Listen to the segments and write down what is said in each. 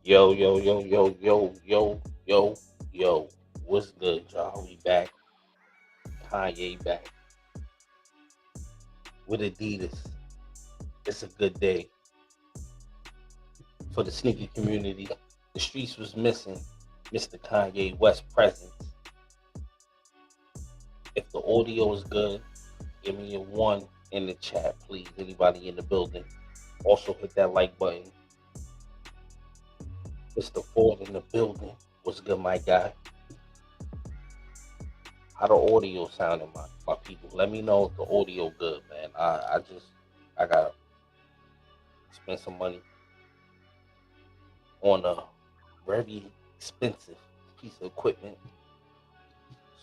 Yo, yo, yo, yo, yo, yo, yo, yo. What's good, y'all? We back. Kanye back with Adidas. It's a good day for the sneaker community. The streets was missing Mr. Kanye West presence. If the audio is good, give me a one in the chat, please. Anybody in the building. Also hit that like button. Mr. Ford in the building. What's good, my guy? How the audio sounding, my people? Let me know if the audio good, man. I gotta spend some money on a very expensive piece of equipment.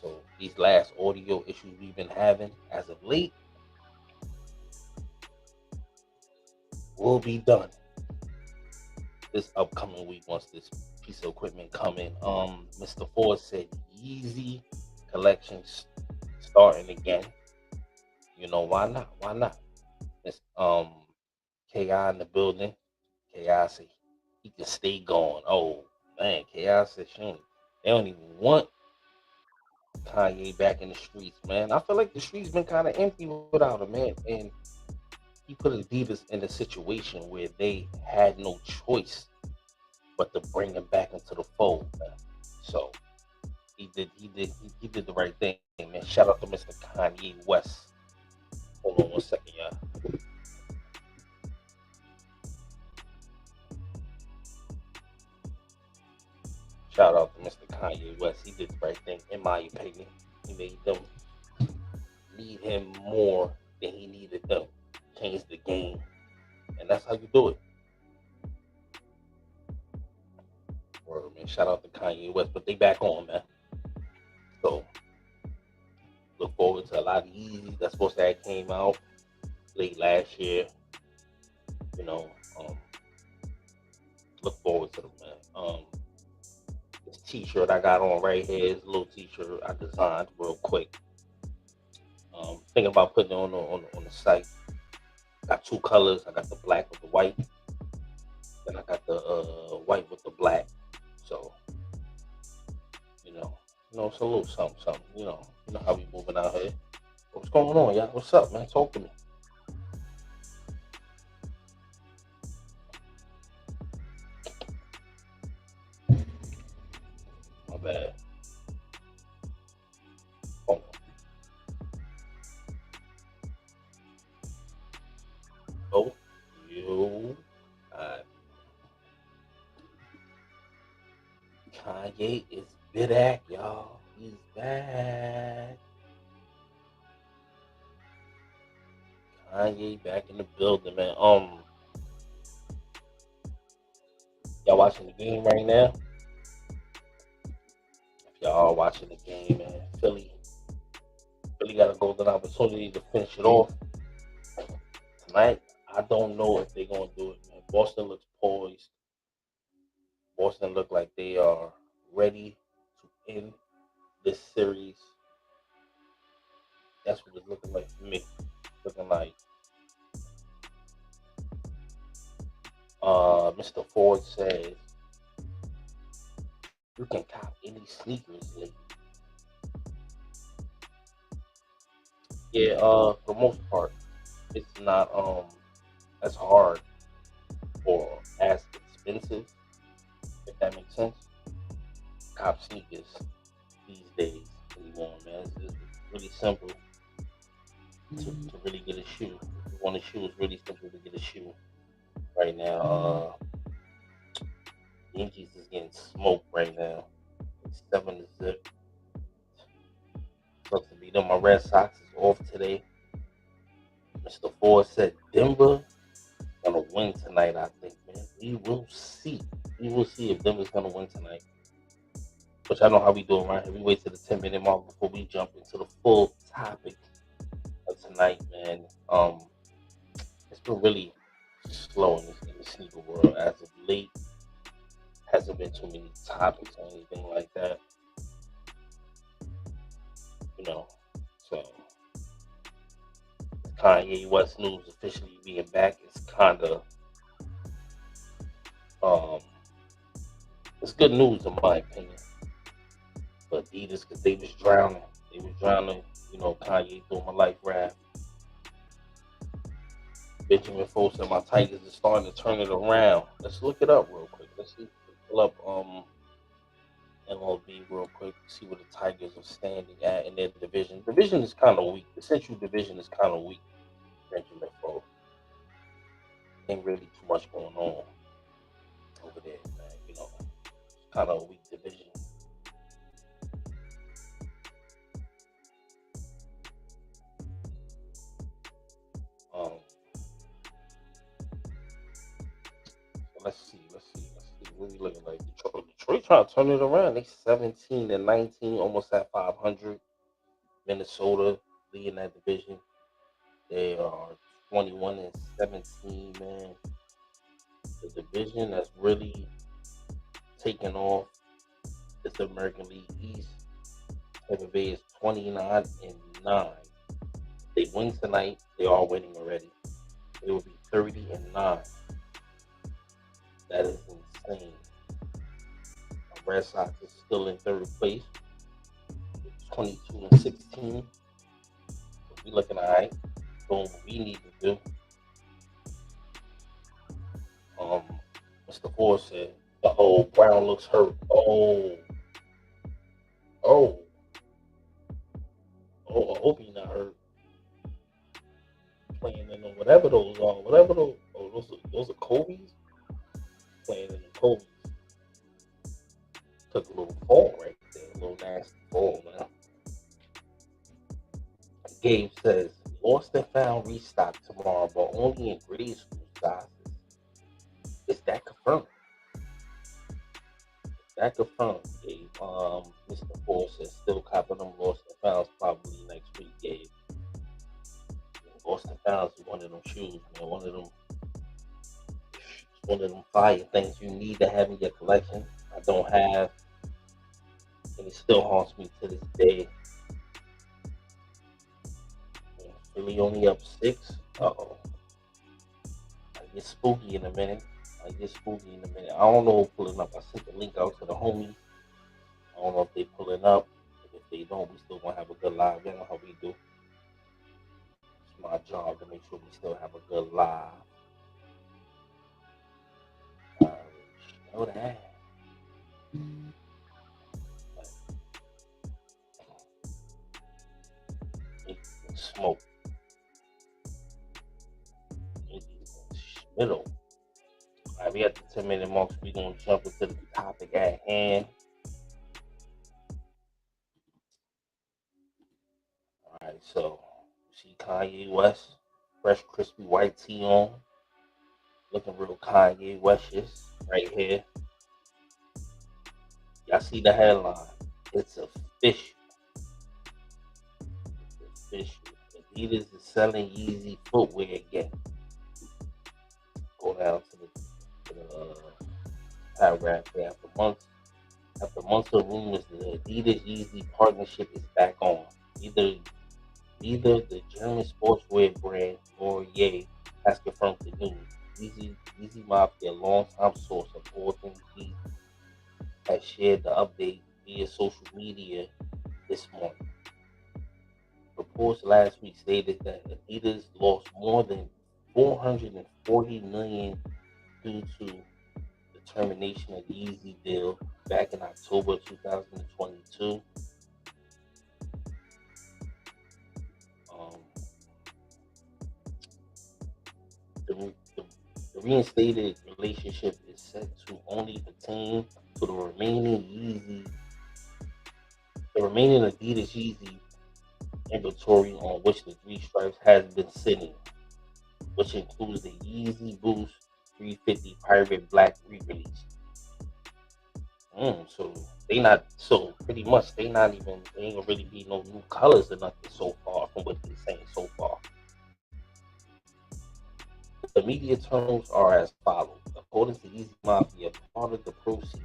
So these last audio issues we've been having as of late will be done this upcoming week once this piece of equipment come in. Mr. Ford said Yeezy collections starting again. You know why not? Why not? It's KI in the building. KI said he can stay going. Oh man, KI said she don't, they don't even want Kanye back in the streets, man. I feel like the streets been kind of empty without him, man. And he put Adidas in a situation where they had no choice but to bring him back into the fold, man. So he did the right thing, man. Shout out to Mr. Kanye West. Hold on one second, y'all. Shout out to Mr. Kanye West. He did the right thing, in my opinion. He made them need him more than he needed them. Changed the game, and that's how you do it. Word, man. Shout out to Kanye West, but they back on, man. So look forward to a lot of Yeezys that's supposed to have came out late last year. You know, look forward to them, man. This T-shirt I got on right here is a little T-shirt I designed real quick. Thinking about putting it on the site. Got two colors. I got the black with the white, then I got the white with the black. So it's a little something, something. You know how we moving out here. What's going on, y'all? What's up, man? Talk to me. My bad. Hold on. Oh, you. Uh, Kanye is back, y'all. He's back. Kanye back in the building, man. Y'all watching the game right now? If y'all watching the game, man, Philly got a golden opportunity to finish it off tonight. I don't know if they're gonna do it, man. Boston looks poised. Boston look like they are ready to end this series. That's what it's looking like for me. Looking like Mr. Ford says you can cop any sneakers. Yeah, for the most part, it's not as hard or as expensive, if that makes sense. Cop sneakers these days anymore, man. It's really simple to really get a shoe. If you want a shoe, it's really simple to get a shoe right now. Yankees is getting smoked right now. It's 7-0. Supposed to beat them. My Red Sox is off today. Mr. Ford said Denver gonna win tonight. I think, man. We will see. We will see if Denver's gonna win tonight. Which I know how we do it right here. We wait to the 10-minute mark before we jump into the full topic of tonight, man. It's been really slow in the sneaker world as of late. Hasn't been too many topics or anything like that, you know. So Kanye West news officially being back is kind of um It's good news in my opinion. But Adidas, because they was drowning. They was drowning. You know, Kanye doing my life rap. Benjamin Folds and my Tigers is starting to turn it around. Let's look it up real quick. Let's see. Pull up MLB real quick. See where the Tigers are standing at in their division. Division is kind of weak. The Central Division is kind of weak. Benjamin Folds. Ain't really too much going on over there, man. You know, kind of a weak division. Um, so let's see. What we looking like? Detroit trying to turn it around. They 17-19, almost at 500. Minnesota leading that division. They are 21-17, man. The division that's really taken off is the American League East. Tampa Bay is 29-9. They win tonight. They are winning already. It will be 30-9. That is insane. The Red Sox is still in third place, 22-16. So we looking alright. Doing what we need to do. Um, Mr. Ford said, "Oh, Brown looks hurt. Oh, oh. I hope he's not hurt. Playing in whatever those are, whatever those. Oh, those are Kobe's. Playing in the Kobe's. Took a little fall right there, a little nasty fall, man." Gabe says, "Lost and found restock tomorrow, but only in grade school sizes." Is that confirmed? That confirmed, Gabe. Mr. Ford says still copping them lost and founds probably next week, Gabe. Lost and founds is one of them shoes, man. One of them fire things you need to have in your collection. I don't have, and it still haunts me to this day. Philly only up 6. Uh-oh. I get spooky in a minute. I don't know who pulling up. I sent the link out to the homies. I don't know if they pulling up. If they don't, we still gonna have a good live. You know how we do. It's my job to make sure we still have a good live. I already know that. Like, smoke. Middle. All right, we at the 10-minute mark. So we gonna jump into the topic at hand. All right, so you see Kanye West, fresh crispy white tee on, looking real Kanye Westish right here. Y'all see the headline? It's official. It's official. Adidas is selling Yeezy footwear again. Go down to the paragraph there. After months of rumors, the Adidas Yeezy partnership is back on. Neither the German sportswear brand nor Ye has confirmed the news. Yeezy Mafia, longtime source of all things Yeezy, has shared the update via social media this morning. Reports last week stated that Adidas lost more than 440 million due to the termination of the Yeezy deal back in October 2022. Um, the reinstated relationship is set to only pertain to the remaining Adidas Yeezy inventory on which the three stripes has been sitting, which includes the Yeezy Boost 350 Pirate Black re-release. So they not so pretty much they ain't gonna really be no new colors or nothing so far from what they're saying so far. The media terms are as follows. According to Yeezy Mafia, part of the proceeds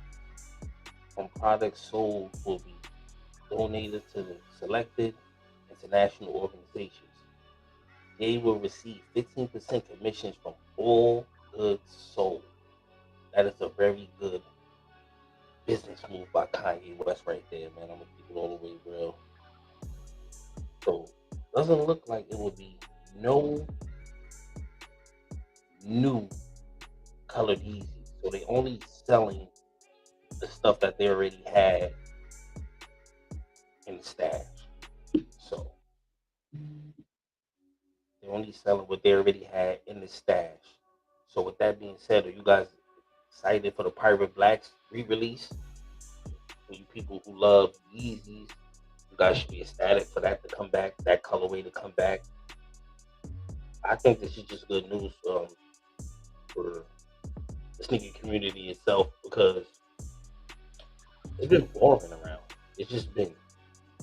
from products sold will be donated to the selected international organizations. They will receive 15% commissions from all goods sold. That is a very good That's moved by Kanye West right there, man. I'm gonna keep it all the way real. So doesn't look like it would be no new colored Yeezys. So they only selling the stuff that they already had in the stash. So they're only selling what they already had in the stash. So with that being said, are you guys excited for the Pirate Blacks re-release? For you people who love Yeezys, you guys should be ecstatic for that to come back, that colorway to come back. I think this is just good news for the sneaker community itself because it's been boring around. It's just been,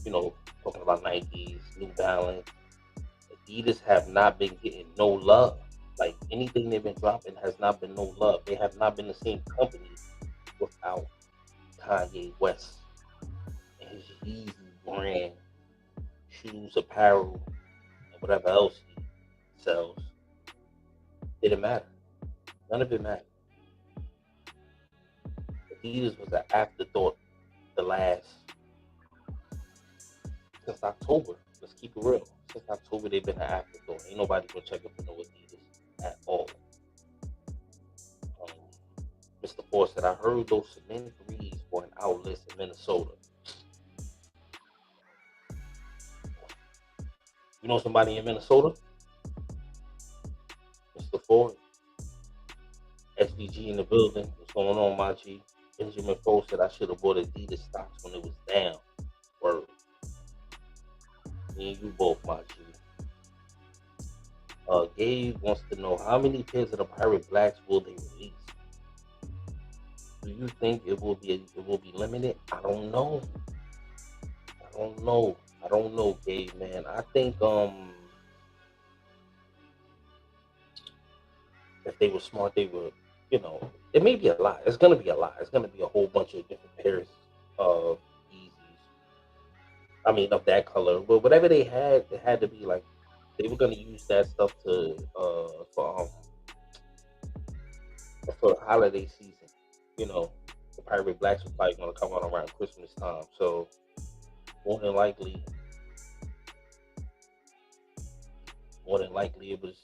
talking about Nikes, New Balance, Adidas have not been getting no love. Like anything they've been dropping has not been no love. They have not been the same company without Kanye West and his Yeezy brand, shoes, apparel, and whatever else he sells. Didn't matter. None of it mattered. Adidas was an afterthought the last since October. Let's keep it real. Since October, they've been an afterthought. Ain't nobody gonna check it for no Adidas at all. Um, Mr. Ford said, I heard those cement threes for an outlet in Minnesota. You know somebody in Minnesota? Mr. Ford, SVG in the building. What's going on, my G? Benjamin Ford said I should have bought Adidas stocks when it was down. Word. Me and you both, my G. Gabe wants to know how many pairs of the Pirate Blacks will they release? Do you think it will be limited? I don't know. I don't know, Gabe, man. I think if they were smart, they would, it may be a lot. It's gonna be a lot. It's gonna be a whole bunch of different pairs of Yeezys. I mean, of that color. But whatever they had, it had to be like they were gonna use that stuff to for holiday season. The Pirate Blacks was probably gonna come out around Christmas time. So more than likely it was,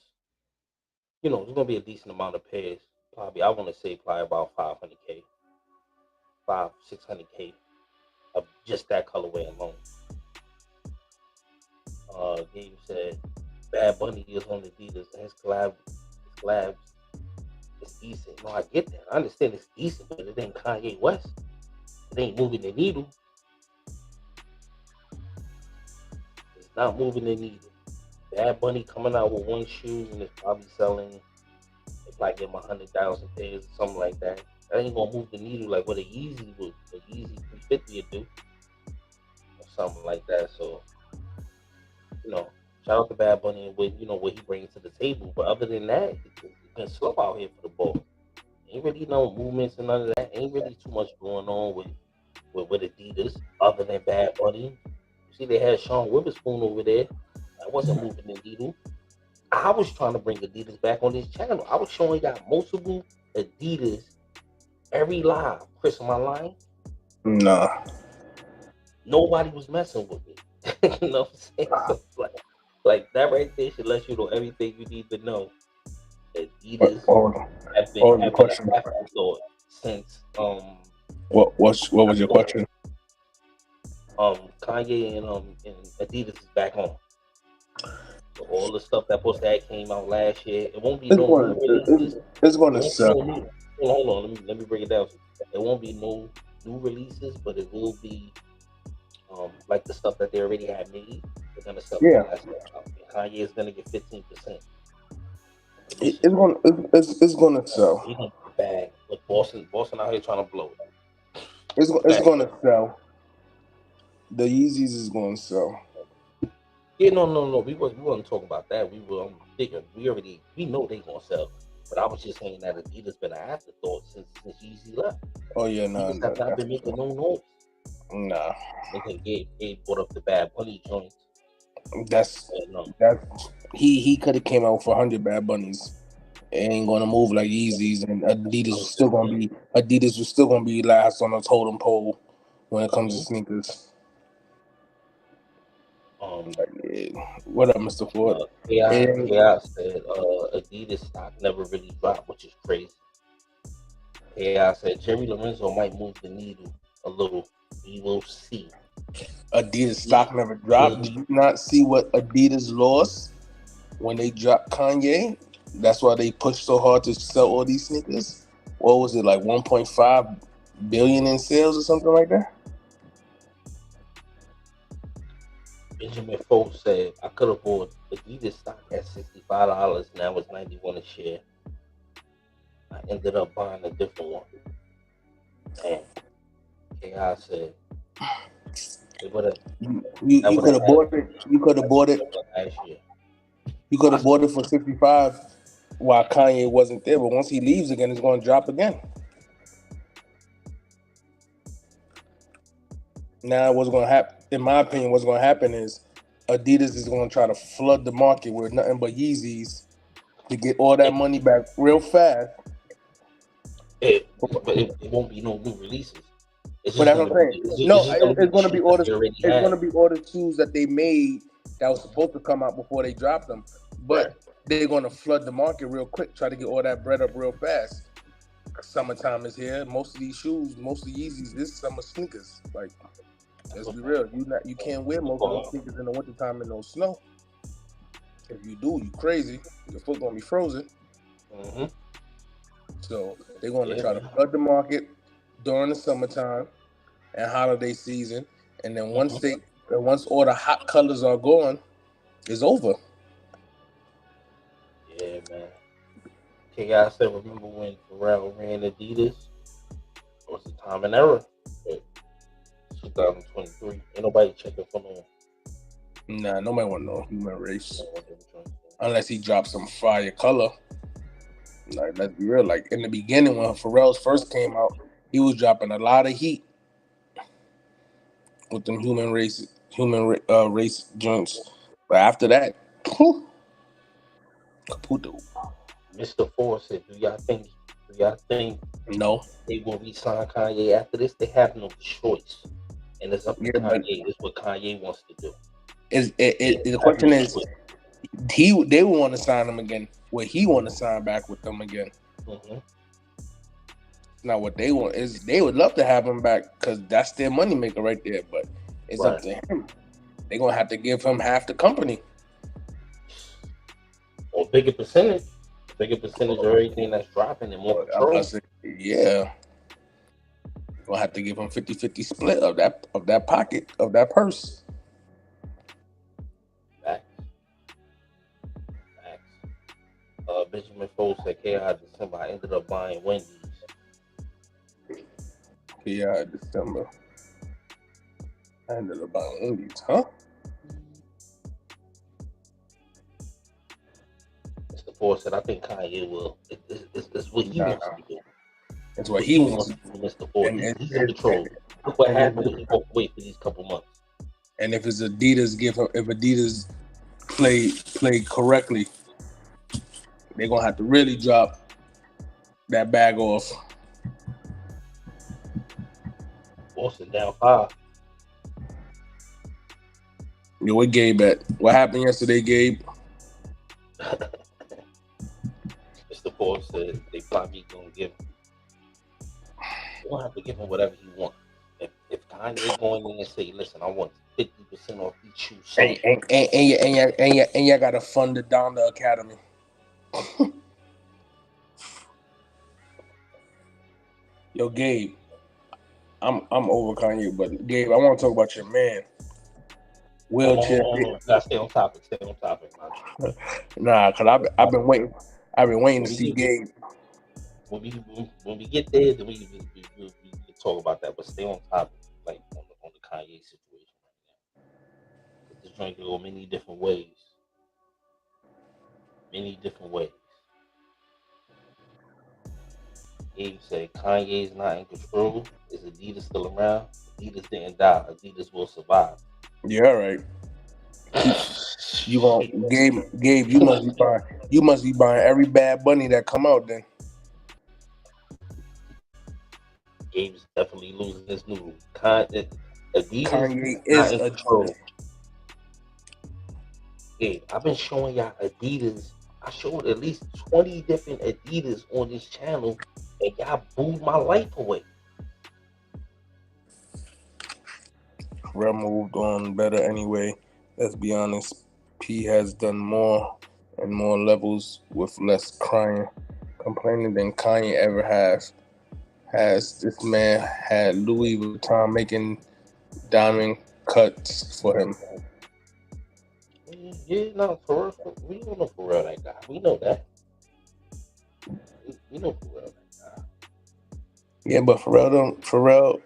it was gonna be a decent amount of pairs. Probably I want to say probably about 500K, 600K of just that colorway alone. Gabe said Bad Bunny is on Adidas and his collabs is decent. No, I get that. I understand it's decent, but it ain't Kanye West. It ain't moving the needle. It's not moving the needle. Bad Bunny coming out with one shoe and it's probably selling. It's like give him 100,000 pairs or something like that. That ain't gonna move the needle like what a Yeezy 350 would do, or something like that. So, shout out to Bad Bunny and what he brings to the table. But other than that, it's been slow out here for the ball. Ain't really no movements and none of that. Ain't really too much going on with Adidas other than Bad Bunny. You see, they had Sean Witherspoon over there. That wasn't moving the needle. I was trying to bring Adidas back on this channel. I was showing y'all multiple Adidas every live. Chris, am I lying? Nah. Nobody was messing with me. You know what I'm saying? So, like that right there should let you know everything you need to know. Adidas have been an afterthought since What was your question? Kanye and Adidas is back on. So all the stuff that supposed to came out last year, it won't be no new releases. It's going to sell. Hold on, let me break it down. It won't be no new releases, but it will be like the stuff that they already had made. They're gonna sell. Yeah. Kanye is gonna get 15%. It's going to sell. He's gonna get bag. Look, Boston out here trying to blow it. It's going to sell. The Yeezys is going to sell. Yeah, no. We wasn't talking about that. We were thinking we know they gonna sell. But I was just saying that Adidas been an afterthought since Yeezy left. Oh yeah, no. Adidas have not been making no noise. Nah. Okay, Gabe brought up the Bad Bunny joint. He could have came out for 100 Bad Bunnies It ain't gonna move like Yeezys, and Adidas was still gonna be last on the totem pole when it comes to sneakers. Like, what up, Mr. Ford? AI said Adidas stock never really dropped, which is crazy. AI said Jerry Lorenzo might move the needle a little. We will see. Adidas stock never dropped. Did you not see what Adidas lost when they dropped Kanye? That's why they pushed so hard to sell all these sneakers. What was it, like 1.5 billion in sales or something like that? Benjamin Foles said I could have bought Adidas stock at $65. Now it's 91 a share. I ended up buying a different one. And AI said it would have. You could have bought it. You could have bought it last year. You could have bought it for 65 while Kanye wasn't there, but once he leaves again, it's going to drop again. Now, what's going to happen? In my opinion, what's going to happen is Adidas is going to try to flood the market with nothing but Yeezys to get all that money back real fast. It won't be no new releases. But that's what I'm saying. It's going to be all the shoes that they made that was supposed to come out before they dropped them. But they're going to flood the market real quick, try to get all that bread up real fast. Summertime is here. Most of these shoes, most of the Yeezys, this summer sneakers. Like, let's be real. You can't wear most of those sneakers in the wintertime in no snow. If you do, you crazy. Your foot going to be frozen. Mm-hmm. So they're going to try to flood the market during the summertime and holiday season, and then once all the hot colors are gone, it's over. Yeah, man. I said, remember when Pharrell ran Adidas? It was a time and error. 2023. Ain't nobody checking for no. Nah, nobody want no human race unless he drops some fire color. Like, let's be real. Like in the beginning when Pharrell's first came out, he was dropping a lot of heat with them human race joints. But after that, Caputo. Mr. Ford said, do y'all think no they will re-sign Kanye after this? They have no choice. And it's up to Kanye. It's what Kanye wants to do. The question is, they will want to sign him again. Will he want to sign back with them again? Mm-hmm. Now, what they want is they would love to have him back because that's their moneymaker right there. But it's up to him. They're gonna have to give him half the company or bigger percentage of everything that's dropping and more control. Yeah, we'll have to give him 50-50 split of that pocket of that purse. Facts. Benjamin Foles said, December, I ended up buying Wendy's. December. I ended up buying Wendy's, huh? Mr. Ford said, I think Kanye will. It's what he wants to do. It's what he wants to do, Mr. Ford. He's in control. Look what happened when he walked away for these couple months. And if it's Adidas, if Adidas play correctly, they're gonna have to really drop that bag off. Boston down 5. Yo, where Gabe at? What happened yesterday, Gabe? Mr. Ford said they probably gonna give him. They don't have to give him whatever he wants. If Kanye going in and say, listen, I want 50% off each shoe. And you gotta fund it down the academy. Yo, Gabe, I'm over Kanye, but Gabe, I want to talk about your man. Wheelchair. Stay on topic. Nah, cause I've been waiting. I've been waiting to see Gabe. When we get there, then we can talk about that. But stay on topic, like on the Kanye situation right now. This joint can go many different ways. Gabe said Kanye's not in control. Is Adidas still around? Adidas didn't die. Adidas will survive. Yeah, right. You want Gabe? You must be buying every Bad Bunny that come out. Then Gabe's definitely losing his new content. Adidas Kanye not is in a control. Gabe, I've been showing y'all Adidas. I showed at least 20 different Adidas on this channel, and y'all booed my life away. Pharrell moved on better anyway. Let's be honest. P has done more and more levels with less crying, complaining than Kanye ever has. This man had Louis Vuitton making diamond cuts for him. Yeah, no, Pharrell, we don't know Pharrell that guy. We know that. We know Pharrell that guy. Yeah, but Pharrell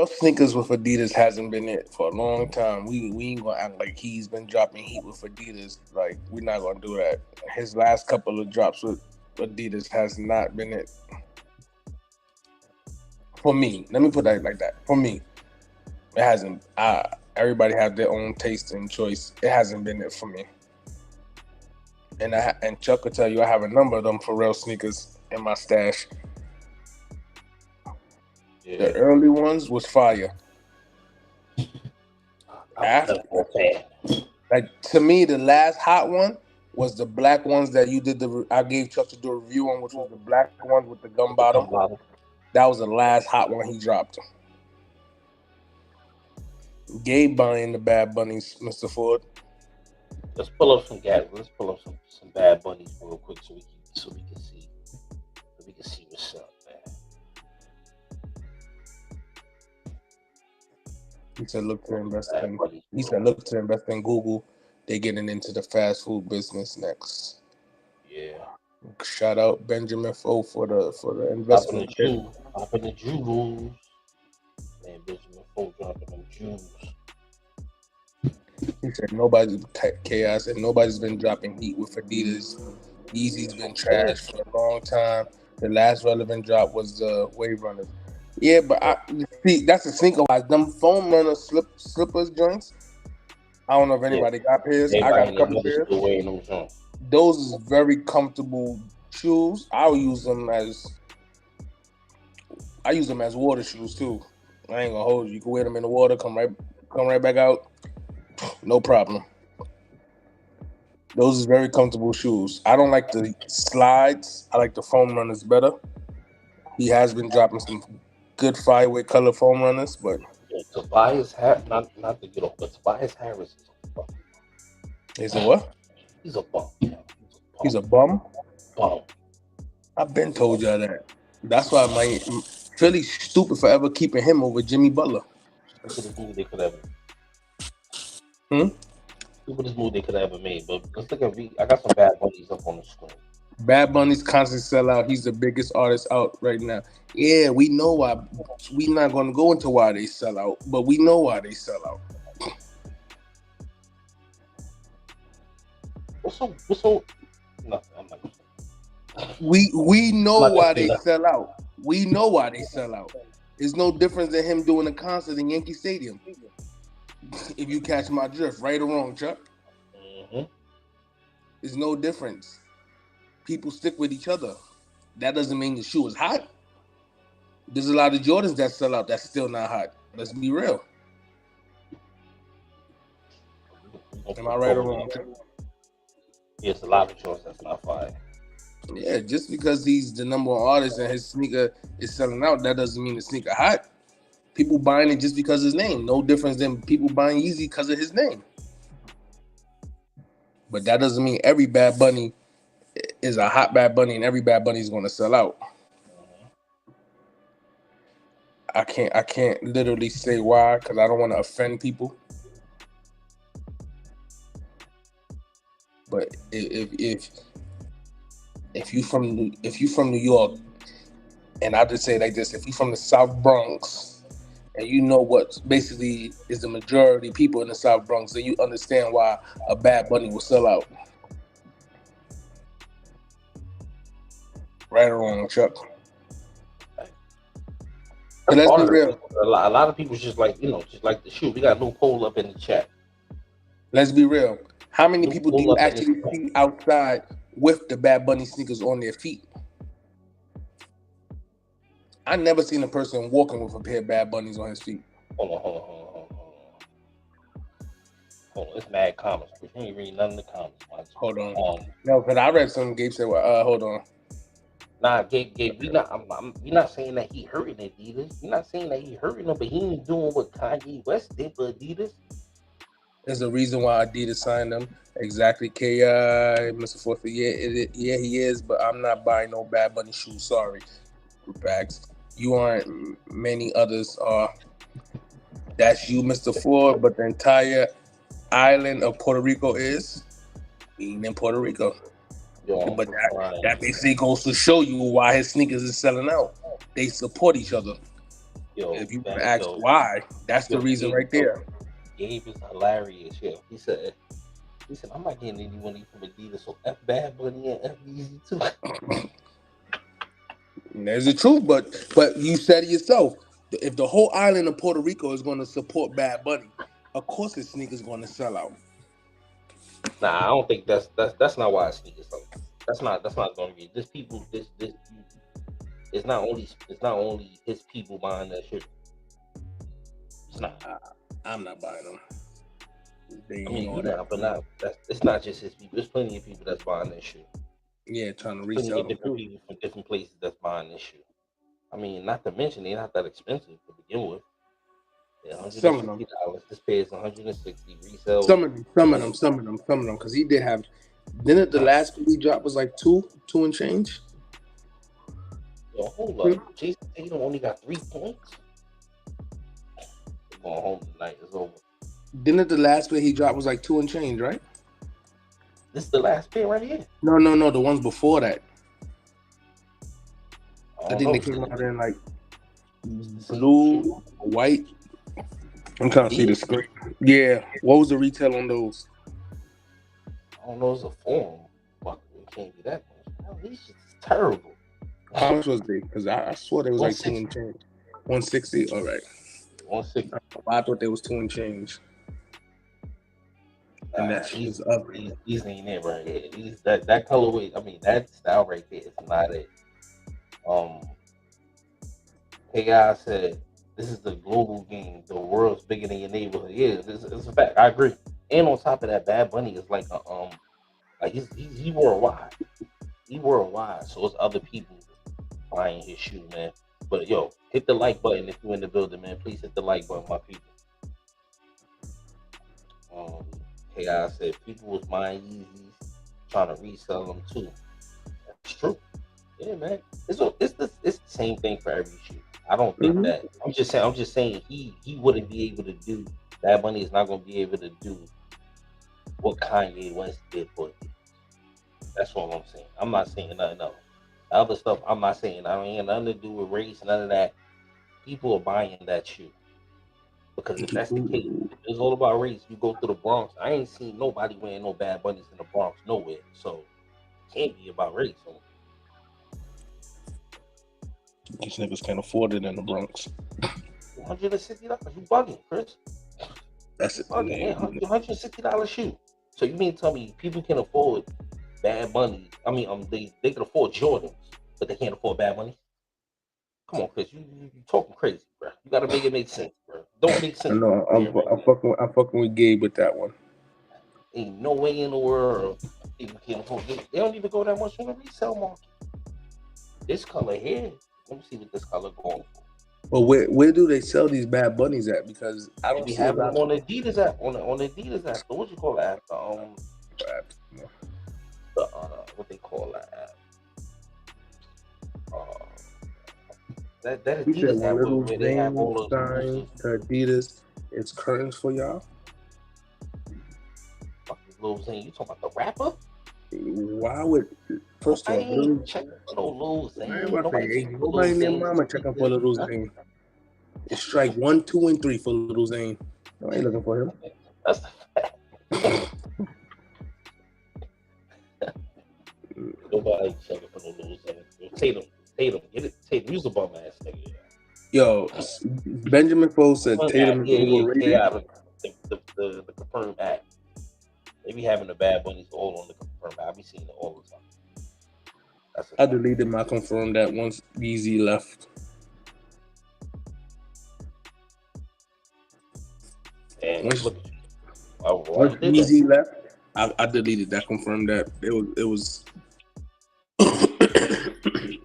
sneakers with Adidas hasn't been it for a long time. We ain't gonna act like he's been dropping heat with Adidas. Like, we're not gonna do that. His last couple of drops with Adidas has not been it. For me, let me put that like that. For me, it hasn't. Everybody have their own taste and choice. It hasn't been it for me. And Chuck will tell you I have a number of them Pharrell sneakers in my stash. Yeah. The early ones was fire. After, like, to me, the last hot one was the black ones that you did. I gave Chuck to do a review on, which was the black ones with the gum bottom. That was the last hot one he dropped. Gabe buying the Bad Bunnies, Mr. Ford. Let's pull up some some Bad Bunnies real quick so we can see what's up, man. He said, "Look to invest in." He said, "Look to invest in Google. They getting into the fast food business next." Yeah. Shout out Benjamin Foe for the investment. Dropping the jewels. Man, Benjamin Foe dropping them jewels. He said nobody's chaos and nobody's been dropping heat with Adidas. Yeezy's been trash for a long time. The last relevant drop was the Wave Runners. Yeah, but see, that's a sneaker wise. Them foam runner slippers joints. I don't know if anybody got pairs. I got a couple pairs. Those is very comfortable shoes. I use them as water shoes too. I ain't gonna hold you. You can wear them in the water, come right back out. No problem. Those is very comfortable shoes. I don't like the slides. I like the foam runners better. He has been dropping some good firework color foam runners, but Tobias not to get off, but Tobias Harris is a bum. He's a what? He's a bum. He's a bum? Bum. I've been told y'all that. That's why Philly's stupid for ever keeping him over Jimmy Butler. Stupidest move they could ever. Stupidest move they could have ever made. But let's look at I got some Bad Bunnies up on the screen. Bad Bunny's constant sellout. He's the biggest artist out right now. Yeah, we know why. We're not going to go into why they sell out, but we know why they sell out. What's so? Nothing. I'm not. We know why they sell out. We know why they sell out. It's no difference than him doing a concert in Yankee Stadium. If you catch my drift, right or wrong, Chuck. Mm-hmm. There's no difference. People stick with each other. That doesn't mean the shoe is hot. There's a lot of Jordans that sell out that's still not hot. Let's be real. Am I right or wrong? Yes, a lot of Jordans that's not fire. Yeah, just because he's the number one artist and his sneaker is selling out, that doesn't mean the sneaker hot. People buying it just because of his name. No difference than people buying Yeezy because of his name. But that doesn't mean every Bad Bunny is a hot Bad Bunny and every Bad Bunny is going to sell out. I can't literally say why because I don't want to offend people. But if you from New York, and I'll just say it like this: if you from the South Bronx, and you know what basically is the majority people in the South Bronx, then you understand why a Bad Bunny will sell out. Right or wrong, Chuck? But let's be real. A lot of people just like the shoe. We got no poll up in the chat. Let's be real. How many people do you actually see outside with the Bad Bunny sneakers on their feet? I never seen a person walking with a pair of Bad Bunnies on his feet. Hold on. It's mad comments. But you ain't reading none of the comments. Hold on. No, but I read something. Gabe said, hold on. Nah, Gabe, we not saying that he hurting Adidas. We're not saying that he hurting them, but he ain't doing what Kanye West did for Adidas. There's a reason why Adidas signed him. Exactly, Ki, Mr. Forth. Yeah, he is, but I'm not buying no Bad Bunny shoes. Sorry, facts. You aren't. Many others are. That's you, Mr. Ford. But the entire island of Puerto Rico is being in Puerto Rico. Yo, but that basically goes to show you why his sneakers is selling out. They support each other. Yo, if you ask why, that's the reason right there. Gabe is hilarious. Yeah, he said, I'm not getting anyone from Adidas, so F Bad Bunny and F Yeezy too. There's the truth, but you said it yourself. If the whole island of Puerto Rico is going to support Bad Bunny, of course his sneakers going to sell out. Nah, I don't think that's not why his sneakers sell out. That's not going to be. This people, this it's not only his people buying that shit. It's not. I'm not buying them. It's not just his people. There's plenty of people that's buying this shit. Yeah, trying to resell different people from different places that's buying this shit. I mean, not to mention they're not that expensive to begin with. Some of them. This pair is $160 resale. Some of them. Because he did have. Didn't the last we dropped was like two and change? Yo, hold up. Jason Tatum only got 3 points. We're going home tonight. It's over. Didn't the last pair he dropped was like 2 and change, right? This is the last pair right here. No. The ones before that. I think they came out in like blue, white. I'm trying to see the screen. Yeah. What was the retail on those? I don't know. It's a form. Fuck, it can't be that much. These shit is terrible. How much was they? Because I swore they was like 2 and change. 160. All right. 160. I thought they was 2 and change. And that shit is ugly. These ain't it right here. That colorway. I mean, that style right there is not it. K.I. said, "This is the global game. The world's bigger than your neighborhood." Yeah, it's a fact. I agree. And on top of that, Bad Bunny is like he worldwide. He worldwide. So it's other people buying his shoe, man. But yo, hit the like button if you're in the building, man. Please hit the like button, my people. K.I. said people was buying Yeezys, trying to resell them too. That's true. Yeah, man. It's the same thing for every shoe. I don't think that. I'm just saying he wouldn't be able to do. Bad Bunny is not going to be able to do what Kanye West did for it. That's what I'm saying. I'm not saying nothing else. The other stuff, I'm not saying. I don't have nothing to do with race, none of that. People are buying that shoe. Because if that's the case, if it's all about race, you go to the Bronx. I ain't seen nobody wearing no Bad Bunnies in the Bronx nowhere. So it can't be about race. So. These niggas can't afford it in the Bronx. $160? You bugging, Chris? That's it. $160 shoe. So you mean to tell me people can afford Bad Bunny? I mean, they can afford Jordans, but they can't afford Bad Bunny? Come on, Chris, you talking crazy, bro. You gotta make it make sense, bro. Don't make sense. No, I'm fucking with Gabe with that one. Ain't no way in the world people can't afford it. They don't even go that much on the resale market. This color here, let me see what this color going for. Well, where do they sell these Bad Bunnies at? Because I don't see have them on the Adidas app. On the Adidas app. So what you call that app? What they call that app? That Adidas app where they have all those Adidas. It's curtains for y'all. Fucking Lil Zane. You talking about the rapper? Why would first of all, ain't checking for no Lil Zane. Nobody in their mama checking for Lil Zane. It's strike 1, 2, and 3 for Lil Zane. I ain't looking for him. That's the fact. Nobody checking for no Lil Zane. Tatum, get it. Tatum, use a bum ass nigga. Yo, Benjamin Foe said Tatum is overrated. The confirmed act. They be having the Bad Bunnies all on the confirm. I be seeing it all the time. I deleted my confirm that once Yeezy left. And Once, look at you. once Yeezy left, I deleted that. Confirmed that it was it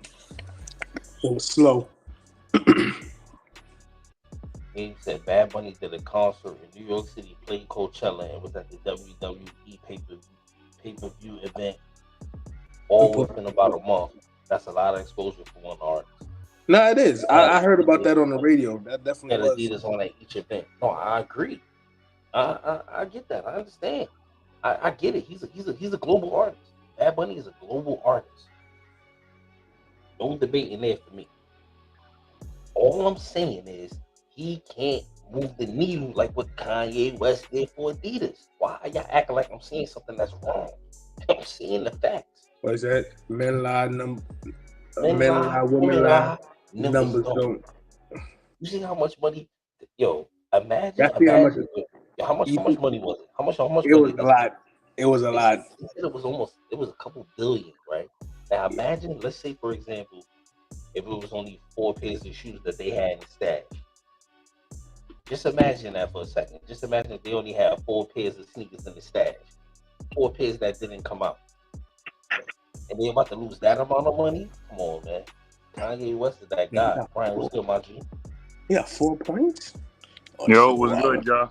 was slow. He said Bad Bunny did a concert in New York City, played Coachella, and was at the WWE pay-per-view event all within about a month. That's a lot of exposure for one artist. No, it is. I heard about that on the radio. That definitely was. Adidas on at each event. No, I agree. I get that. I understand. I get it. He's a global artist. Bad Bunny is a global artist. No debate in there for me. All I'm saying is he can't move the needle like what Kanye West did for Adidas. Why are y'all acting like I'm saying something that's wrong? I'm seeing the facts. What is that? Men lie, women lie, numbers don't. You see how much money? Yo, imagine how much money was it? How much? It was a lot. It was a lot. It was a couple billion, right? Now imagine, let's say for example, if it was only 4 pairs of shoes that they had in stash. Just imagine that for a second. Just imagine if they only had 4 pairs of sneakers in the stash. 4 pairs that didn't come out. And they're about to lose that amount of money? Come on, man. Kanye West is that guy. Yeah. Brian, what's good, my G? Yeah, 4 points? Oh, yo, what's good, y'all?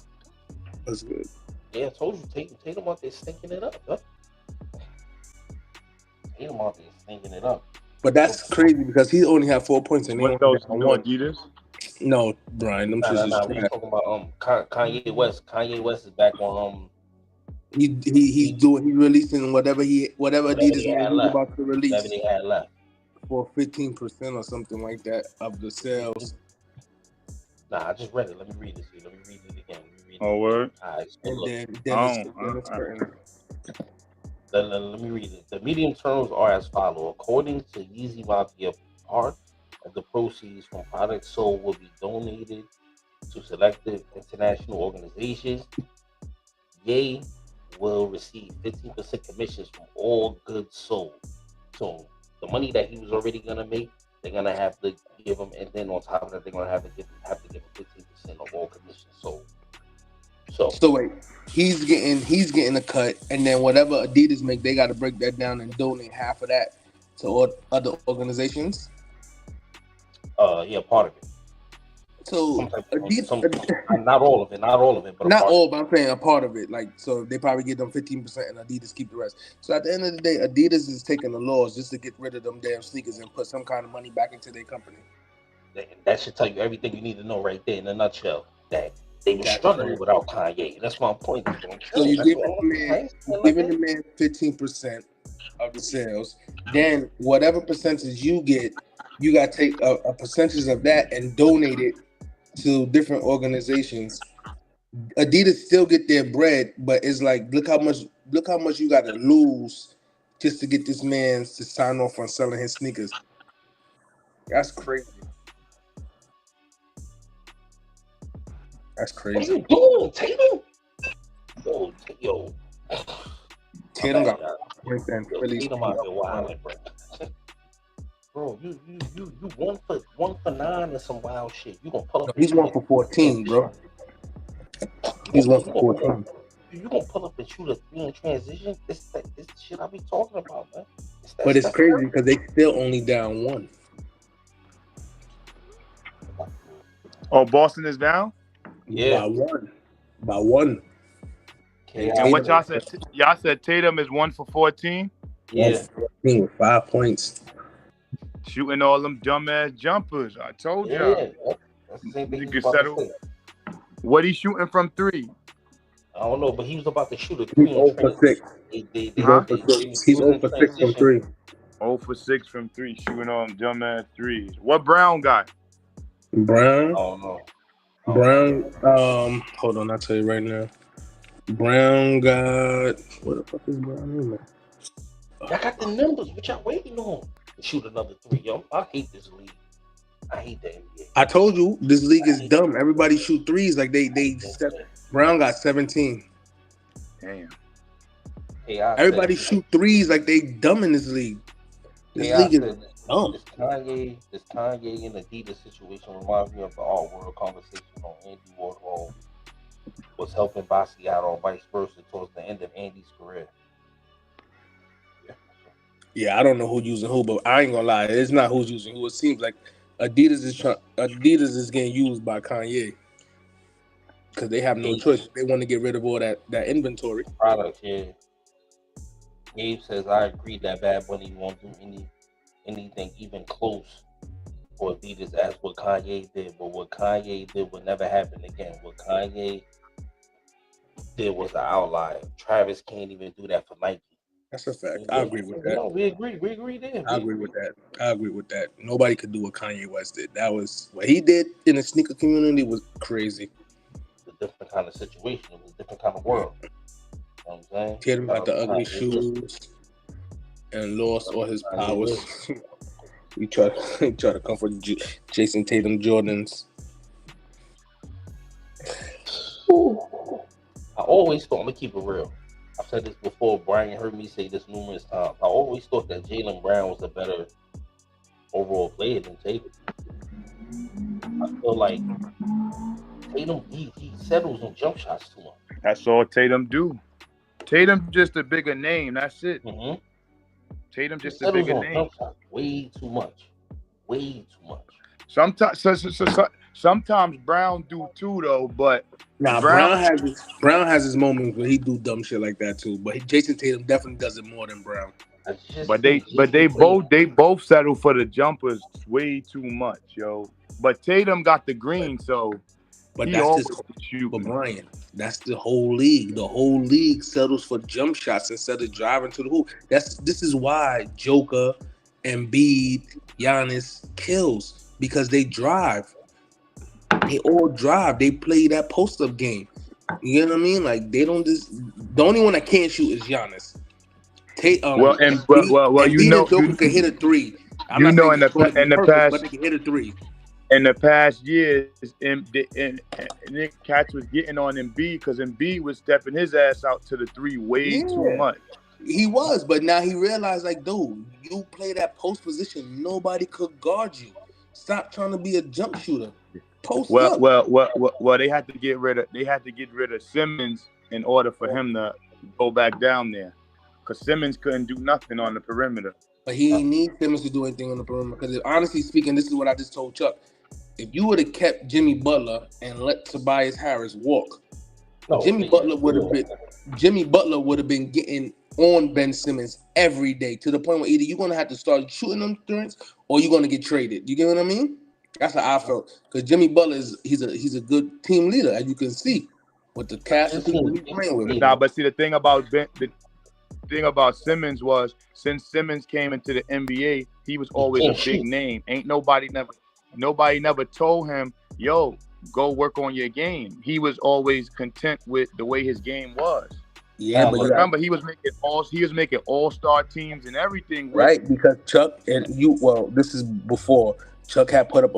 That's good. Yeah, I told you, take them out there stinking it up, huh? Take them out there stinking it up. But that's crazy because he only had 4 points and what those Adidas? No, Brian, them shits is we talking about Kanye West. Kanye West is back on he's releasing whatever Adidas he's about to release. Whatever they had left. For 15% or something like that of the sales. Nah, I just read it. Let me read it. Let me read it again. Oh, word? Let me read it. The medium terms are as follows. According to Yeezy Mafia, part of the proceeds from products sold will be donated to selected international organizations. Ye will receive 15% commissions from all goods sold. So the money that he was already gonna make, they're gonna have to give him, and then on top of that, they're gonna have to give him 15% of all commissions sold. So wait, he's getting a cut, and then whatever Adidas make, they got to break that down and donate half of that to other organizations. Yeah, part of it. So not all of it, but not all. But I'm saying a part of it. Like, so they probably give them 15%, and Adidas keep the rest. So at the end of the day, Adidas is taking the laws just to get rid of them damn sneakers and put some kind of money back into their company. That should tell you everything you need to know right there in a nutshell. That they were struggling without Kanye. That's my point. So you're giving the man 15% of the sales. Then whatever percentage you get, you got to take a percentage of that and donate it to different organizations. Adidas still get their bread, but it's like, look how much you got to lose just to get this man to sign off on selling his sneakers. That's crazy. That's crazy. What are you doing, Tatum? Yo. Tatum got Tatum out there wilding, bro. Bro, you 1 for 9 and some wild shit. You gonna pull up? No, he's 1 for 14, bro. He's 1 for 14. You gonna pull up and shoot a 3 in transition? This shit I be talking about, man. But it's crazy because they still only down 1. Oh, Boston is down? Yeah, by one. And what y'all said? Y'all said Tatum is 1 for 14. Yeah, 14 with 5 points. Shooting all them dumbass jumpers. I told y'all. That's the same thing. You can settle. What he shooting from 3? I don't know, but he was about to shoot a 3. He's 0 for 6. He's 0 for 6 from 3. 0 for 6 from 3. Shooting all them dumbass threes. What Brown got? Brown? Oh no. Brown, hold on, I'll tell you right now. Brown got, what the fuck is Brown in there? I got the numbers. What y'all waiting on? Shoot another 3, yo. I hate this league. I hate the NBA. I told you this league is dumb. Everybody shoot threes like they Brown got 17. Damn. Everybody shoot threes like they dumb in this league. This league is dumb. This Kanye and Adidas situation reminds me of the Art World conversation on Andy Warhol was helping Basquiat or vice versa towards the end of Andy's career. Yeah, I don't know who's using who, but I ain't gonna lie, it's not who's using who. It seems like Adidas is getting used by Kanye because they have no choice. They want to get rid of all that inventory. Product, yeah. Gabe says, I agree that Bad Bunny won't do anything even close for Adidas as what Kanye did, but what Kanye did would never happen again. What Kanye did was an outlier. Travis can't even do that for Nike. That's a fact. I agree with that. No, we agree there. I agree with that. Nobody could do what Kanye West did. That was what he did in the sneaker community was crazy. It's a different kind of situation. It was a different kind of world. You know what I'm saying? He had him got the ugly shoes and lost all his powers. he tried to come for Jason Tatum Jordans. I always thought, I'm going to keep it real. I've said this before. Brian heard me say this numerous times. I always thought that Jaylen Brown was a better overall player than Tatum. I feel like Tatum, he settles on jump shots too much. That's all Tatum do. Tatum just a bigger name. That's it. Mm-hmm. Tatum just a bigger name. Way too much. Sometimes Brown do too though, but Brown has his moments where he do dumb shit like that too. But Jason Tatum definitely does it more than Brown. But they both settle for the jumpers way too much, yo. But Tatum got the green, so but that's but Brian, that's the whole league. The whole league settles for jump shots instead of driving to the hoop. This is why Joker, Embiid, Giannis kills because they drive. They all drive. They play that post-up game. You know what I mean? Like they don't just. The only one that can't shoot is Giannis. Joker can hit a three. In the past, but they can hit a three. In the past years, and Nick Cats was getting on Embiid because Embiid was stepping his ass out to the three way too much. He was, but now he realized, like, dude, you play that post position, nobody could guard you. Stop trying to be a jump shooter. Post up. Well, they had to get rid of Simmons in order for him to go back down there, because Simmons couldn't do nothing on the perimeter. But he ain't need Simmons to do anything on the perimeter. Because honestly speaking, this is what I just told Chuck. If you would have kept Jimmy Butler and let Tobias Harris walk, Jimmy Butler would have been getting on Ben Simmons every day to the point where either you're gonna have to start shooting them threes or you're gonna get traded. You get what I mean? That's how I felt. Because Jimmy Butler he's a good team leader, as you can see with the cast of people he's playing with. Nah, but see the thing about Simmons was since Simmons came into the NBA, he was always a big name. Ain't nobody never told him, yo, go work on your game. He was always content with the way his game was. Yeah, but remember he was making all-star teams and everything. Right, because Chuck and you. Well, this is before Chuck had put up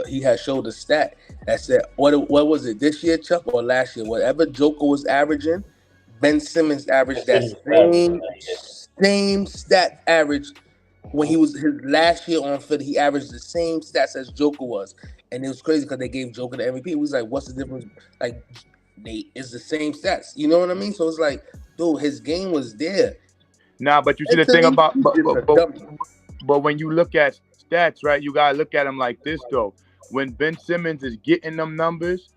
he had showed a stat that said what was it this year, Chuck, or last year? Whatever Joker was averaging, Ben Simmons averaged that same stat average when he was his last year on Philly. He averaged the same stats as Joker was, and it was crazy because they gave Joker the MVP. He was like, "What's the difference?" Like, it's the same stats. You know what I mean? So it's like, dude, his game was there. Nah, but you see the thing about, but when you look at stats, right? You gotta look at them like this though. When Ben Simmons is getting them numbers,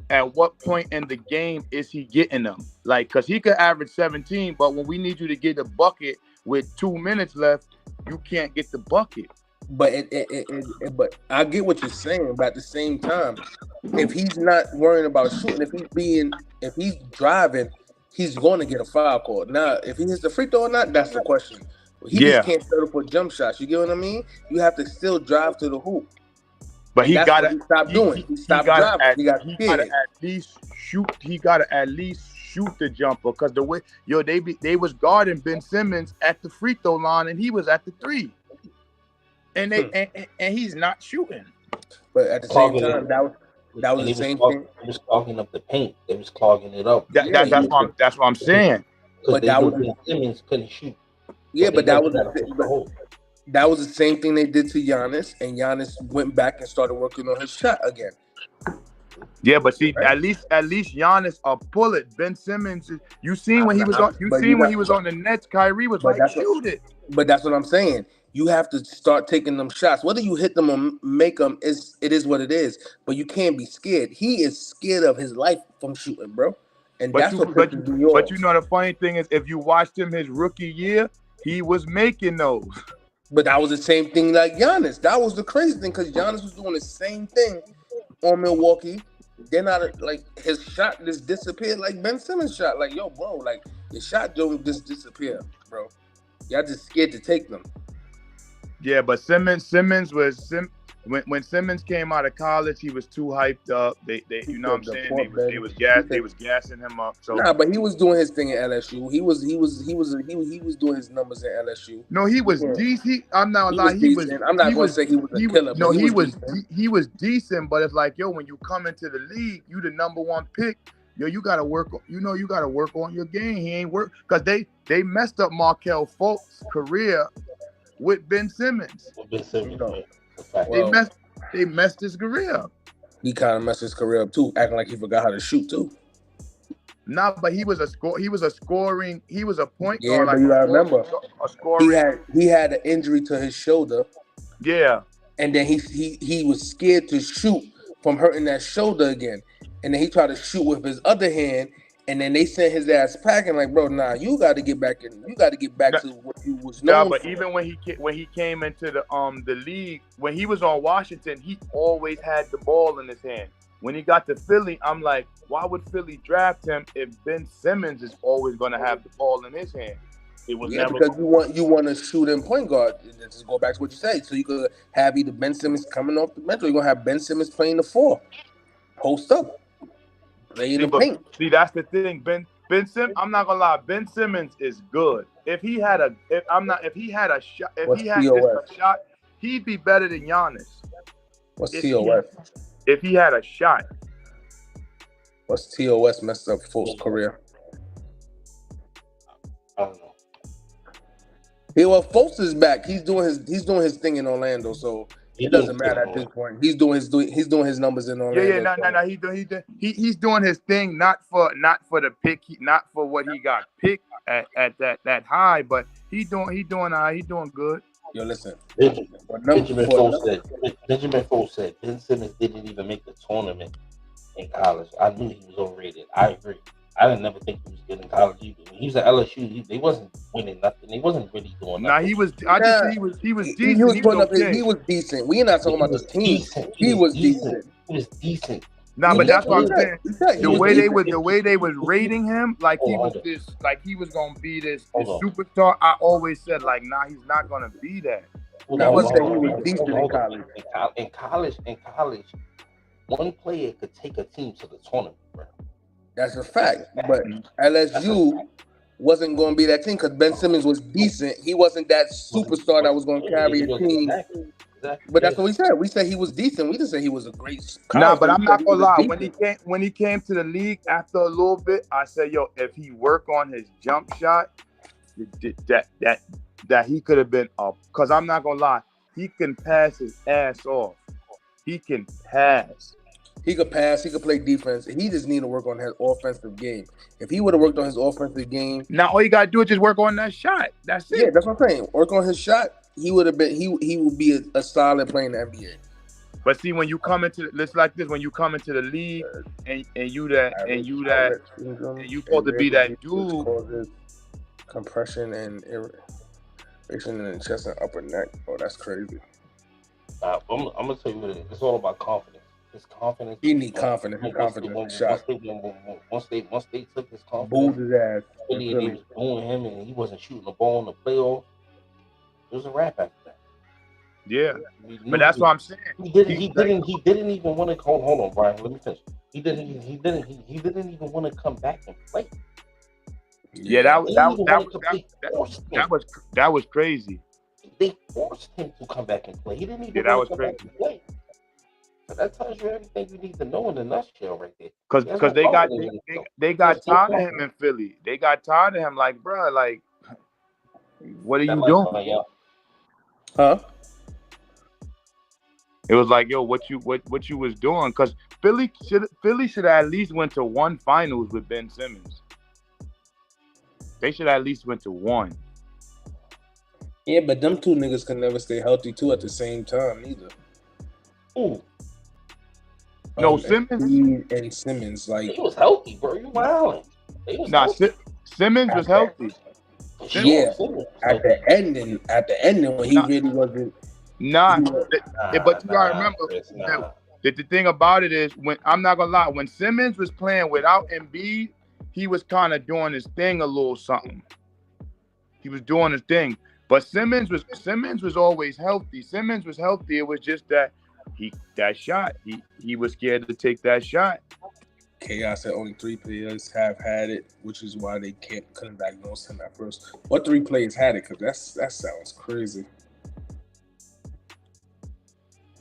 at what point in the game is he getting them? Like, because he could average 17, but when we need you to get the bucket with 2 minutes left, you can't get the bucket. But but I get what you're saying. But at the same time, if he's not worrying about shooting, if he's driving, he's going to get a foul call. Now, if he hits the free throw or not, that's the question. He just can't settle for jump shots. You get what I mean? You have to still drive to the hoop. But he gotta stop doing. He stopped driving. He gotta at least shoot. He gotta at least shoot the jumper, because the way they was guarding Ben Simmons at the free throw line and he was at the three, and and he's not shooting. But at the same time, That was the same thing. They was clogging up the paint. They was clogging it up. That's what I'm saying. But that was Ben Simmons couldn't shoot. Yeah, but that was the same thing they did to Giannis, and Giannis went back and started working on his shot again. Yeah, but see, right? at least Giannis a bullet. Ben Simmons, you seen when he was on the Nets, Kyrie was like, shoot it. But that's what I'm saying. You have to start taking them shots. Whether you hit them or make them, it is what it is. But you can't be scared. He is scared of his life from shooting, bro. And but you know the funny thing is, if you watched him his rookie year, he was making those. But that was the same thing like Giannis. That was the crazy thing because Giannis was doing the same thing on Milwaukee. They're not like his shot just disappeared like Ben Simmons' shot. Like, yo, bro, like your shot don't just disappear, bro. Y'all just scared to take them. Yeah, but Simmons was when Simmons came out of college, he was too hyped up. They you know what I'm saying? They was gassing him up. So nah, but he was doing his thing at LSU. He was doing his numbers at LSU. No, he was decent. I'm not lying. I'm not going to say he was a killer. No, he was decent. But it's like, yo, when you come into the league, you the number one pick. Yo, you gotta work. You gotta work on your game. He ain't work because they messed up Markelle Fultz's career with Ben Simmons. They messed his career. He kind of messed his career up too, acting like he forgot how to shoot too. Nah, but he was a point guard. Yeah, but you gotta remember, he had an injury to his shoulder. Yeah, and then he was scared to shoot from hurting that shoulder again, and then he tried to shoot with his other hand. And then they sent his ass packing like, bro, nah, you got to get back in. You got to get back to what you was known. Yeah, but even when he came into the league, when he was on Washington, he always had the ball in his hand. When he got to Philly, I'm like, why would Philly draft him if Ben Simmons is always going to have the ball in his hand? It was never because you want to shoot in point guard. Let's go back to what you said. So you could have either Ben Simmons coming off the bench, or you're gonna have Ben Simmons playing the 4, post up. See, that's the thing. Ben Simmons, I'm not gonna lie, Ben Simmons is good. If he had a shot, he'd be better than Giannis. What's TOS? If he had a shot. What's TOS messed up Fultz's career? I don't know. Fultz is back. He's doing his thing in Orlando, so it doesn't matter at this point. He's doing his numbers in Orlando. No. He's doing his thing, not for the pick, not for what he got picked at that high, but he's doing good. Yo, listen. Benjamin Foltz said Ben Simmons didn't even make the tournament in college. I knew he was overrated. I agree. I didn't never think he was good in college either. When he was at LSU, they wasn't winning nothing. They wasn't really doing nothing. Nah, he was decent. He was decent. We're not talking about the team. He was decent. He was decent. Nah, but that's what I'm saying. The way they was rating him, like he was gonna be this superstar. I always said like, nah, he's not gonna be that. He was decent in college. In college, one player could take a team to the tournament, bro. That's a fact. But LSU wasn't going to be that team because Ben Simmons was decent. He wasn't that superstar that was going to carry a team. Exactly. But that's what we said. We said he was decent. We didn't say he was a great. Nah, but I'm not gonna lie. When he came to the league after a little bit, I said, yo, if he work on his jump shot, that he could have been up. Because I'm not gonna lie, he can pass his ass off. He can pass. He could pass. He could play defense. He just need to work on his offensive game. If he would have worked on his offensive game, now all you gotta do is just work on that shot. That's it. Yeah, that's what I'm saying. Work on his shot. He would have been. He would be a solid player in the NBA. But see, when you come into when you come into the league and you supposed to be that dude. Compression and irritation in the chest and upper neck. Oh, that's crazy. I'm gonna tell you what it is. It's all about confidence. His confidence. He need confidence. His confidence. Once they took his confidence, booed his ass. Really, and they was booing him, and he wasn't shooting the ball in the playoff. It was a wrap after that. Yeah, but that's what I'm saying. He didn't even want to. Hold on, Brian. Let me finish. He didn't even want to come back and play. Yeah, that was crazy. They forced him to come back and play. He didn't even. Yeah, that was crazy. Play. That tells you everything you need to know in a nutshell, right there. Because they got tired of him in Philly. They got tired of him. Like, bro, like, what are you doing? Huh? It was like, yo, what you was doing? Because Philly should have at least went to one finals with Ben Simmons. They should have at least went to one. Yeah, but them two niggas can never stay healthy too at the same time either. Ooh. No, Simmons and Simmons, like, he was healthy, bro. You wilding? Simmons was healthy. Yeah, at the ending when he really wasn't. But you gotta remember that the thing about it is, when I'm not gonna lie, when Simmons was playing without Embiid, he was kind of doing his thing a little something. He was doing his thing, but Simmons was always healthy. Simmons was healthy. It was just that he was scared to take that shot. Chaos said only 3 players have had it, which is why they couldn't diagnose him at first. What 3 players had it? Because that sounds crazy.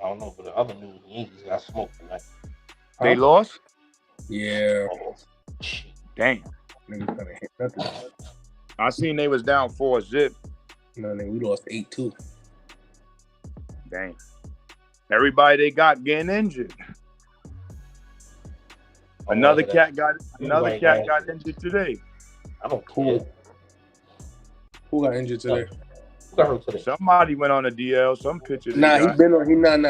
I don't know, but the other news, the Yankees got smoked tonight. They lost? Yeah. Damn. Niggas gonna hit nothing. I seen they was down 4-0. No, nigga, we lost 8-2. Damn. Everybody they got getting injured. Another cat got injured today. I don't care. Who got injured today? Who got hurt today? Somebody went on a DL. Some pitcher. He's been on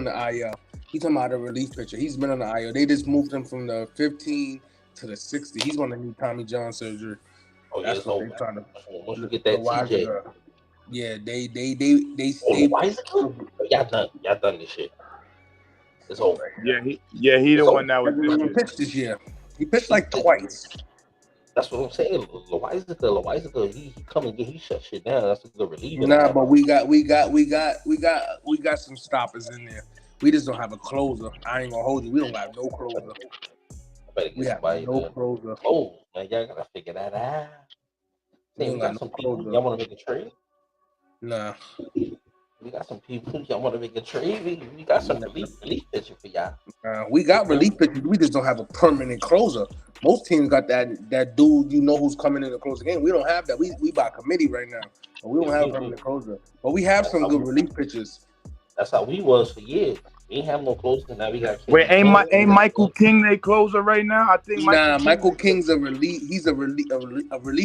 the IL. He's talking about a relief pitcher. He's been on the IL. They just moved him from the 15 to the 60. He's gonna need Tommy John surgery. Oh, that's what they're trying to. Once you get that TJ. Yeah, they. Y'all done this shit. It's over. Yeah, he the one that was pitched this year. He pitched like twice. That's what I'm saying. Loizaga, he come and he shut shit down. That's a good reliever. Nah, but we got some stoppers in there. We just don't have a closer. I ain't gonna hold you. We don't have no closer. I better get somebody no closer. Oh, man, y'all gotta figure that out. We got some people. Y'all wanna make a trade? Nah. We got some people. Y'all want to make a trade? We got some relief pitching for y'all. We got relief pitching. We just don't have a permanent closer. Most teams got that dude who's coming in to close the game. We don't have that. We by committee right now. But we don't have a permanent closer. But we have some good relief pitchers. That's how we was for years. We ain't have no closer. Now we got. Wait, ain't Michael King their closer right now? I think. Michael King's a relief. He's a relief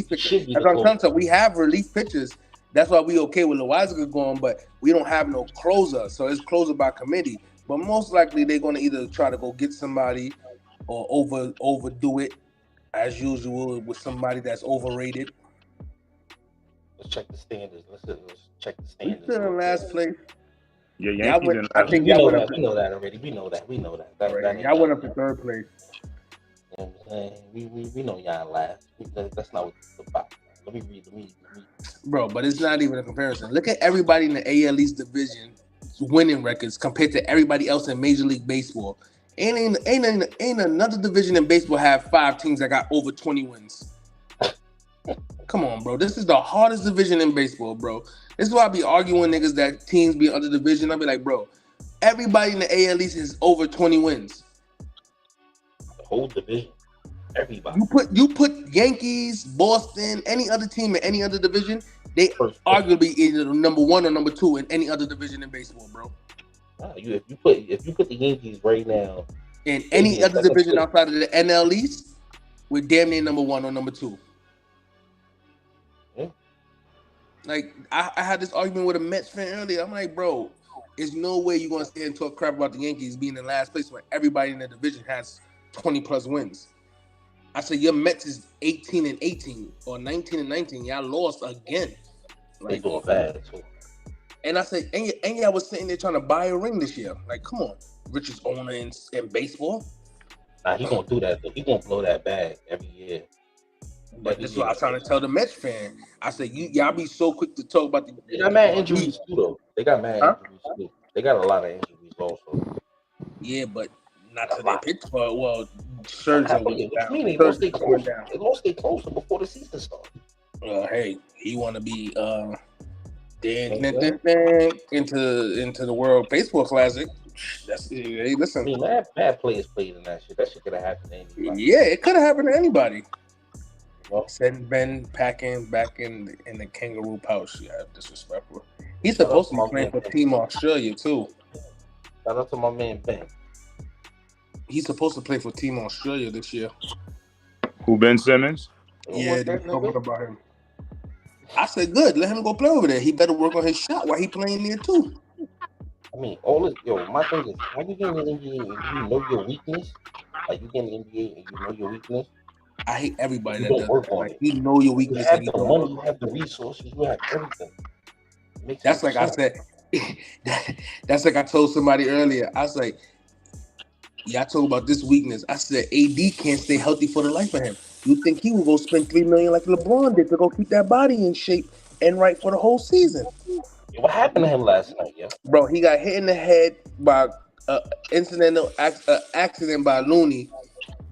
pitcher. That's what I'm telling you. We have relief pitchers. That's why we okay with Loizaga going, but we don't have no closer. So it's closer by committee. But most likely they're going to either try to go get somebody or overdo it, as usual, with somebody that's overrated. Let's check the standards. Let's check the standards. We're still in last place. Yeah, Yankees in last place. We know that already. We know that. Y'all went up to third place. You know what I'm saying? We know y'all last. That's not what it's about. Let me read. Bro, but it's not even a comparison. Look at everybody in the AL East division winning records compared to everybody else in Major League Baseball. Ain't another division in baseball have 5 teams that got over 20 wins. Come on, bro. This is the hardest division in baseball, bro. This is why I be arguing niggas that teams be under division. I be like, bro, everybody in the AL East is over 20 wins. The whole division. Everybody. You put Yankees, Boston, any other team in any other division, they arguably either number 1 or number 2 in any other division in baseball, bro. If you put the Yankees right now in any other division outside of the NL East, we're damn near number 1 or number 2. Yeah. Like I had this argument with a Mets fan earlier. I'm like, bro, there's no way you're gonna stand and talk crap about the Yankees being in last place when everybody in the division has 20 plus wins. I said your Mets is 18-18 or 19-19. Y'all lost again. Like, they doing bad too. And I said, and y'all was sitting there trying to buy a ring this year. Like, come on, richest owner in baseball. Nah, he gonna do that. He gonna blow that bag every year. But this is what I was trying to tell the Mets fan. I said, y'all be so quick to talk about the. They got mad injuries too, though. They got mad injuries too. They got a lot of injuries also. Yeah, but not to their pitch. Well, Scherzer went down. They gonna stay close. They gonna stay closer before the season starts. Hey, he want to be Into the World Baseball Classic. Hey, listen. I mean, bad players played in that shit. That shit could have happened to anybody. Yeah, it could have happened to anybody. Send Ben packing back in the kangaroo pouch. Yeah, disrespectful. He's supposed to be playing for Team Australia too. Shout out to my man Ben. He's supposed to play for Team Australia this year. Who, Ben Simmons? Yeah, they're talking about him. I said, good. Let him go play over there. He better work on his shot while he playing there too. I mean, my thing is, when you get in the NBA and you know your weakness, like you get in the NBA and you know your weakness. I hate everybody that does work that. on Like, it. you know your weakness. You have the money, you have the resources, you have everything. That's like sense. I said. That's like I told somebody earlier. I was like, yeah, I talk about this weakness. I said AD can't stay healthy for the life of him. You think he will go spend $3 million like LeBron did to go keep that body in shape and right for the whole season? What happened to him last night, yo? Bro, he got hit in the head by incidental accident by Looney,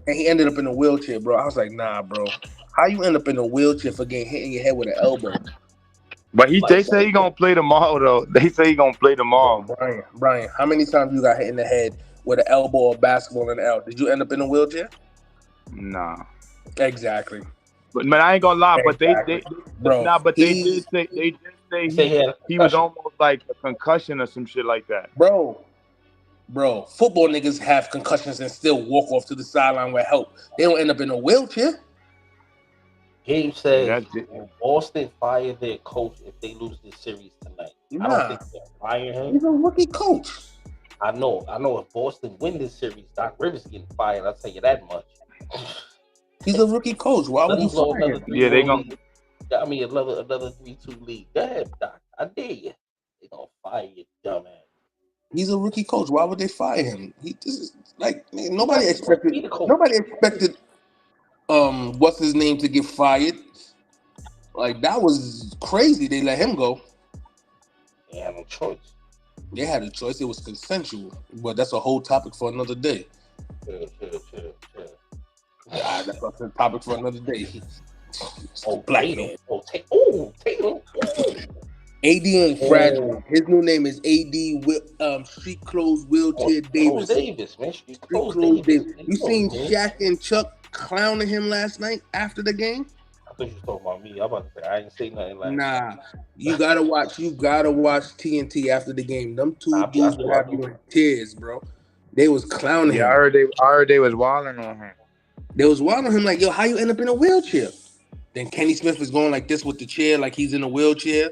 and he ended up in a wheelchair, bro. I was like, nah, bro. How you end up in a wheelchair for getting hit in your head with an elbow? But they say he gonna play tomorrow, though. They say he gonna play tomorrow. Brian, how many times you got hit in the head with an elbow or basketball in the L? Did you end up in a wheelchair? Nah. Exactly. But man, I ain't gonna lie. But they did say he was almost like a concussion or some shit like that. Bro, football niggas have concussions and still walk off to the sideline with help. They don't end up in a wheelchair. Gabe says Boston fire their coach if they lose this series tonight. Nah. I don't think they'll fire him. He's a rookie coach. I know. If Boston win this series, Doc Rivers getting fired. I'll tell you that much. He's a rookie coach. Why would you fire him? Yeah, they gonna. I mean, another 3-2 league. Go ahead, Doc. I dare you. They gonna fire you, dumbass. He's a rookie coach. Why would they fire him? This is like nobody expected. Nobody expected. What's his name to get fired? Like that was crazy. They let him go. They had no choice. They had a choice. It was consensual, but that's a whole topic for another day. Chill. That's a topic for another day. Black man. Tatum. AD ain't fragile. His new name is AD Street Clothes Wheelchair Davis. Man. Street Clothes Davis. You seen Shaq and Chuck clowning him last night after the game? I thought you were talking about me. I'm about to say I ain't say nothing like that. Nah, you gotta watch TNT after the game. Them two dudes will have you in tears, bro. They was clowning him. I heard they was wilding on him. They was wilding on him like, yo, how you end up in a wheelchair? Then Kenny Smith was going like this with the chair, like he's in a wheelchair.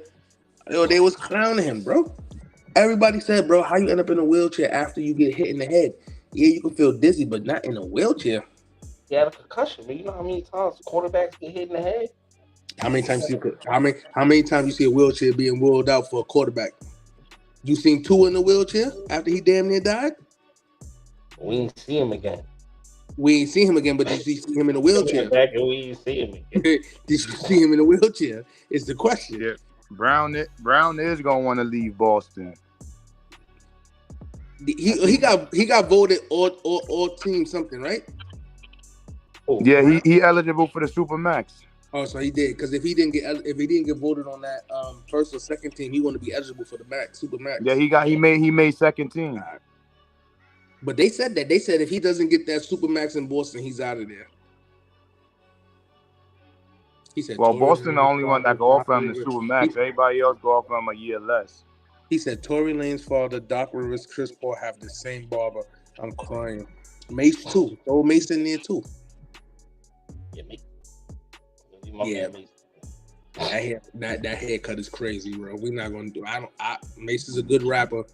Yo, they was clowning him, bro. Everybody said, bro, how you end up in a wheelchair after you get hit in the head? Yeah, you can feel dizzy, but not in a wheelchair. He had a concussion, man. You know how many times quarterbacks get hit in the head? How many times you see a wheelchair being wheeled out for a quarterback? You seen Tua in the wheelchair after he damn near died? We ain't see him again. We ain't see him again, but did you see him in a wheelchair? Back and we ain't see him again. Did you see him in a wheelchair? Is the question. Yeah. Brown is gonna want to leave Boston. He got voted all team something, right? Oh, yeah, he eligible for the Supermax. Oh, so he did, because if he didn't get voted on that first or second team, he want to be eligible for the Supermax. Yeah, he made second team. But they said if he doesn't get that Supermax in Boston, he's out of there. He said, well, Boston the only one that can offer him the Supermax. Everybody else go offer him a year less. He said Tory Lane's father, Doc Rivers, Chris Paul have the same barber. I'm crying. Mace too. Throw Mace in there too. Yeah. That haircut is crazy, bro. We're not gonna do. Mace is a good rapper,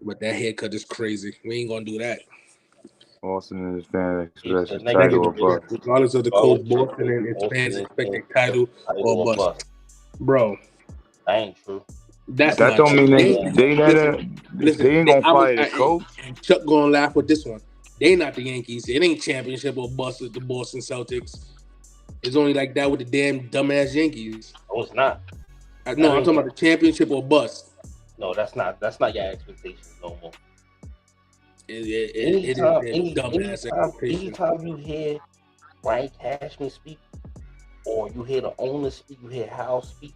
but that haircut is crazy. We ain't gonna do that. Boston and his fans expect title or bust. Regardless of the coach, Boston and its fans expect a title or bust. Bro, that ain't true. That don't mean they ain't gonna fire the coach. Chuck gonna laugh with this one. They not the Yankees. It ain't championship or bust with the Boston Celtics. It's only like that with the damn dumbass Yankees. No, it's not. No, I'm talking about the championship or bust. No, that's not your expectations no more. Anytime you hear Brian Cashman speak, or you hear the owner speak, you hear Hal speak,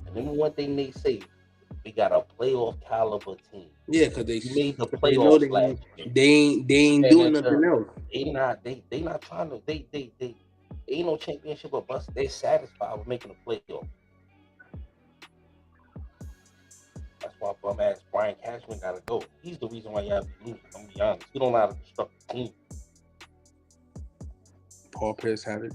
And then one thing they say, we got a playoff caliber team. Yeah, because they made the playoffs last year. They ain't doing nothing else. They not trying to. They ain't no championship or bust. They satisfied with making a playoff. That's why bum ass Brian Cashman gotta go. He's the reason why y'all be losing. I'm gonna be honest. He don't know how to construct a team. Paul Pierce had to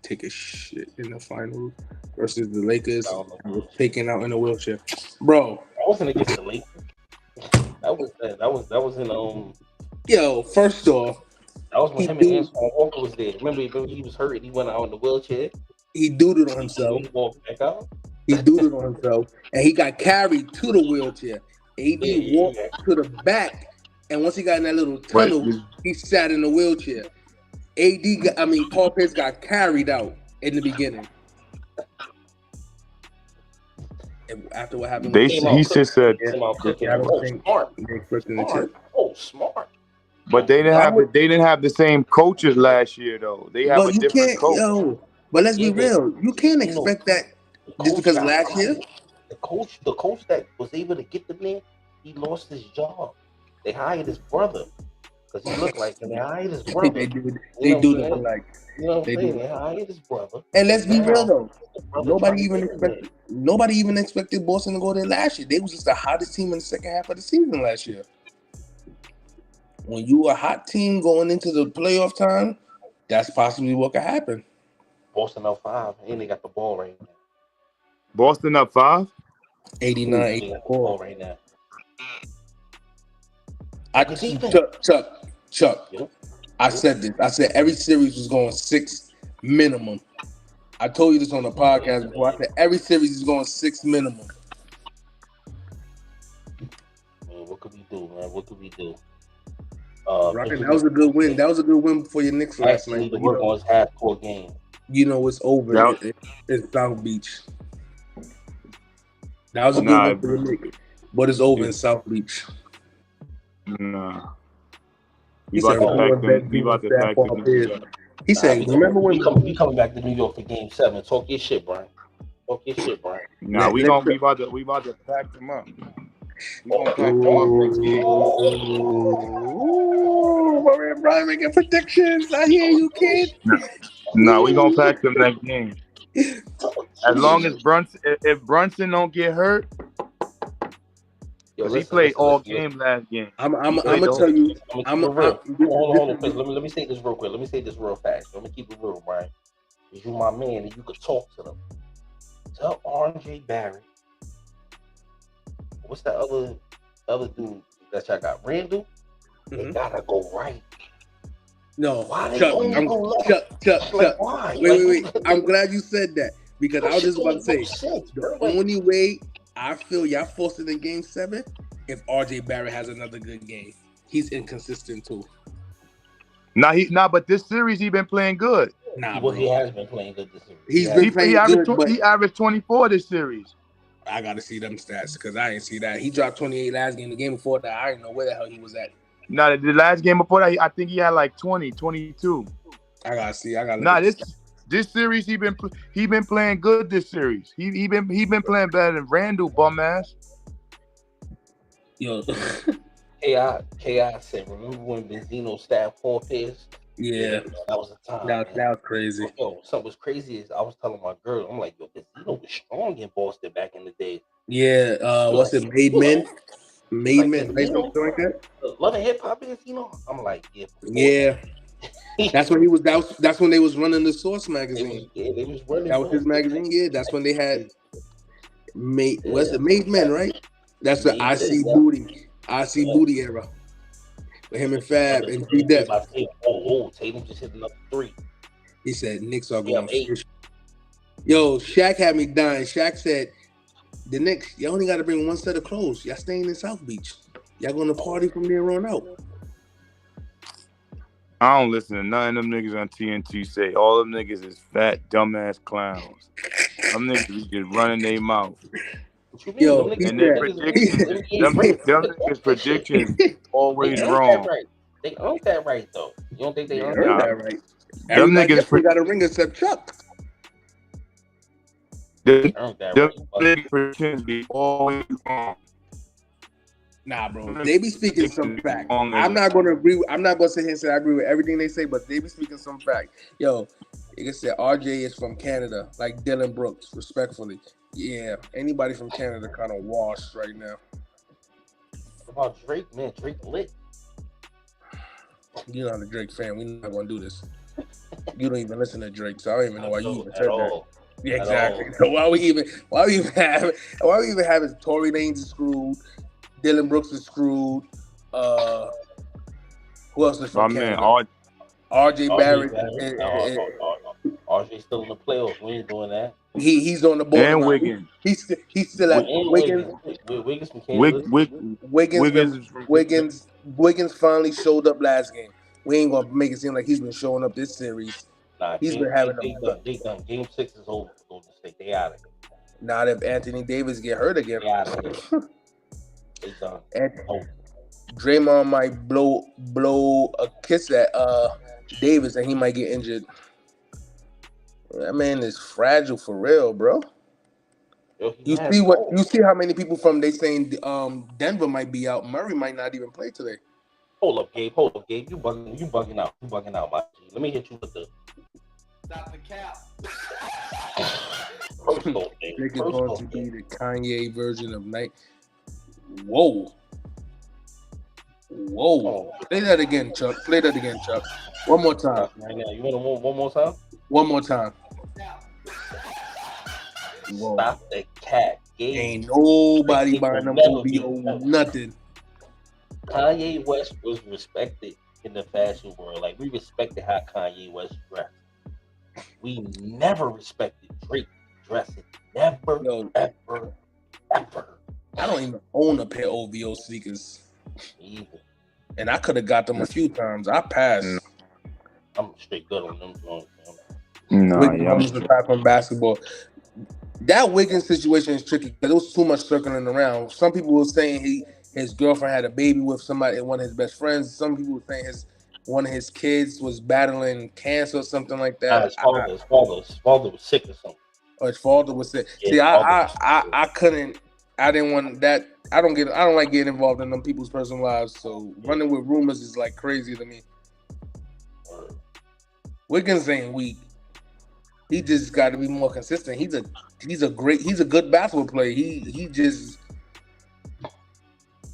take a shit in the finals versus the Lakers. And was taken out in a wheelchair, bro. I wasn't against the Lakers. That was in Yo, first off, that was when him and Antoine Walker was there. Remember he was hurt and he went out in the wheelchair. He doodled on himself. He walked back out. He doodled on himself, and he got carried to the wheelchair. AD walked to the back, and once he got in that little tunnel, he sat in the wheelchair. Paul Pierce got carried out in the beginning. And after what happened, he just said, smart. But they didn't have the same coaches last year though. They have a different coach. But let's be real. You can't expect that just because last year. The coach that was able to get the man, he lost his job. They hired his brother because he looked like him. They hired his brother. They do like. You know what I'm saying? They hired his brother. And let's be real though. Nobody even expected Boston to go there last year. They was just the hottest team in the second half of the season last year. When you a hot team going into the playoff time, that's possibly what could happen. Boston up 5, and they got the ball right now. Boston up 5? 89-84 right now. Chuck. Yep. I said this. I said every series was going 6 minimum. I told you this on the podcast before. I said every series is going 6 minimum. Man, what could we do, man? What could we do? That was a good win. That was a good win for your Knicks last night. Need to work on his half-court game. You know it's over. It's South Beach. That was a good one for the Knicks, but it's over in South Beach. Nah. We about to pack them. He said, "Remember when we coming back to New York for Game 7? Talk your shit, Brian. Nah, we about to pack them up. We gonna pack them up next game. Ooh, Brian making predictions. I hear you, kid. No, we gonna pack them next game. As long as if Brunson don't get hurt, because he played all game last game. I'm gonna tell you. Hold on, Chris. Let me say this real quick. Let me say this real fast. Let me keep it real, Brian. Because you my man and you could talk to them. Tell RJ Barrett. What's that other dude that y'all got? Randall? They gotta go right. No, why Chuck. Why? Wait. I'm glad you said that because I was just about to say the only way I feel y'all forced it in Game 7 if RJ Barrett has another good game. He's inconsistent too. But this series he been playing good. He has been playing good this series. He averaged 24 this series. I gotta see them stats because I didn't see that. He dropped 28 last game. The game before that, I didn't know where the hell he was at. No, the last game before that, I think he had like 20, 22. I gotta see. This series he been playing good. This series he been playing better than Randall bum ass. Yo, K.I. said, remember when Benzino stabbed Paul Pierce? Yeah, that was a time. That was crazy. Yo, something was crazy is I was telling my girl, I'm like, yo, Benzino was strong in Boston back in the day. Yeah, what's it? Made Men, something like that. Love and Hip Hop Benzino. I'm like, yeah. That's when he was. That's when they was running the Source magazine. They was running. That was his magazine. Yeah, that's when they had Made Men, right? That's the IC Booty era. With him and Fab and G-Dep. Tatum just hit another 3. He said Knicks are going. Yo, Shaq had me dying. Shaq said, the Knicks, y'all only got to bring one set of clothes. Y'all staying in South Beach. Y'all going to party from there on out. I don't listen to none of them niggas on TNT say. All them niggas is fat, dumbass clowns. Them niggas just running their mouth. Yo, and their predictions always wrong. They earned that right, though. You don't think they earned that right? Them niggas got a ring except Chuck. earned that right. Be always on. Nah, bro. They be speaking some fact. I'm not gonna agree. I'm not gonna sit here and say I agree with everything they say, but they be speaking some fact. Yo, you can say RJ is from Canada, like Dylan Brooks, respectfully. Yeah, anybody from Canada kind of washed right now. What about Drake, man? Drake lit. You're not a Drake fan. We're not gonna do this. You don't even listen to Drake, so I don't even know why you even said that. Yeah, exactly. So why we even have his Tory Lanez is screwed, Dylan Brooks is screwed. Who else is from Canada? RJ Barrett. RJ still in the playoffs. We ain't doing that. He's on the board. And Wiggins. He's still at Wiggins. Wiggins from Canada. Wiggins finally showed up last game. We ain't gonna make it seem like he's been showing up this series. Nah, he's been having they done. Game 6 is over for Golden State. They out of it. Not if Anthony Davis get hurt again. They out of it. They done. Draymond might blow a kiss at Davis and he might get injured. That man is fragile for real, bro. Yo, you see how many people from they saying Denver might be out. Murray might not even play today. Hold up, Gabe. You bugging out. My G. Let me hit you with the stop the cap. Drake is going to be the Kanye version of Night. Whoa. Play that again, Chuck. One more time. Right now. You want one more time? One more time. Whoa. Stop the cat. Gabe. Ain't nobody buying them OVO nothing. Kanye West was respected in the fashion world. Like, we respected how Kanye West dressed. We never respected Drake dressing. Never, ever. I don't even own a pair of OVO sneakers. Either. And I could have got them a few times. I passed. I'm straight good on them joints. Wiggins from basketball. That Wiggins situation is tricky because there was too much circling around. Some people were saying his girlfriend had a baby with somebody, one of his best friends. Some people were saying one of his kids was battling cancer or something like that. His father was sick or something. Or his father was sick. Yeah, see, I couldn't. I didn't want that. I don't like getting involved in them people's personal lives. So running with rumors is like crazy to me. Wiggins ain't weak. He just got to be more consistent. He's a good basketball player. He just.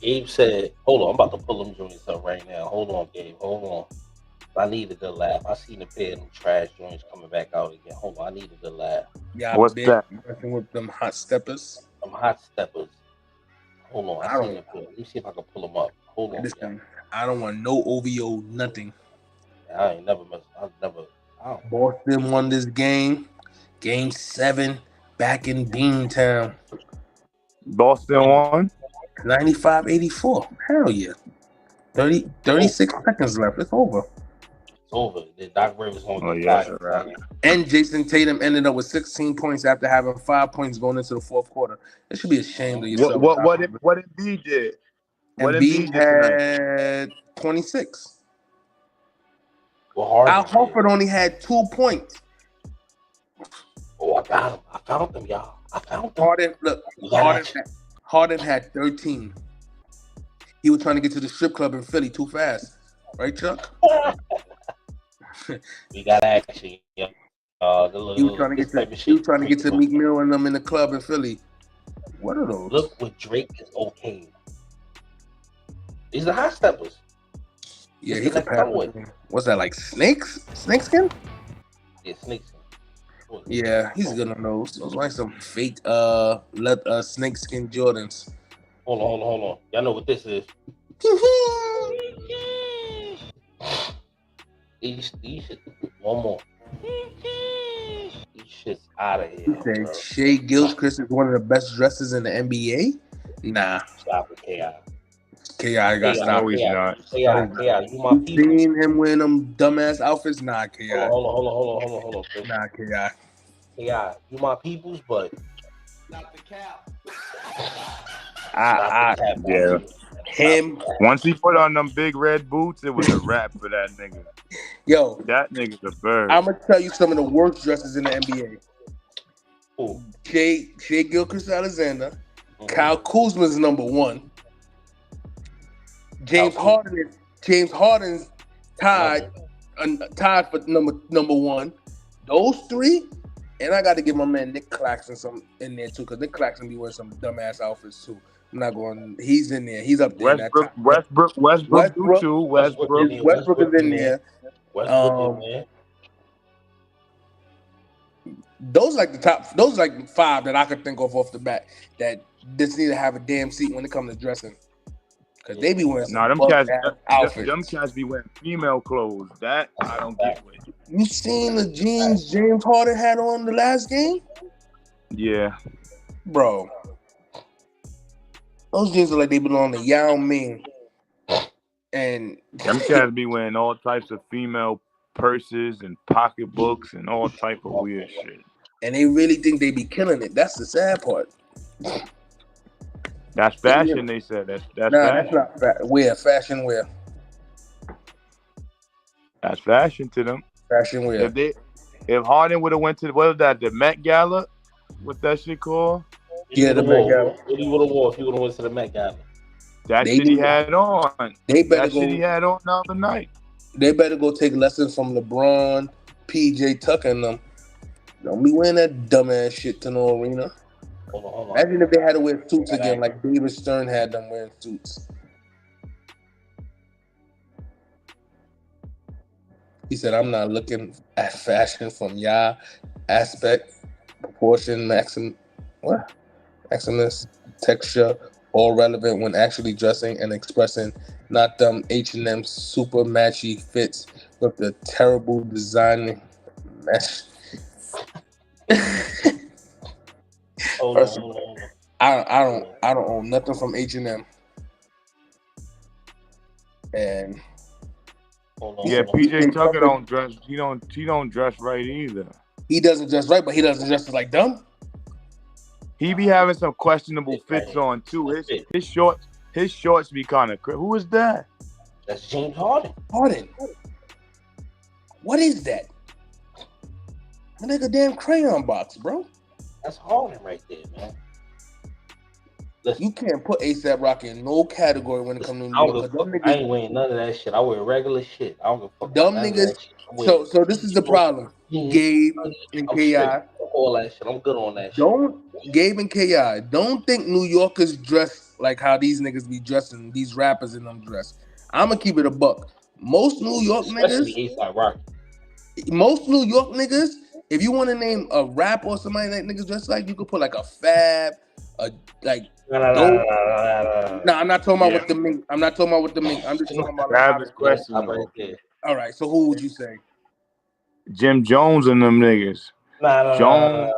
Gabe said, "Hold on, I'm about to pull them joints up right now. Hold on, Gabe. Hold on. I need a good laugh. I seen a pair of them trash joints coming back out again. Hold on, I need a good laugh. Yeah, what's that? Messing with them hot steppers. Them hot steppers. Hold on, I seen a pair. Let me see if I can pull them up. Hold on. Listen, I don't want no OVO, nothing. I ain't never messed. Boston won this game. Game 7 back in Beantown. Boston won? 95-84. Hell yeah. 36 seconds left. It's over. It's over. The Doc Rivers on right. And Jason Tatum ended up with 16 points after having 5 points going into the fourth quarter. It should be ashamed of yourself. What Embiid did? Embiid had 26. Al Horford only had 2 points. Oh, I got him. I found them, y'all. I found them. Harden had 13. He was trying to get to the strip club in Philly too fast. Right, Chuck? We got action. Yeah. He was trying to get to Meek Mill and them in the club in Philly. What are those? Look what Drake is okay. These are hot steppers. Yeah, he could pass. What's that, like snakes? Snakeskin? Yeah, snakeskin. Yeah, he's good on those. Those like some fake snakeskin Jordans. Hold on. Y'all know what this is. These shit. One more. These shit's out of here. He said Shea Gilchrist is one of the best dressers in the NBA? Nah. Stop it, K.I. K.I. got stopped. No, he's not. K.I. You my people. Seeing him wearing them dumbass outfits? Nah, K.I. Hold on. Nah, K.I. K.I. You my peoples, but stop the cap. Yeah. Him. Once he put on them big red boots, it was a wrap for that nigga. Yo, that nigga's a bird. I'm gonna tell you some of the worst dresses in the NBA. Who? Shea Gilchrist-Alexander. Kyle Kuzma's number 1. James Harden's tied for number 1. Those 3, and I got to give my man Nick Claxton some in there too, because Nick Claxton be wearing some dumbass outfits too. I'm not going. He's in there. He's up there. Westbrook do too. Westbrook is in there. Westbrook in there. Those like the top. Those are like 5 that I could think of off the bat that just need to have a damn seat when it comes to dressing. Because they be wearing some outfits. Them cats be wearing female clothes. That I don't get with. You seen the jeans James Harden had on the last game? Yeah. Bro. Those jeans are like they belong to Yao Ming. And them cats be wearing all types of female purses and pocketbooks and all type of weird shit. And they really think they be killing it. That's the sad part. That's fashion, they said. That's fashion. That's not fashion wear. That's fashion to them. Fashion wear. If Harden would have went to the Met Gala, what that shit called? Yeah, the Met Gala. What he would have wore if he would have went to the Met Gala? That shit he had on. That shit he had on the other night. They better go take lessons from LeBron, PJ Tucker and them. Don't be wearing that dumbass shit to no arena. Hold on. Imagine if they had to wear suits again, like David Stern had them wearing suits. He said, "I'm not looking at fashion from y'all aspect, proportion, maximus, texture, all relevant when actually dressing and expressing, not them H&M super matchy fits with the terrible designing mesh." Hold on. I don't own nothing from H&M. And yeah, PJ Tucker don't dress. He don't dress right either. He doesn't dress right, but he doesn't dress like dumb. He be having some questionable fits on too. His shorts be kind of crazy. Who is that? That's James Harden. What is that? A nigga damn crayon box, bro. That's Harden right there, man. Listen, you can't put A$AP Rocky in no category when it comes to New York. I ain't wearing none of that shit. I wear regular shit. I don't give a fuck. Dumb niggas. So this is the problem. Gabe and KI. All that shit. I'm good on that shit. Gabe and KI, don't think New Yorkers dress like how these niggas be dressing, these rappers in them dress. I'm gonna keep it a buck. Most New York niggas, if you want to name a rap or somebody that niggas dress like, you could put like a Fab, like. No. I'm not talking about with the mink. I'm just talking about Fab's question. All right, so who would you say? Jim Jones and them niggas. Jones.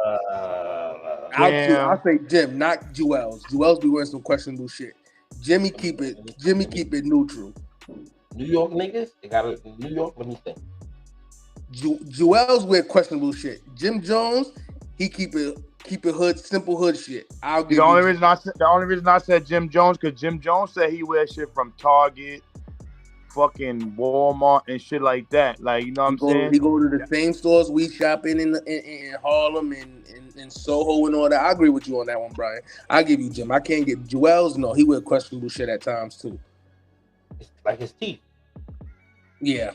I'll say Jim, not Jewels. Jewels be wearing some questionable shit. Jimmy keep it neutral. New York niggas, they got it in New York. Let me think. Jewels wear questionable shit. Jim Jones, he keep it hood, simple hood shit. The only reason I said Jim Jones, because Jim Jones said he wears shit from Target, fucking Walmart and shit like that. Like, you know what I'm saying? He go to the same stores we shop in Harlem and in Soho and all that. I agree with you on that one, Brian. I give you Jim. I can't get Jewels. No, he wear questionable shit at times too. It's like his teeth. Yeah.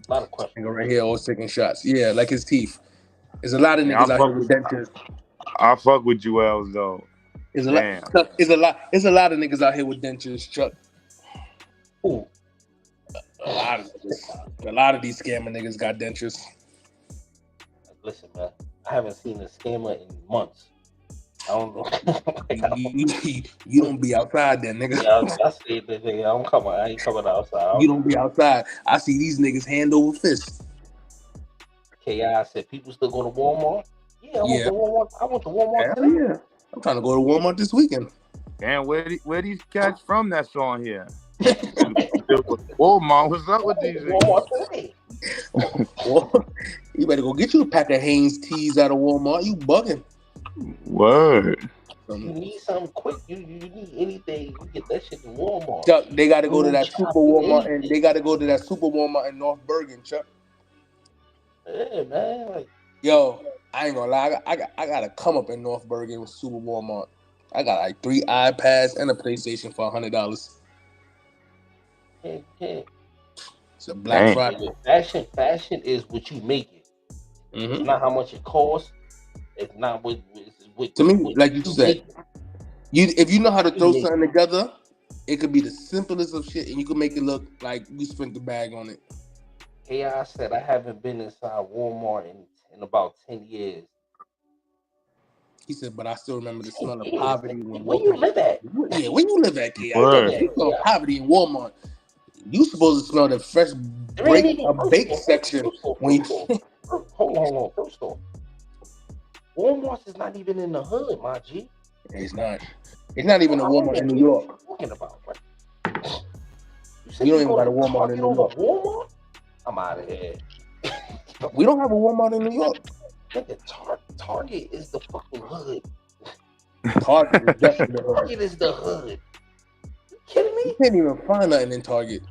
A lot of questions. Right here, always taking shots. Yeah, like his teeth. There's a lot of niggas out here with dentures. I fuck with Jewels though. There's a lot of niggas out here with dentures, Chuck. Ooh. A lot of these scammer niggas got dentures. Listen, man, I haven't seen a scammer in months. I don't know. You don't be outside then, nigga. Yeah, I see it, nigga. I ain't coming outside. You don't be outside. I see these niggas hand over fist. KI said people still go to Walmart. Yeah, I went to Walmart today. Yeah. I'm trying to go to Walmart this weekend. Damn, where these cats from that's on here? Walmart, what's up with these? Walmart today. You better go get you a pack of Hanes teas out of Walmart. You bugging. Word. You need something quick. You need anything. You get that shit in Walmart. Chuck, they got to go to that super Walmart, and they got to go to that super Walmart in North Bergen, Chuck. Yeah, man. Yo, I ain't gonna lie. I got to come up in North Bergen with Super Walmart. I got like 3 iPads and a PlayStation for $100. It's a Black Friday. Fashion is what you make it. Mm-hmm. It's not how much it costs. It's not what to me, like you said, if you know how to throw something together, it could be the simplest of shit, and you can make it look like you spent the bag on it. Hey, I said I haven't been inside Walmart in about 10 years. He said, but I still remember the smell of poverty. Where you live at? Yeah, where you live at, K.I.? You smell poverty in Walmart. You supposed to smell the fresh baked section. Hold on. First off, Walmart is not even in the hood, my G. It's not. It's not even a Walmart in New York. What are you talking about, right? You don't even got a Walmart in New York. Walmart? I'm out of here. We don't have a Walmart in New York. Nigga, Target is the fucking hood. Target is definitely the hood. Target is the hood. You kidding me? You can't even find nothing in Target.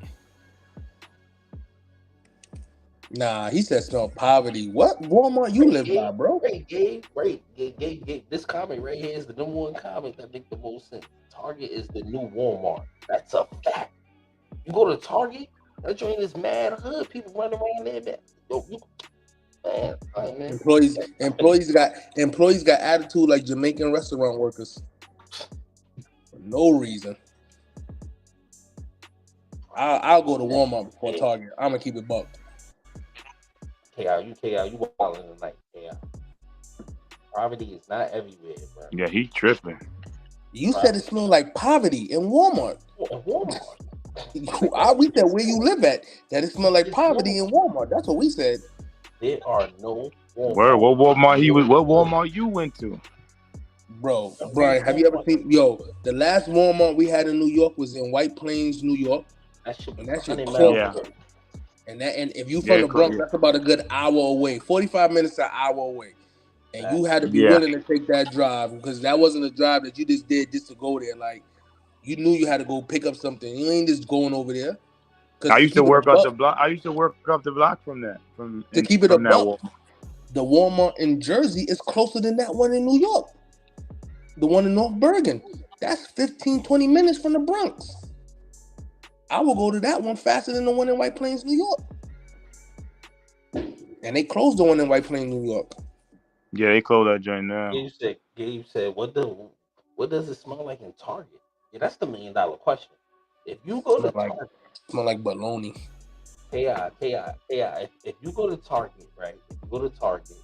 Nah, he said smell poverty. What Walmart you live by, bro? Gabe. This comment right here is the number one comment that makes the most sense. Target is the new Walmart. That's a fact. You go to Target, that joint is mad hood. People running around there, man. Man. Employees got attitude like Jamaican restaurant workers. For no reason. I'll go to Walmart before Target. I'm gonna keep it bucked. You wilding tonight, KI. Poverty is not everywhere, bro. Yeah, he tripping. You said it smelled like poverty in Walmart. We said where you live at, that it smelled like poverty in Walmart. That's what we said. There are no Walmart. Where? What Walmart you went to? Bro, Brian, have you ever seen? The last Walmart we had in New York was in White Plains, New York. That shit close. Yeah. And if you from the Bronx, that's about a good hour away, 45 minutes an hour away. And you had to be willing to take that drive because that wasn't a drive that you just did just to go there. Like you knew you had to go pick up something. You ain't just going over there. I used to work up the block. I used to work up the block from that. Keep it above. The Walmart in Jersey is closer than that one in New York. The one in North Bergen. That's 15, 20 minutes from the Bronx. I will go to that one faster than the one in White Plains, New York. And they closed the one in White Plains, New York. Yeah, they closed that joint now. Gabe said, what does it smell like in Target? Yeah, that's the $1 million question. If you go to Target, smell like bologna. If you go to Target, right? If you go to Target,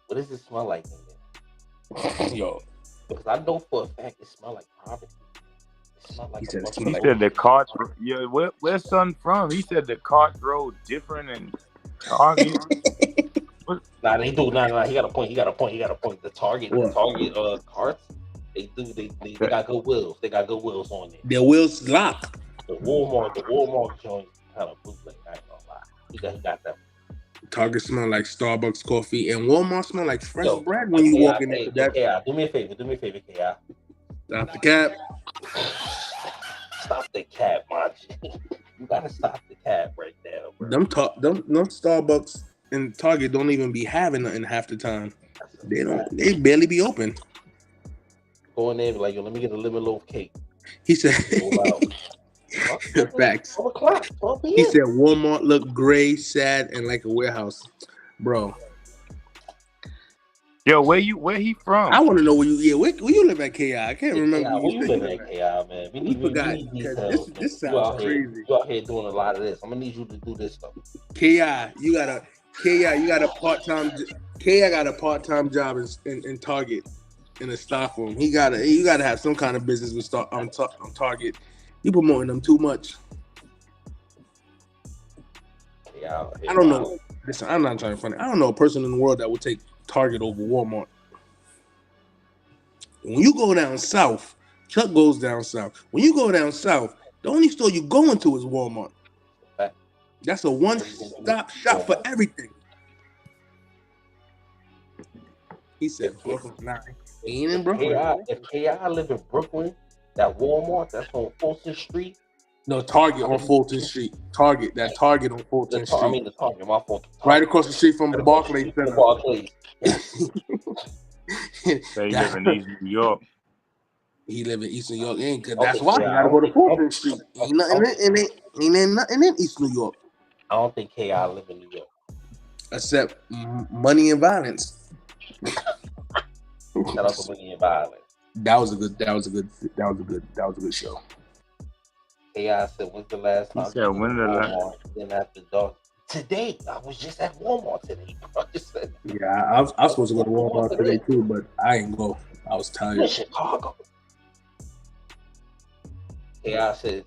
what does it smell like in there? Yo. Because I know for a fact it smells like poverty. He said the carts. Yeah, where's son from? He said the carts rode different and Target. Nah, they do. Nah. He got a point. The Target carts. They do. They got good wheels. They got good wheels on there. Their wheels lock. The Walmart joint kind of bootleg. I ain't gonna lie. He got that. Target smell like Starbucks coffee, and Walmart smell like fresh bread when you walk in there. Do me a favor, K.I. Stop the cap. Stop the cap, man. You gotta stop the cap right there, bro. Them Starbucks and Target don't even be having nothing half the time. They barely be open. Go in there and be like, yo, let me get a lemon loaf cake. He said facts. He said Walmart looked gray, sad, and like a warehouse. Bro. Yo, where he from? I want to know where you live at, KI. I can't remember where you live at, KI, man. We forgot. This sounds crazy. You out here doing a lot of this. I'm gonna need you to do this stuff. KI, you got a part-time. KI got a part-time job in Target in a stock room. You gotta have some kind of business with on Target. You promoting them too much. Yeah, I don't know. Listen, I'm not trying to funny. I don't know a person in the world that would take Target over Walmart. When you go down south, Chuck goes down south. When you go down south, the only store you going to is Walmart. That's a one-stop shop for everything. He said Brooklyn's 9. He ain't in Brooklyn. If KI live in Brooklyn, that Walmart that's on Folsom Street, No, Target on Fulton Street. Target on Fulton Street. The Target, my fault. Right across the street from Barclays Center. Barclays. They live in East New York. He live in East New York. That's why you gotta go to Fulton Street. Ain't nothing in East New York. I don't think K.I. live in New York. Except money and violence. Shout out to Money and Violence. That was a good show. K.I. said, "When's the last time?" He said, "When the last?" Then after dark. Today, I was just at Walmart today. Yeah, I was supposed to go to Walmart today too, but I ain't go. I was tired. In Chicago. K.I. said,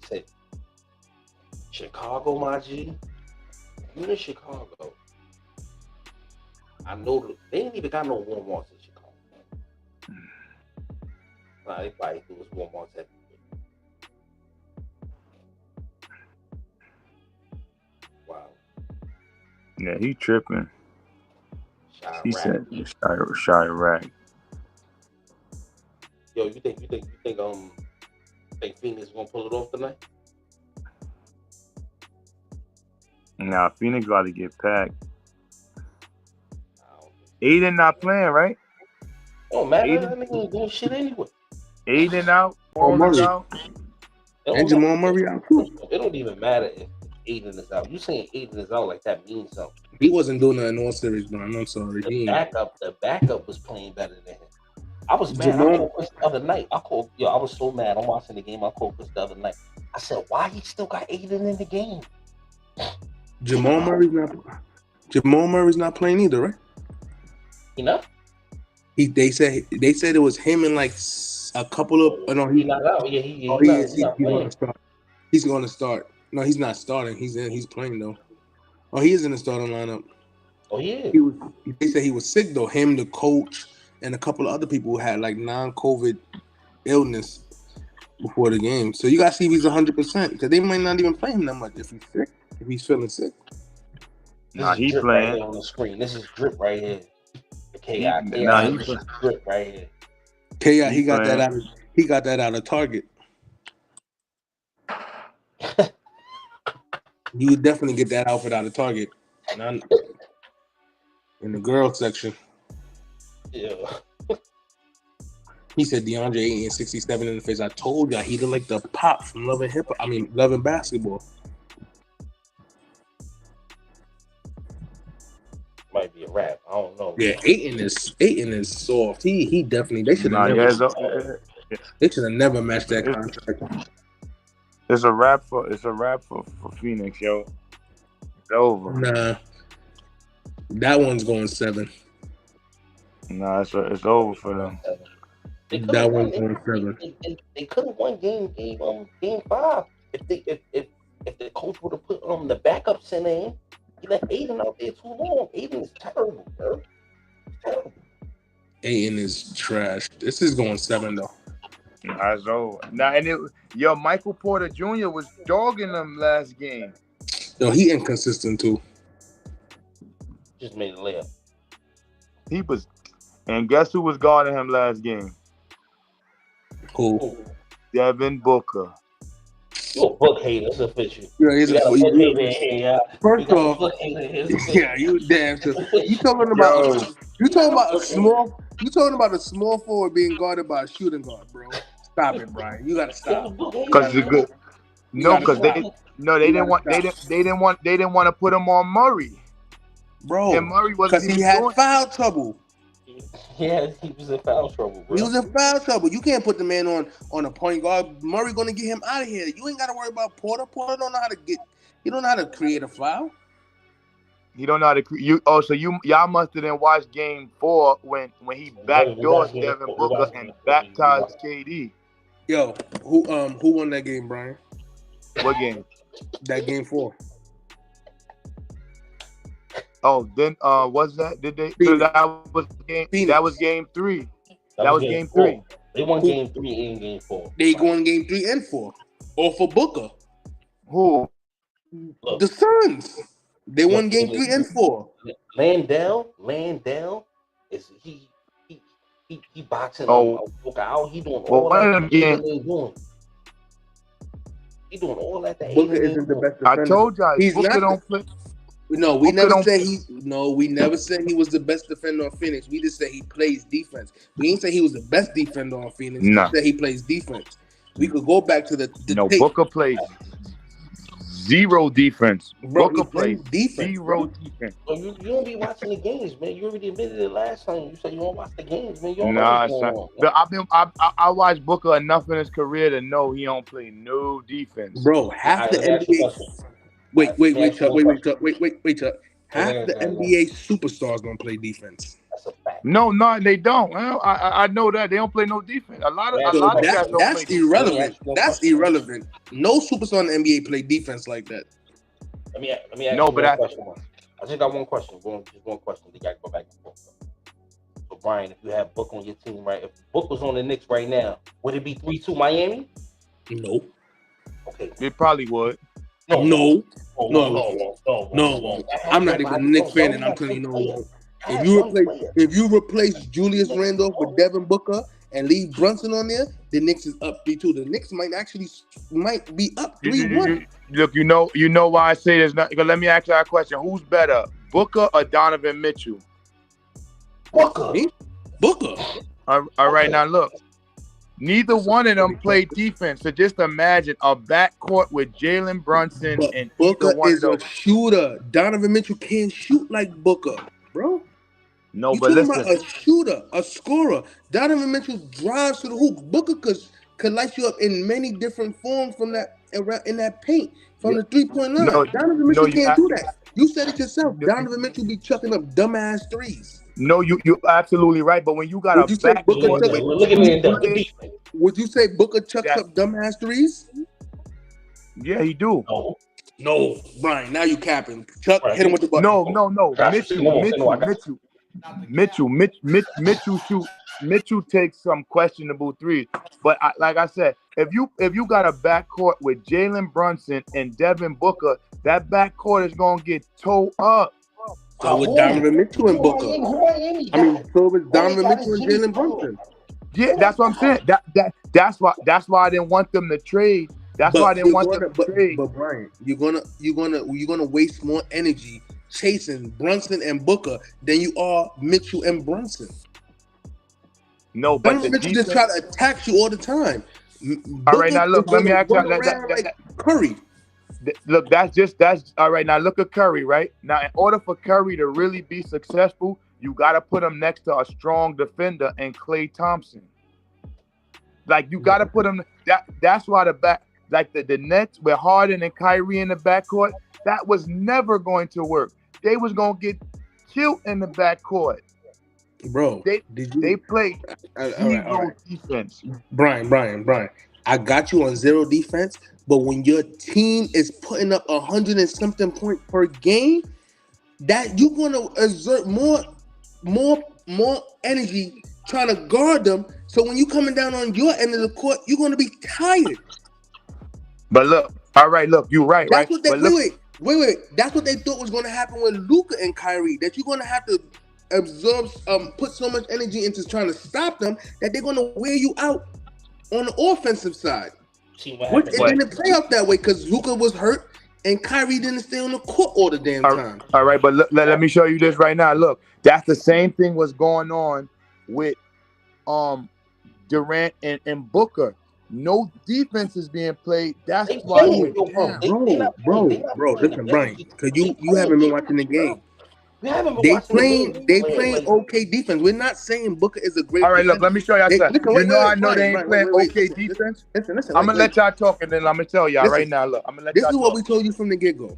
Chicago, my G. You in Chicago? I know they ain't even got no Walmarts in Chicago. Nah, they probably do his Walmarts everywhere. Wow. Yeah, he tripping. He said Chirac. Yo, you think Phoenix gonna pull it off tonight? Nah, Phoenix about to get packed. Aiden not playing, right? Oh man, that nigga ain't doing shit anyway. Aiden out, Murray out, and Jamal Murray out too. It don't even matter if Aiden is out. You saying Aiden is out like that means something. He wasn't doing that in all series, man. I'm sorry. The backup was playing better than him. I was mad. I called Chris the other night. I was so mad. I'm watching the game. I called Chris the other night. I said, why he still got Aiden in the game? Jamal Murray's not playing either, right? You know? They said it was him and like a couple of. No, he's not out. Yeah, he's going to start. He's going to start. No, he's not starting. He's playing though. Oh, he is in the starting lineup. Oh, yeah. They said he was sick though. Him, the coach, and a couple of other people who had like non-COVID illness before the game. So you got to see if he's 100% because they might not even play him that much if he's sick. If he's feeling sick. Nah, he playing right on the screen. This is drip right here. K.I. This is drip right here. K.I. He got that out. He got that out of Target. You would definitely get that outfit out of Target. In the girls section. Yeah. He said DeAndre Ayton 67 in the face. I told y'all he looked like the Pop from Love and Basketball. Might be a rap. I don't know. Yeah, Ayton is soft. He definitely they should have they should have never matched that contract. It's a wrap for Phoenix, yo. It's over. Nah. That one's going 7. Nah, it's over for them. That one's going 7. They could have won game 5 if the coach would have put the backup center in. He left Aiden out there too long. Aiden is terrible, bro. Terrible. Aiden is trash. This is going 7 though. Nah, it's over. Nah, Michael Porter Jr. was dogging them last game. Yo, he inconsistent too. Just made a layup. He was, and guess who was guarding him last game? Who? Devin Booker. You're a book hater. It's official. Yeah, he's a book hater. First off, yeah, you damn sure. You talking about a small forward being guarded by a shooting guard, bro. Stop it, Brian. You gotta stop. Because it's good. No, because they didn't want to put him on Murray, bro. And Murray wasn't. Because he had foul trouble. Yeah, he was in foul trouble, bro. He was in foul trouble. You can't put the man on a point guard. Murray gonna get him out of here. You ain't gotta worry about Porter. Porter don't know how to get. He don't know how to create a foul. He don't know how to so y'all must have then watched game 4 when he backdoored Devin Booker and baptized KD. Yo, who won that game, Brian? What game? That game 4. Oh, then what's that? Did they? So that was game. Phoenix. That was game 3. That was game 3. They won game 3 and game 4. They won game 3 and 4. Or for Booker. Who? Look, the Suns. They won game 3 and 4. Landell is he boxing Booker out. He doing all that. Game. He doing all that. Booker isn't the best defender. I told y'all, he's Booker not. Don't play. No, we never said he. No, we never said he was the best defender on Phoenix. We just said he plays defense. We ain't say he was the best defender on Phoenix. No. We said he plays defense. We could go back to the tape. Booker plays zero defense. Bro, Booker plays defense, zero defense. Well, you don't be watching the games, man. You already admitted it last time. You said you don't watch the games, man. You don't know what's going on. I watched Booker enough in his career to know he don't play no defense. Bro, half the NBA. Wait, Chuck. Half the NBA superstars don't play defense. That's a fact. No, they don't. I know that they don't play no defense. A lot of guys don't that's play irrelevant. Defense. That's irrelevant. No superstar in the NBA play defense like that. Let me ask you one question. I just got one question. Just one question. We got to go back and forth. So, Brian, if you have Book on your team, right? If Book was on the Knicks right now, would it be 3-2 Miami? No. Okay. It probably would. No. I'm not even a Knicks fan, and I'm telling you no. If you replace Julius Randle with Devin Booker and leave Brunson on there, the Knicks is up 3-2. The Knicks might be up 3-1. Look, you know why I say this. Let me ask you a question: who's better, Booker or Donovan Mitchell? Booker. All right, now look. Neither one of them played defense. So just imagine a backcourt with Jalen Brunson and Booker is a shooter. Donovan Mitchell can't shoot like Booker, bro. No, You're but listen, about a shooter, a scorer. Donovan Mitchell drives to the hoop. Booker could light you up in many different forms from that in that paint from the 3-point line. Donovan Mitchell can't do that. You said it yourself. Donovan Mitchell be chucking up dumbass threes. No, you're absolutely right. But when you got would a backcourt, look at me in the defense. Would you say Booker chucks up dumbass threes? Yeah, he do. No, Brian. Now you capping. Chuck, hit him with the button. No. Mitchell takes some questionable threes. But like I said, if you got a backcourt with Jalen Brunson and Devin Booker, that backcourt is gonna get towed up. So with Donovan Mitchell and Booker. So with Donovan Mitchell and Jalen Brunson. Yeah, that's what I'm saying. That's why I didn't want them to trade. That's why I didn't want them to trade. But Brian, you're gonna waste more energy chasing Brunson and Booker than you are Mitchell and Brunson. No, but Donovan Mitchell just try to attack you all the time. All right, now look, let me ask you like Curry. Look, that's all right. Now look at Curry, right? Now, in order for Curry to really be successful, you got to put him next to a strong defender and Klay Thompson. Like you got to put him. That's why the Nets with Harden and Kyrie in the backcourt, that was never going to work. They was gonna get killed in the backcourt. Bro, they played zero defense. Brian, I got you on zero defense. But when your team is putting up 100 and something points per game, that you're gonna exert more energy trying to guard them. So when you coming down on your end of the court, you're gonna be tired. But look, all right, look, you're right, That's right? Wait. That's what they thought was gonna happen with Luka and Kyrie. That you're gonna have to absorb, put so much energy into trying to stop them that they're gonna wear you out on the offensive side. It didn't play out that way because Luka was hurt and Kyrie didn't stay on the court all the damn time. All right, but let me show you this right now. Look, that's the same thing was going on with Durant and Booker. No defense is being played. That's why bro. Listen, Brian, because you haven't been watching the game. They playing okay defense. We're not saying Booker is a great. All right, look, let me show y'all something. I know they ain't playing okay defense. Listen. I'm gonna let y'all talk, and then I'm gonna tell y'all right now. Look, I'm gonna let y'all talk. This is what we told you from the get-go.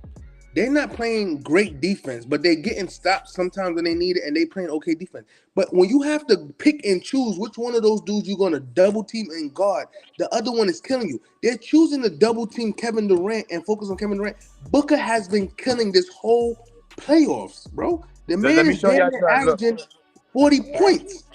They're not playing great defense, but they're getting stops sometimes when they need it, and they playing okay defense. But when you have to pick and choose which one of those dudes you're gonna double team and guard, the other one is killing you. They're choosing to double team Kevin Durant and focus on Kevin Durant. Booker has been killing this whole playoffs, bro. The man is averaging 40 points.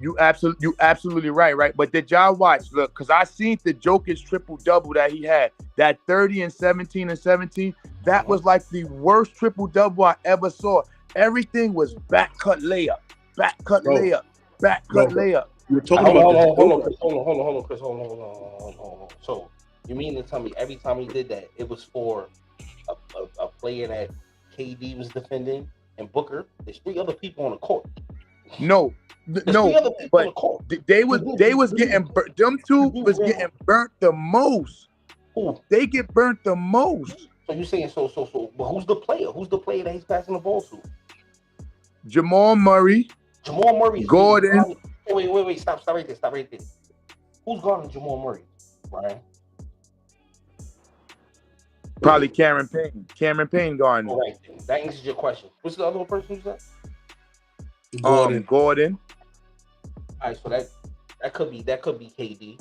You absolutely right? But did y'all watch? Look, because I seen the Jokic triple-double that he had. That 30 and 17 and 17. That was like the worst triple-double I ever saw. Everything was back-cut layup. You're talking about hold on, Chris. Hold on. So You mean to tell me every time he did that, it was for a player that KD was defending and Booker? There's 3 other people on the court. No, but they was getting them 2 was getting burnt the most. Who? They get burnt the most. So you saying so? But who's the player? Who's the player that he's passing the ball to? Jamal Murray. Gordon. Wait. Stop right there. Who's guarding Jamal Murray, Brian? Probably Cameron Payne. Cameron Payne guarding. All right, that answers your question. What's the other person you said? Gordon. All right, so that could be KD.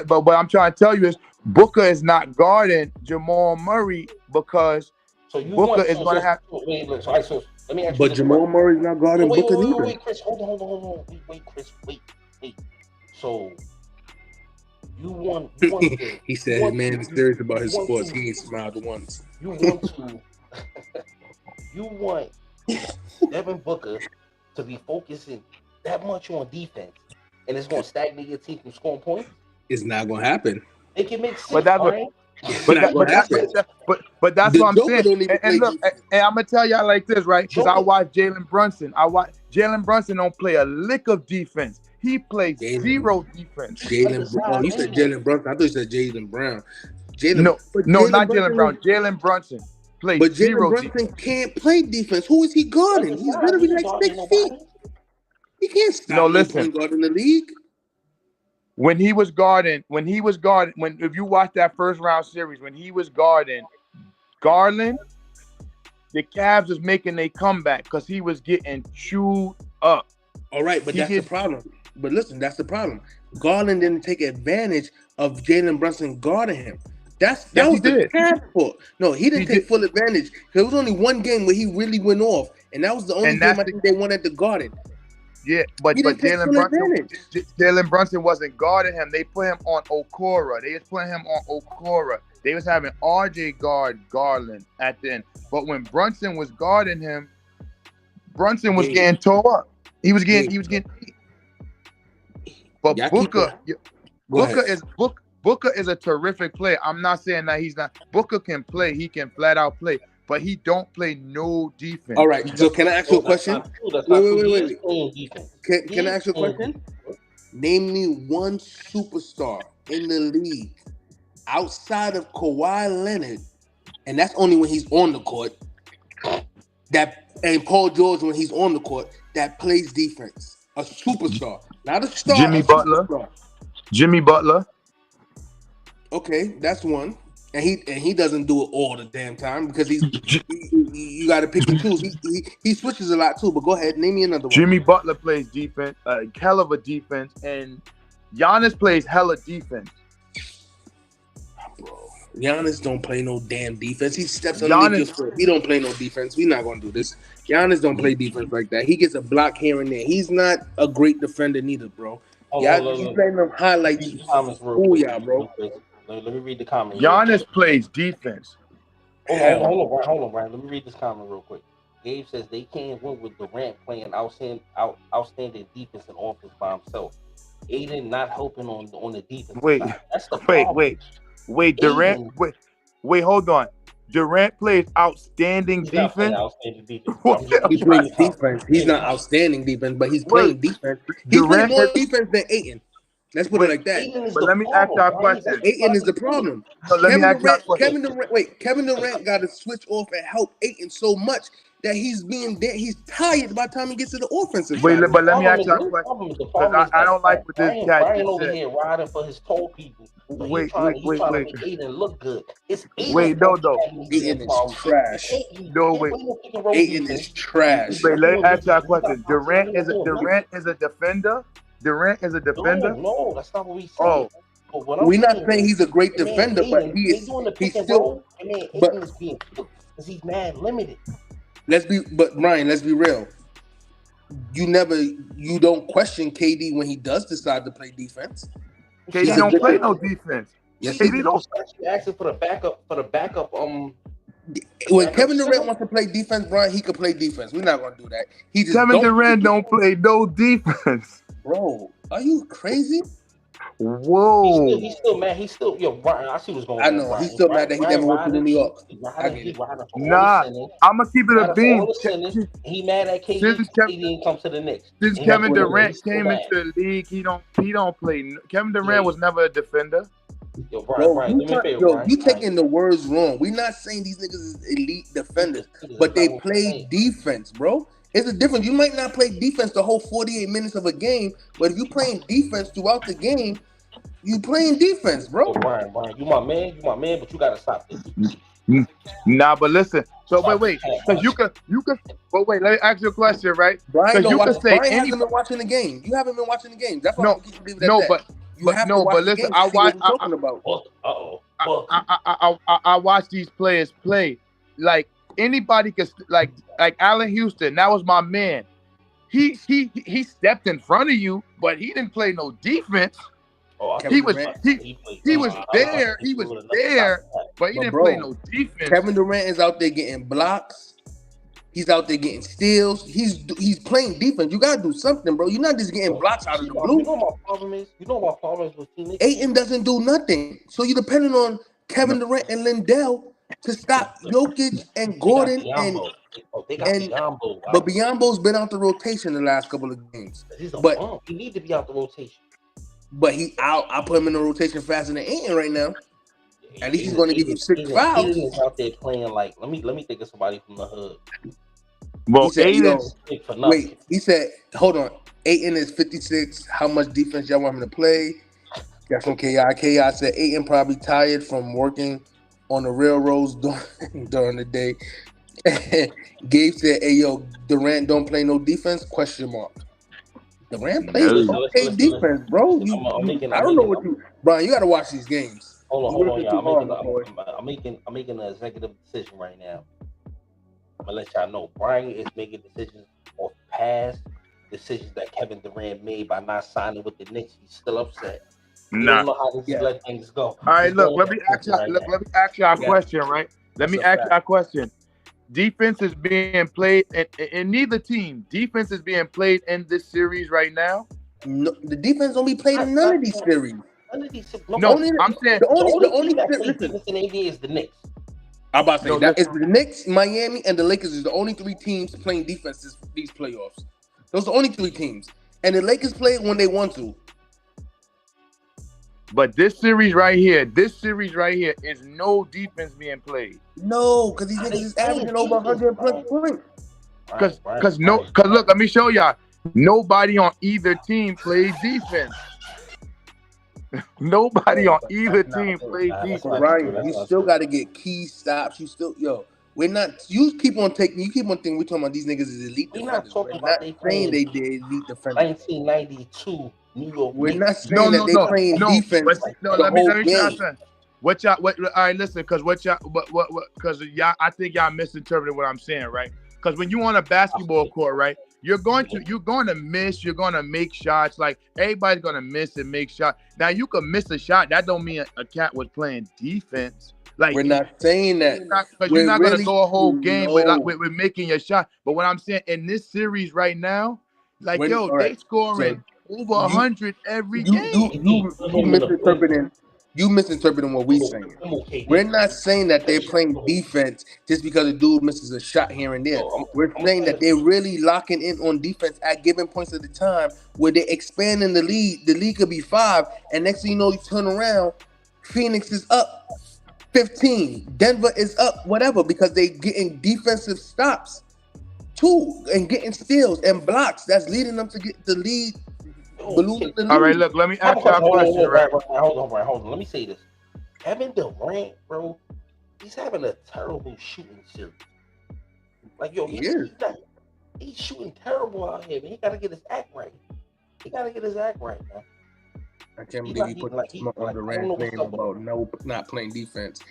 But what I'm trying to tell you is Booker is not guarding Jamal Murray because Booker is going to have. So let me ask you. But Jamal Murray's not guarding Booker either. Wait, Chris, hold on. Wait, Chris, wait. So you want he said, "Man, he's serious about his sports. He ain't smiled once." You want Devin Booker to be focusing that much on defense, and it's going to stagnate your team from scoring points? It's not going to happen. It can make sense, but that's right? But that's what I'm saying. And look, and I'm gonna tell y'all like this, right? Because I watch Jalen Brunson. Jalen Brunson don't play a lick of defense. He plays zero defense. You said Jalen Brunson. I thought you said Jalen Brown. Not Jalen Brown. Jalen Brunson plays zero defense. But Jalen Brunson can't play defense. Who is he guarding? He's literally like 6 feet. He can't stop point guard in the league. When if you watch that first round series, when he was guarding Garland, the Cavs was making a comeback because he was getting chewed up. All right, but that's the problem. But listen, that's the problem. Garland didn't take advantage of Jalen Brunson guarding him. That was the Cavs' fault. No, he didn't take full advantage. There was only one game where he really went off, and that was the only game I think they won at the Garden. Yeah, but Jalen Brunson wasn't guarding him. They put him on Okora. They was having RJ guard Garland at the end. But when Brunson was guarding him, Brunson was getting tore up. He was getting beat. But Booker is a terrific player. I'm not saying that he's not. Booker can play. He can flat out play. But he don't play no defense. All right. So can I ask you a question? Wait. Can I ask you a question? Name me one superstar in the league outside of Kawhi Leonard, and that's only when he's on the court. And Paul George when he's on the court that plays defense. A superstar, not a star. Jimmy Butler. Okay, that's one. And he doesn't do it all the damn time because you got to pick and choose. He switches a lot too. But go ahead, name me another one. Jimmy Butler plays defense, hell of a defense, and Giannis plays hella defense. Bro, Giannis don't play no damn defense. He steps underneath your foot. He don't play no defense. We're not gonna do this. Giannis don't play defense like that. He gets a block here and there. He's not a great defender neither, bro. He's playing them highlights. Booyah, bro. Let me read the comment. Giannis plays defense. Hold on, Brian. Let me read this comment real quick. Gabe says they can't win with Durant playing outstanding defense and offense by himself. Aiden not helping on the defense. That's the problem. Wait, Durant. Wait, hold on. Durant plays outstanding defense. He plays defense. He's not outstanding defense, but he's playing defense. He's playing more defense than Ayton. Let's put it like that. But let me ask y'all a question. Ayton is the problem. Kevin Durant got to switch off and help Ayton so much that he's tired by the time he gets to the offensive side. But let me ask y'all a question. I don't like what this cat Brian over here riding for his tall people. Wait. Ayton look good. It's Ayton. No. Ayton is trash. Ayton is trash. Wait, let me ask y'all a question. Durant is a defender. Durant is a defender? No, that's not what we said. We're not saying he's a great defender, but he's still. Because he's mad limited. Ryan, let's be real. You don't question KD when he does decide to play defense. KD don't play no defense. Yes, KD don't. Asking for the backup. When Kevin Durant wants to play defense, Brian, he can play defense. We're not gonna do that. Kevin Durant don't play no defense. Bro, are you crazy? Whoa. He's still mad. He's still Brian. I see what's going on. I know he's still mad that he never went to New York. Nah, I'm gonna keep it a bean. He mad at KD. KD didn't come to the Knicks. Since Kevin Durant came into the league, he don't play. Kevin Durant was never a defender. Yo, Brian, you taking the words wrong. We're not saying these niggas is elite defenders, but they play defense, bro. It's a difference. You might not play defense the whole 48 minutes of a game, but if you playing defense throughout the game, you playing defense, bro. Yo, Brian, you my man, but you gotta stop this. Nah, but listen. So wait, because you could. But wait, let me ask you a question, right? Brian hasn't been watching the game. You haven't been watching the game. That's why but listen, I watch. I watch these players play. Like anybody could, like Allen Houston. That was my man. He stepped in front of you, but he didn't play no defense. He was there, but he didn't play no defense. Kevin Durant is out there getting blocks. He's out there getting steals. He's playing defense. You gotta do something, bro. You're not just getting blocks out of the blue. You know what my problem is with Phoenix? Ayton doesn't do nothing. So you're depending on Kevin Durant and Lindell to stop Jokic and Gordon but Biyombo's been out the rotation the last couple of games. But he need to be out the rotation. But I put him in the rotation faster than Ayton right now. At least he's going to give you 6 fouls. Ayton is out there playing like let me think of somebody from the hood. Well, he said, hold on. Ayton is 56. How much defense y'all want him to play? That's from KI. KI said Ayton probably tired from working on the railroads during the day. Gabe said, hey, yo, Durant don't play no defense? ? Durant plays okay defense, bro. I don't know what you... Brian, you got to watch these games. Hold on, y'all. I'm making an executive decision right now. I'm gonna let y'all know Brian is making decisions off past decisions that Kevin Durant made by not signing with the Knicks. He's still upset. Nah. Know how to let things go. All right, look. Let me ask you a question, right? Let me ask you a question. Defense is being played in neither team. Defense is being played in this series right now. No, the defense don't be played in none of these series. I'm saying the only defense in the NBA is the Knicks. I'm about to say that it's the Knicks, Miami, and the Lakers is the only 3 teams playing defense these playoffs. Those are the only 3 teams, and the Lakers play when they want to. But this series right here is no defense being played. No, because these niggas is averaging over 100 plus points. Because look, let me show y'all. Nobody on either team plays defense. Nobody on either team plays defense. Ryan, you still got to get key stops. We're not. You keep on thinking we're talking about these niggas is elite. We're not talking about saying they did elite defenders. 1992 New York. We're not saying that they playing defense. Let me tell you something. All right, listen, because y'all, I think y'all misinterpreted what I'm saying, right? Because when you on a basketball court, right, you're going to miss, you're going to make shots. Like everybody's going to miss and make shots. Now you can miss a shot. That don't mean a cat was playing defense. Like we're not saying that because you're not going to go a whole game with making your shot. But what I'm saying in this series right now, like they scoring over 100 every game. You misinterpreting what we're saying. We're not saying that they're playing defense just because a dude misses a shot here and there. We're saying that they're really locking in on defense at given points of the time where they're expanding the lead. The lead could be 5, and next thing you know, you turn around, Phoenix is up 15, Denver is up whatever because they getting defensive stops too and getting steals and blocks. That's leading them to get the lead. All right, look, let me ask you a question, right? Hold on. Let me say this. Kevin Durant, bro, he's having a terrible shooting series. Like, he's shooting terrible out here, man. He got to get his act right. Man. I can't believe you put on Durant name about not playing defense.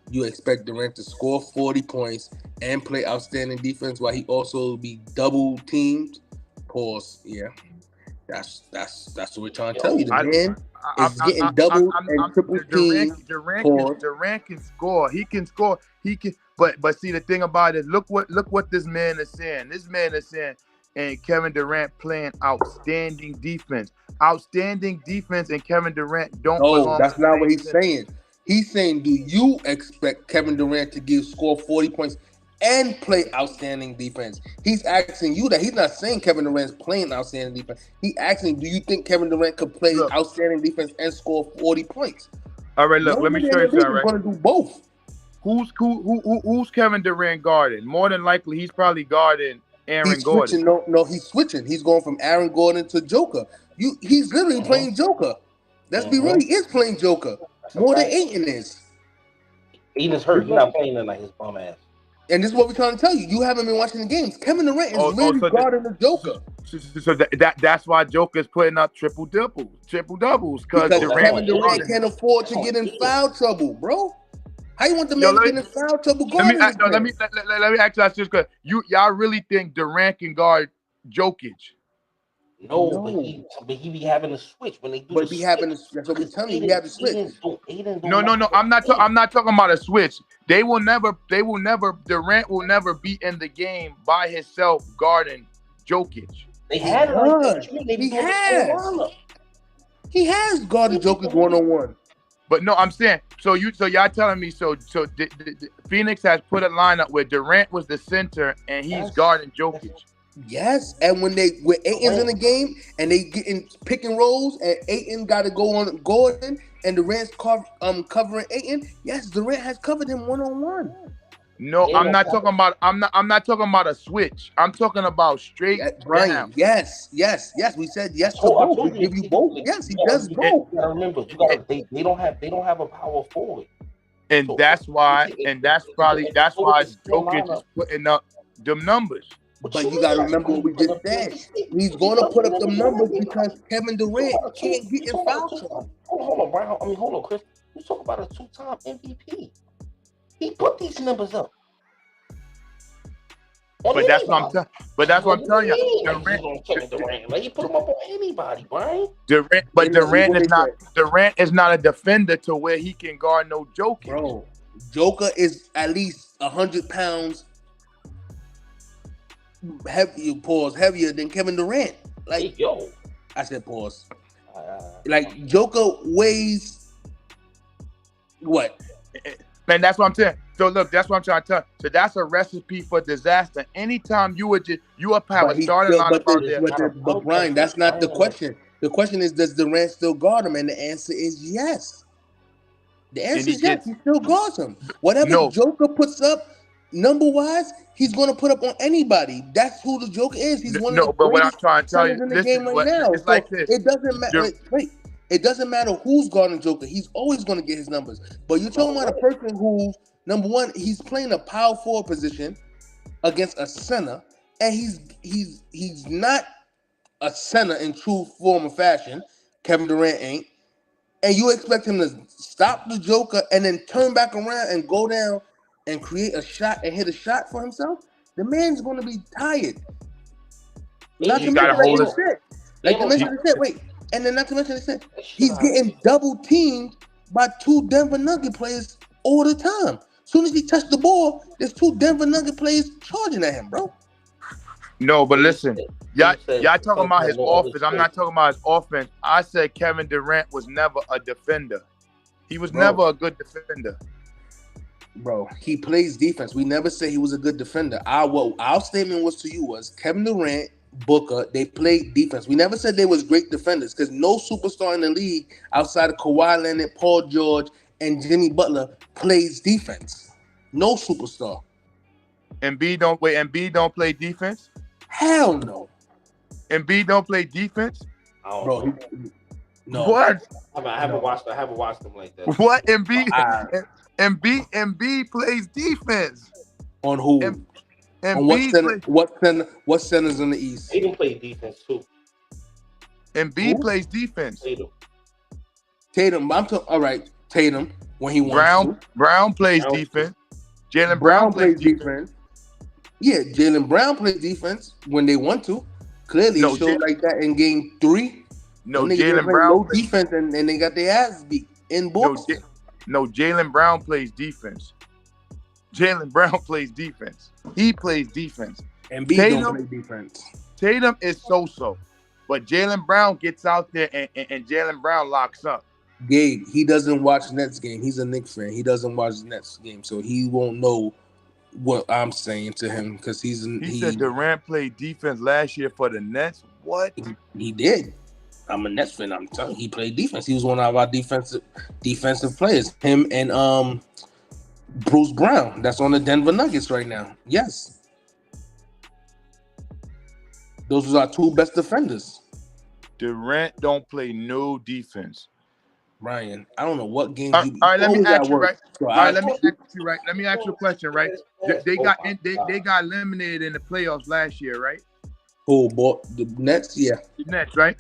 You expect Durant to score 40 points and play outstanding defense while he also be double teamed? Pause. Yeah. That's what we're trying to tell you. The man is getting double and triple teamed. Durant can score. He can score. But see the thing about it, look what this man is saying. This man is saying, and Kevin Durant playing outstanding defense. outstanding defense and Kevin Durant don't No, belong. that's not what he's saying. He's saying, do you expect Kevin Durant to score 40 points and play outstanding defense? He's asking you that. He's not saying Kevin Durant's playing outstanding defense. He's asking, do you think Kevin Durant could play outstanding defense and score 40 points? All right, look, let me show you something. Right? Going to do both. Who's Kevin Durant guarding? More than likely, he's probably guarding Aaron Gordon. No, he's switching. He's going from Aaron Gordon to Joker. He's literally playing Joker. Let's be real. He is playing Joker more than Ayton is. Ayton's hurt. He's not playing tonight. His bum ass. And this is what we're trying to tell you. You haven't been watching the games. Kevin Durant is really guarding the Joker. So that's why Joker's putting up triple doubles because Kevin Durant can't afford to get in foul trouble, bro. How you want the man to get in foul trouble guarding? Let me ask you this question. Y'all really think Durant can guard Jokic? No. But he be having a switch when they do. But that's what we're telling you. He have a switch. No. I'm not talking about a switch. Durant will never be in the game by himself guarding Jokic. They had it like that. He has guarded Jokic 1-on-1. But no, I'm saying so y'all telling me Phoenix has put a lineup where Durant was the center and he's guarding Jokic. Yes, and when Ayton's in the game and they getting pick and rolls and Ayton got to go on Gordon and Durant's covering Ayton, yes, Durant has covered him 1-on-1. No, I'm not talking about a switch. I'm talking about straight down. Yes. We said yes to both. We give you both. Yes, he does both. You gotta remember, they don't have a power forward. And that's why Jokic is putting up them numbers. But you gotta remember what we just said. He's gonna put up the numbers because Kevin Durant can't get in foul trouble. Hold on, Brian. Hold on, Chris. You talk about a 2-time MVP. He put these numbers up. But that's what I'm telling you. Durant. Like, he put them up on anybody, Brian. Durant is not a defender to where he can guard no Joker. Bro, Joker is at least 100 pounds heavier than Kevin Durant. Like, yo, I said pause. Like, Joker weighs what? Man, that's what I'm saying. So look, that's what I'm trying to tell you. So that's a recipe for disaster. Anytime you have a starting lineup out there. But Brian, that's not the question. The question is, does Durant still guard him? And the answer is yes. The answer is yes. He still guards him. Whatever Joker puts up, number-wise, he's going to put up on anybody. That's who the Joker is. He's one of the but what I'm trying to tell you, in the game right now. It's like this. It doesn't matter. Wait. It doesn't matter who's guarding Joker. He's always going to get his numbers. But you're talking about a person who, number one, he's playing a power forward position against a center, and he's not a center in true form of fashion. Kevin Durant ain't. And you expect him to stop the Joker and then turn back around and go down and create a shot and hit a shot for himself? The man's going to be tired. Not to mention the shit. Like to mention the shit. Wait. And then not to mention this, he's getting double teamed by 2 Denver Nugget players all the time. As soon as he touched the ball, there's 2 Denver Nugget players charging at him, bro. No, but listen, y'all talking about his offense. I'm not talking about his offense. I said Kevin Durant was never a defender. He was never a good defender. Bro, he plays defense. We never said he was a good defender. Our statement was to you was Kevin Durant, Booker, they played defense. We never said they was great defenders because no superstar in the league outside of Kawhi Leonard, Paul George, and Jimmy Butler plays defense. No superstar. Embiid don't play defense? Hell no. Embiid don't play defense? Bro, no. What? I haven't watched them like that. What? Embiid plays defense. On who? And what centers in the East? Tatum plays defense too. Embiid plays defense. Tatum. I'm talking. All right, Tatum when he wants to. Brown plays defense. Jaylen Brown plays defense. Yeah, Jaylen Brown plays defense when they want to. Clearly, it showed like that in Game 3. No, Jaylen Brown plays defense, and they got their ass beat in Boston. No, Jaylen Brown plays defense. Jaylen Brown plays defense. He plays defense. And B don't play defense. Tatum is so-so. But Jaylen Brown gets out there and Jaylen Brown locks up. Gabe, he doesn't watch Nets game. He's a Knicks fan. He doesn't watch Nets game, so he won't know what I'm saying to him because he said Durant played defense last year for the Nets. What? He did. I'm a Nets fan. I'm telling you, he played defense. He was one of our defensive players. Him and Bruce Brown. That's on the Denver Nuggets right now. Yes. Those are our two best defenders. Durant don't play no defense. Ryan, I don't know what games you. All right, let me ask you right. So let me ask you a question, right? They got eliminated in the playoffs last year, right? Who bought the Nets? Yeah, the Nets, right?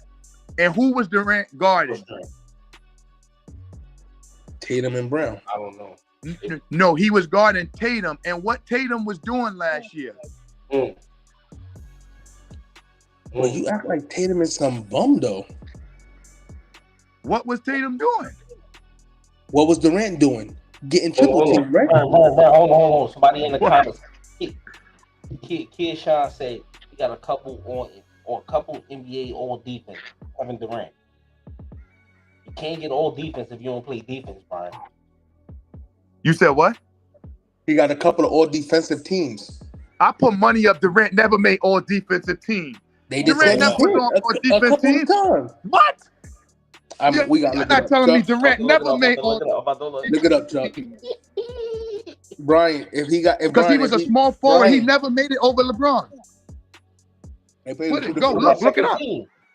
And who was Durant guarding? Tatum and Brown. I don't know. No, he was guarding Tatum, and what Tatum was doing last year. Well, you act like Tatum is some bum, though. What was Tatum doing? What was Durant doing? Getting triple team, right? Hold on. Somebody in the comments. Kid Sean said he got a couple NBA all defense. Kevin Durant. You can't get all defense if you don't play defense, Brian. You said what? He got a couple of all defensive teams. I put money up. Durant never made all defensive team. They did Durant never put on all defensive teams. What? You're not telling me Durant never made all. Look it up, Chuck. Brian, because he was a small forward, he never made it over LeBron. Look it up.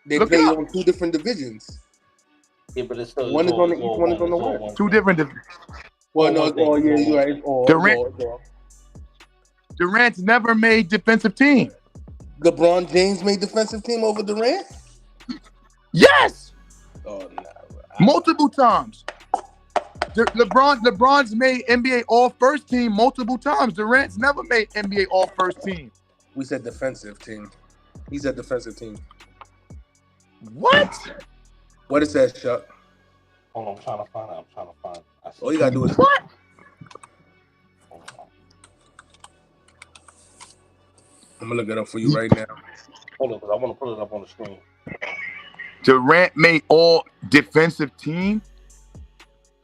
They play on two different divisions. Yeah, but it's still one is on the east, one is on the west. Two different divisions. Well, no, you're right. It's all. Durant's never made defensive team. LeBron James made defensive team over Durant? Yes. Oh, no. Multiple times. LeBron's made NBA All First Team multiple times. Durant's never made NBA All First Team. We said defensive team. He said defensive team. What? What it says, Chuck? Hold on, I'm trying to find it. All you gotta do is what? I'm gonna look it up for you right now. Hold on, because I want to put it up on the screen. Durant made all defensive team?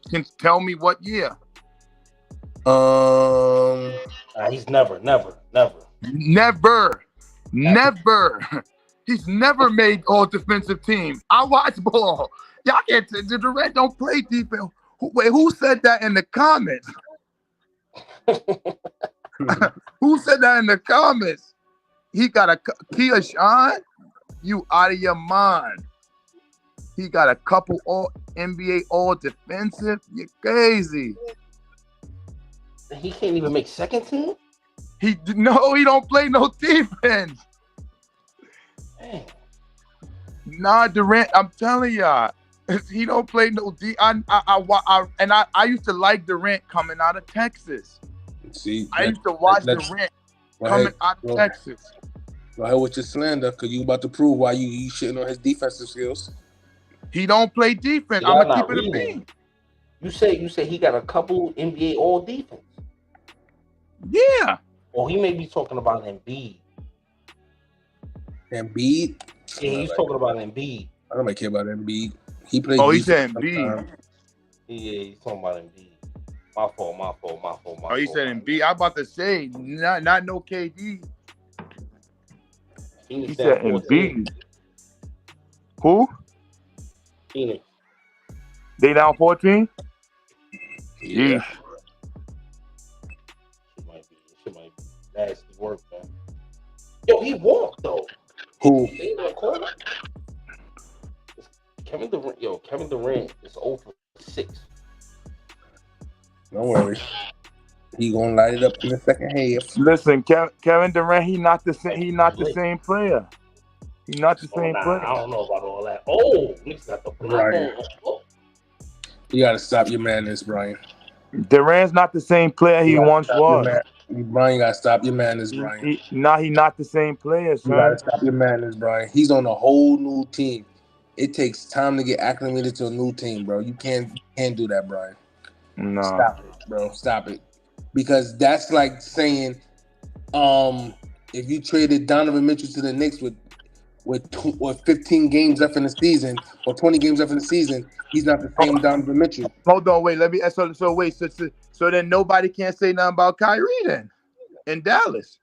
Can tell me what year? He's never. He's never made all defensive team. I watch ball. Y'all can't. Durant don't play defense. Who said that in the comments? Who said that in the comments? He got a Kia Sean. You out of your mind. He got a couple all NBA all defensive. You're crazy. He can't even make second team? He don't play no defense. Dang. Nah, Durant, I'm telling y'all, he don't play no defense. I used to like Durant coming out of Texas. See, I used to watch Durant coming out of Texas. Go ahead with your slander, because you about to prove why you shitting on his defensive skills. He don't play defense. I'm gonna keep it a bean. You say he got a couple NBA all defense. Yeah. Or he may be talking about Embiid. Embiid? Yeah, he's talking about Embiid. I don't care about Embiid. He played. Oh, he said Embiid. Yeah, he's talking about Embiid. My fault. Oh, he said Embiid. I'm about to say not no KD. He said Embiid. Who? Phoenix. They down 14? Yeah. Shit might be nasty work, man. Yo, he walked though. Who? Kevin Durant is 0 for 6. Don't worry. He gonna light it up in the second half. Listen, Kevin Durant, he not the same player. He's not the same player. I don't know about all that. Oh, Nick's got the Brian. You gotta stop your madness, Brian. Durant's not the same player he once was. Brian, you gotta stop your madness, Brian. He not the same player, son. You gotta stop your madness, Brian. He's on a whole new team. It takes time to get acclimated to a new team, bro. You can't do that, Brian. No. Stop it, bro. Stop it. Because that's like saying, if you traded Donovan Mitchell to the Knicks with with 15 games left in the season or 20 games left in the season, he's not the same Donovan Mitchell. Hold on, wait. Let me. So then nobody can't say nothing about Kyrie then in Dallas.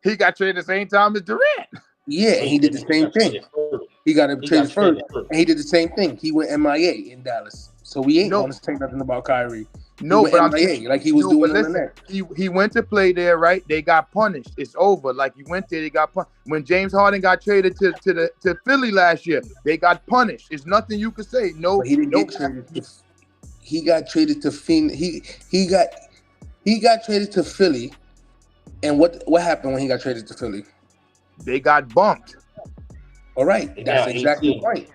He got traded the same time as Durant. Yeah, and he did the same thing. He got traded first, and he did the same thing. He went MIA in Dallas, so we ain't going to say nothing about Kyrie. No, but I'm saying, like he was doing on the net. He went to play there, right? They got punished. It's over. Like he went there, they got punished. When James Harden got traded to Philly last year, they got punished. It's nothing you could say. No, but he didn't get traded. He got traded to Phoenix. He got traded to Philly, and what happened when he got traded to Philly? They got bumped. All right, that's exactly right.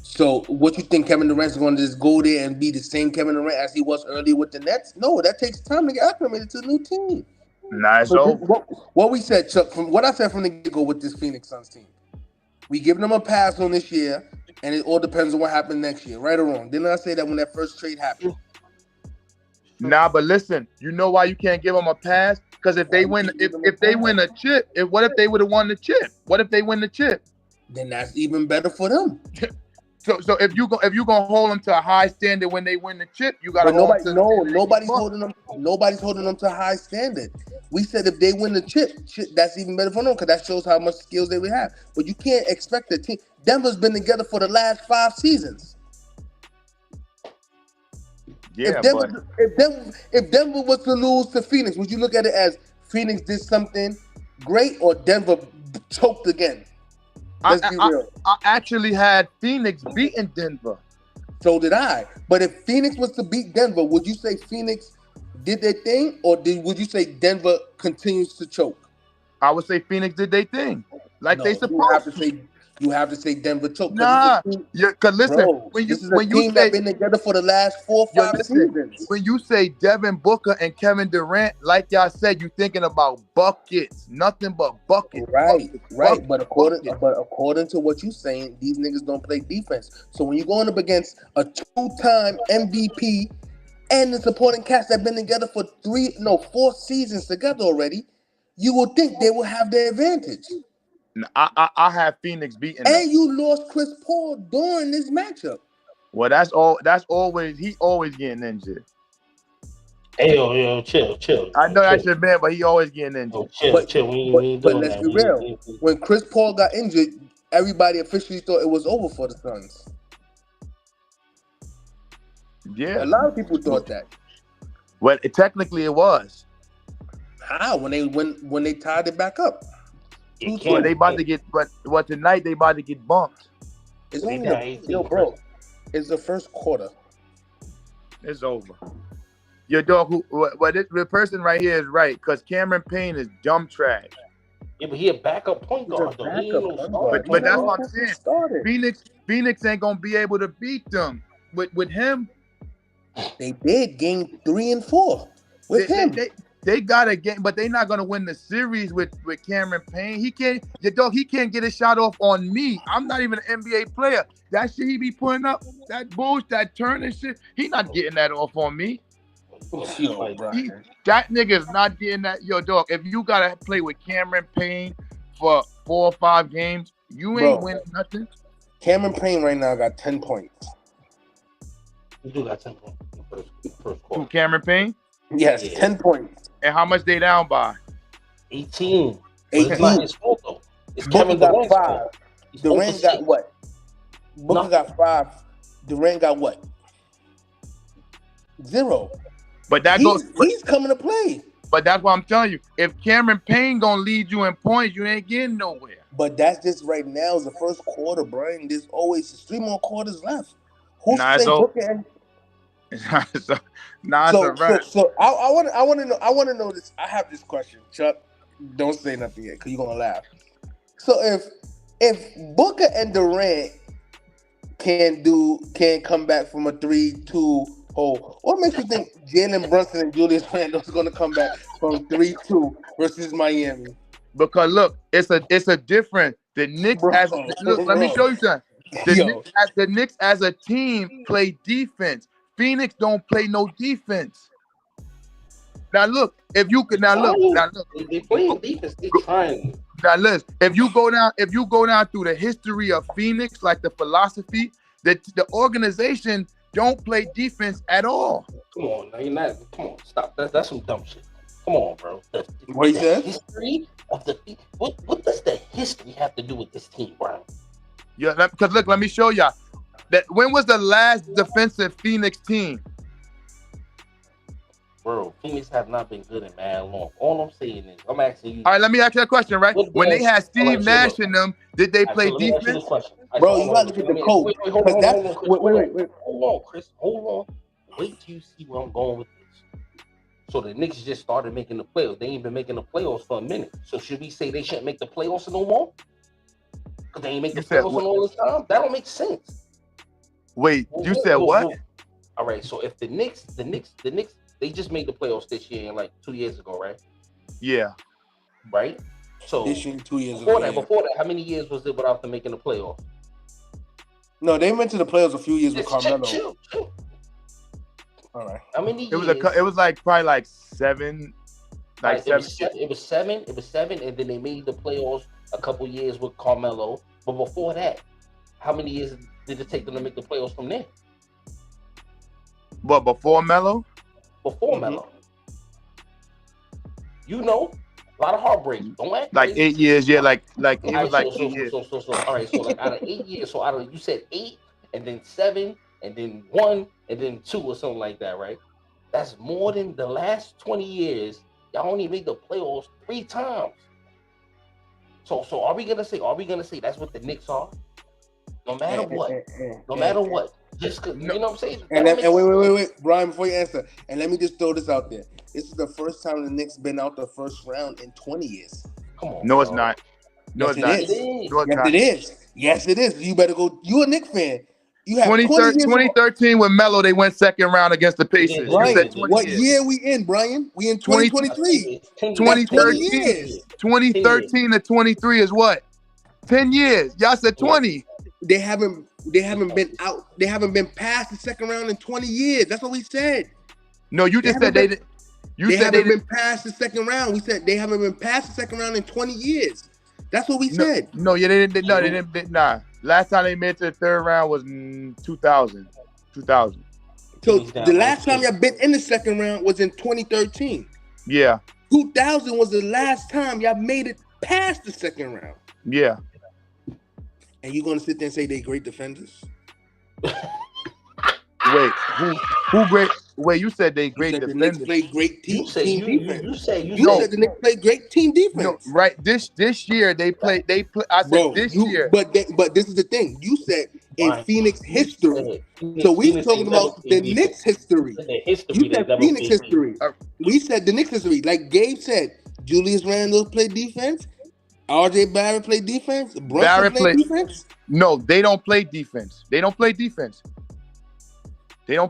So, what you think Kevin Durant's going to just go there and be the same Kevin Durant as he was earlier with the Nets? No, that takes time to get acclimated to a new team. Nice. So what we said, Chuck, from what I said from the get-go with this Phoenix Suns team, we giving them a pass on this year, and it all depends on what happens next year, right or wrong. Didn't I say that when that first trade happened? Nah, but listen, you know why you can't give them a pass? Because if they win, if they win a chip, what if they would have won the chip? What if they win the chip? Then that's even better for them. So if you gonna hold them to a high standard when they win the chip, you gotta. Nobody's holding them to a high standard. We said if they win the chip, that's even better for them because that shows how much skills they would have. But you can't expect the team. Denver's been together for the last 5 seasons. Yeah, if Denver was to lose to Phoenix, would you look at it as Phoenix did something great or Denver choked again? Let's be real. I actually had Phoenix beating Denver. So did I. But if Phoenix was to beat Denver, would you say Phoenix did their thing, or would you say Denver continues to choke? I would say Phoenix did their thing, like they supposed to. You have to say Denver choked. Nah, because listen, bro, when you say been together for the last 4 or 5 seasons. When you say Devin Booker and Kevin Durant, like y'all said, you thinking about buckets, nothing but buckets. Right. But according to what you're saying, these niggas don't play defense. So when you're going up against a 2-time MVP and the supporting cast that been together for 4 seasons together already, you would think they will have their advantage. I have Phoenix beating them. And you lost Chris Paul during this matchup. Well, that's always he always getting injured. Hey, yo, chill. I know that's your man, but he always getting injured. Chill. But let's be real. When Chris Paul got injured, everybody officially thought it was over for the Suns. Yeah, a lot of people thought that. Well, technically it was. How? When they tied it back up. Well, they about to get, but tonight they about to get bumped. It's only bro. It's the first quarter. It's over. Your dog, the person right here is right because Cameron Payne is dumb trash. Yeah, but he a backup point guard though. But that's what I'm saying. Phoenix ain't gonna be able to beat them with him. They did game 3 and 4 with him. They got a game, but they're not gonna win the series with Cameron Payne. He can't get a shot off on me. I'm not even an NBA player. That shit he be putting up, that bullshit, that turning shit, he not getting that off on me. That nigga is not getting that. Yo, dog, if you gotta play with Cameron Payne for 4 or 5 games, you ain't winning nothing. Cameron Payne right now got 10 points. You do got 10 points in the first quarter. Who, Cameron Payne? Yes, 10 points. And how much they down by? 18. It's not his fault though. It's Kevin got 5. Durant got what? Booker got 5. Durant got what? 0. But he's coming to play. But that's what I'm telling you. If Cameron Payne gonna lead you in points, you ain't getting nowhere. But that's just right now. It's the first quarter, Brian. There's always 3 more quarters left. Who's Booker? So I want to know this. I have this question, Chuck. Don't say nothing yet, because you're gonna laugh. So if Booker and Durant can come back from a 3-2 hole, what makes you think Jalen Brunson and Julius Randle is gonna come back from 3-2 versus Miami? Because look, it's a different. The Knicks let me show you something. The Knicks as a team play defense. Phoenix don't play no defense. Now look, if you could now look. They playing defense. They trying. Now listen, if you go down through the history of Phoenix, like the philosophy that the organization don't play defense at all. Come on, now you're not. Come on, stop. That's some dumb shit. Come on, bro. What he said? History of the what does the history have to do with this team, Brian? Yeah, because look, let me show y'all. That when was the last defensive Phoenix team? Bro, Phoenix have not been good in mad long. All I'm saying is, I'm asking you. All right, let me ask you a question, right? When they had Steve Nash in them, did they play defense? Bro, you gotta look at the coach. Wait, hold on, Chris. Hold on. Wait till you see where I'm going with this. So the Knicks just started making the playoffs. They ain't been making the playoffs for a minute. So should we say they shouldn't make the playoffs no more? Because they ain't make the playoffs in all this time? That don't make sense. Wait, you said what? All right, so if the Knicks, they just made the playoffs this year, like 2 years ago, right? Yeah. Right? So this year, 2 years before ago. Before that, how many years was it without them making the playoffs? No, they went to the playoffs a few years with Carmelo. Chill. All right. How many years? It was like probably like seven. Like it was seven, and then they made the playoffs a couple years with Carmelo. But before that, how many years did it take them to make the playoffs from there? But before Melo? Before Melo. You know, a lot of heartbreak. Don't act like crazy. 8 years, yeah, like it was like 8 years. So all right, so like out of 8 years, so out of you said 8 and then 7 and then 1 and then 2 or something like that, right? That's more than the last 20 years. Y'all only made the playoffs 3 times. So are we gonna say that's what the Knicks are? No matter what. Just cause, you know what I'm saying? And wait, Brian, before you answer, and let me just throw this out there. This is the first time the Knicks been out the first round in 20 years. Come on. No, it's not. No, it's not. Yes, it is. You better go. You a Knicks fan. You have 2013 with Melo, they went second round against the Pacers. Brian, what year we in, Brian? We in 2023. 2013 to 23 is what? 10 years. Y'all said 20. They haven't been out. They haven't been past the second round in 20 years. That's what we said. No, you just said they did. They haven't been past the second round. We said they haven't been past the second round in 20 years. That's what we said. No, they didn't. No, they didn't. Nah. Last time they made it to the third round was 2000. So the last time y'all been in the second round was in 2013. Yeah. 2000 was the last time y'all made it past the second round. Yeah. And you're gonna sit there and say they great defenders? Wait, who great? Wait, you said they great defenders. The Knicks play great team defense. You said the Knicks play great team defense. No, right. This year they play. I said year. But this is the thing. You said in Phoenix history. So we're talking about the Knicks history. You said Phoenix history. We said the Knicks history. Like Gabe said, Julius Randle played defense. RJ Barrett played defense. Brunson played defense. No, they don't play defense. They don't play defense. So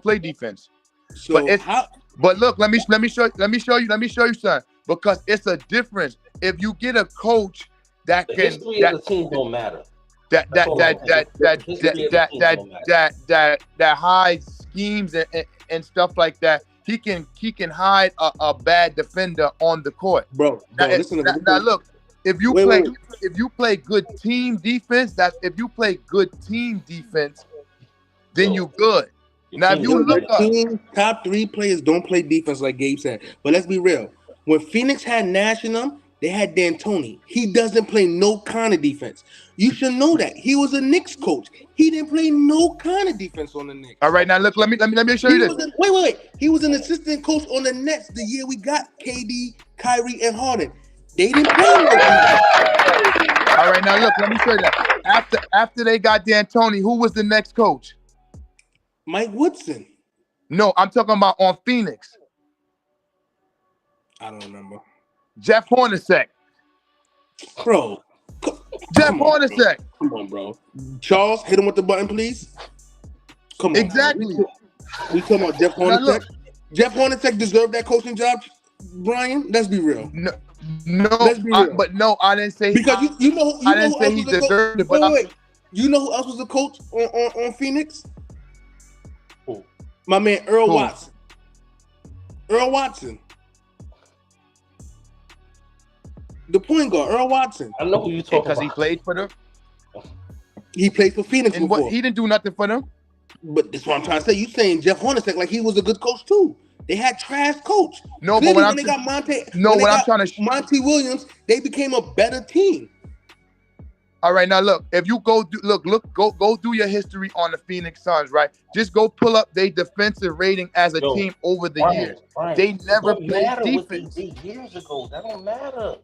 but look, let me show you something. Because it's a difference. If you get a coach that the can history of the team don't matter. That hides schemes and stuff like that. He can hide a bad defender on the court. Bro, now look. If you play good team defense, then you good. Now if you look up, top 3 players don't play defense like Gabe said. But let's be real. When Phoenix had Nash in them, they had D'Antoni. He doesn't play no kind of defense. You should know that. He was a Knicks coach. He didn't play no kind of defense on the Knicks. All right, now look, let me show you this. Wait. He was an assistant coach on the Nets the year we got KD, Kyrie, and Harden. They didn't play no defense. All right, now look, let me show you that. After they got D'Antoni, who was the next coach? Mike Woodson. No, I'm talking about on Phoenix. I don't remember. Jeff Hornacek. Bro. Hornacek. Come on, bro. Charles, hit him with the button, please. Come on. Exactly. We talking about Jeff Hornacek. Jeff Hornacek deserved that coaching job, Brian. Let's be real. But no, I didn't say because you know I didn't say he deserved it. But wait. You know who else was the coach on Phoenix? Who? My man Earl Watson. Earl Watson. The point guard, Earl Watson. I know who you talking about. Because he played for them. He played for Phoenix and before. He didn't do nothing for them. But that's what I'm trying to say. You saying Jeff Hornacek like he was a good coach too? They had trash coach. No, Clearly, but when they got Monty Williams, they became a better team. All right, now look. If you go do your history on the Phoenix Suns, right? Just go pull up their defensive rating as a team over the years. They never played defense. Years ago, that don't matter.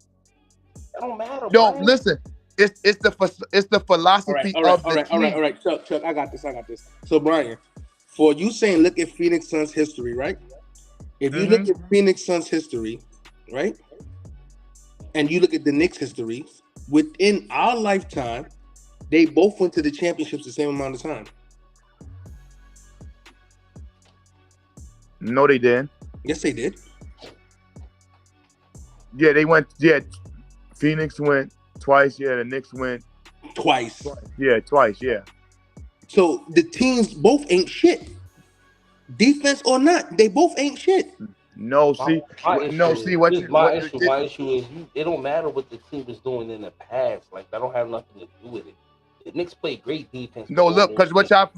That don't matter. No, listen. It's the philosophy of the team. All right. Chuck, I got this. So, Brian, for you saying look at Phoenix Suns history, right? If you look at Phoenix Suns history, right, and you look at the Knicks history, within our lifetime, they both went to the championships the same amount of time. No, they didn't. Yes, they did. Yeah, they went. Yeah, Phoenix went twice. Yeah, the Knicks went twice. Yeah, twice. Yeah. So the teams both ain't shit. Defense or not, they both ain't shit. No, see, my issue is it don't matter what the team was doing in the past. Like that don't have nothing to do with it. The Knicks play great defense. No, look, because what y'all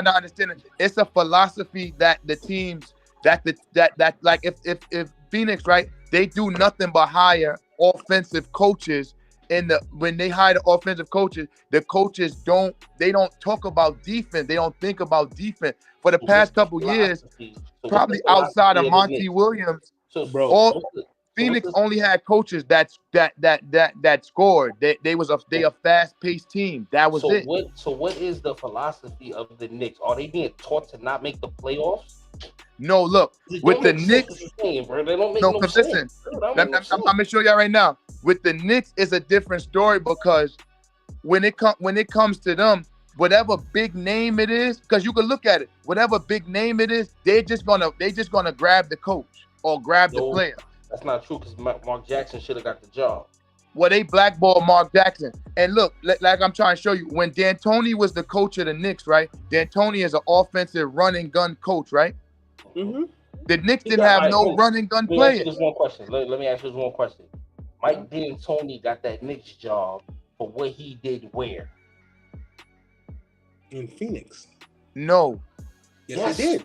not understanding, it's a philosophy that the teams that like if Phoenix, right, they do nothing but hire offensive coaches. When they hire the offensive coaches, the coaches don't talk about defense. They don't think about defense. For the past couple years, probably outside of Monty Williams, Phoenix only had coaches that scored. They a fast-paced team. That was it. So what is the philosophy of the Knicks? Are they being taught to not make the playoffs? No, look, with the Knicks, listen, I'm gonna show y'all right now. With the Knicks, is a different story because when it comes to them, whatever big name it is, because you can look at it, whatever big name it is, they just gonna grab the coach or grab the player. That's not true because Mark Jackson should have got the job. Well, they blackballed Mark Jackson. And look, like I'm trying to show you, when D'Antoni was the coach of the Knicks, right? D'Antoni is an offensive run and gun coach, right? Mm-hmm. The Knicks didn't have no run and gun players. Let me ask you this one question. Mike D'Antoni got that Knicks job for what he did where? In Phoenix. No. Yes, he did.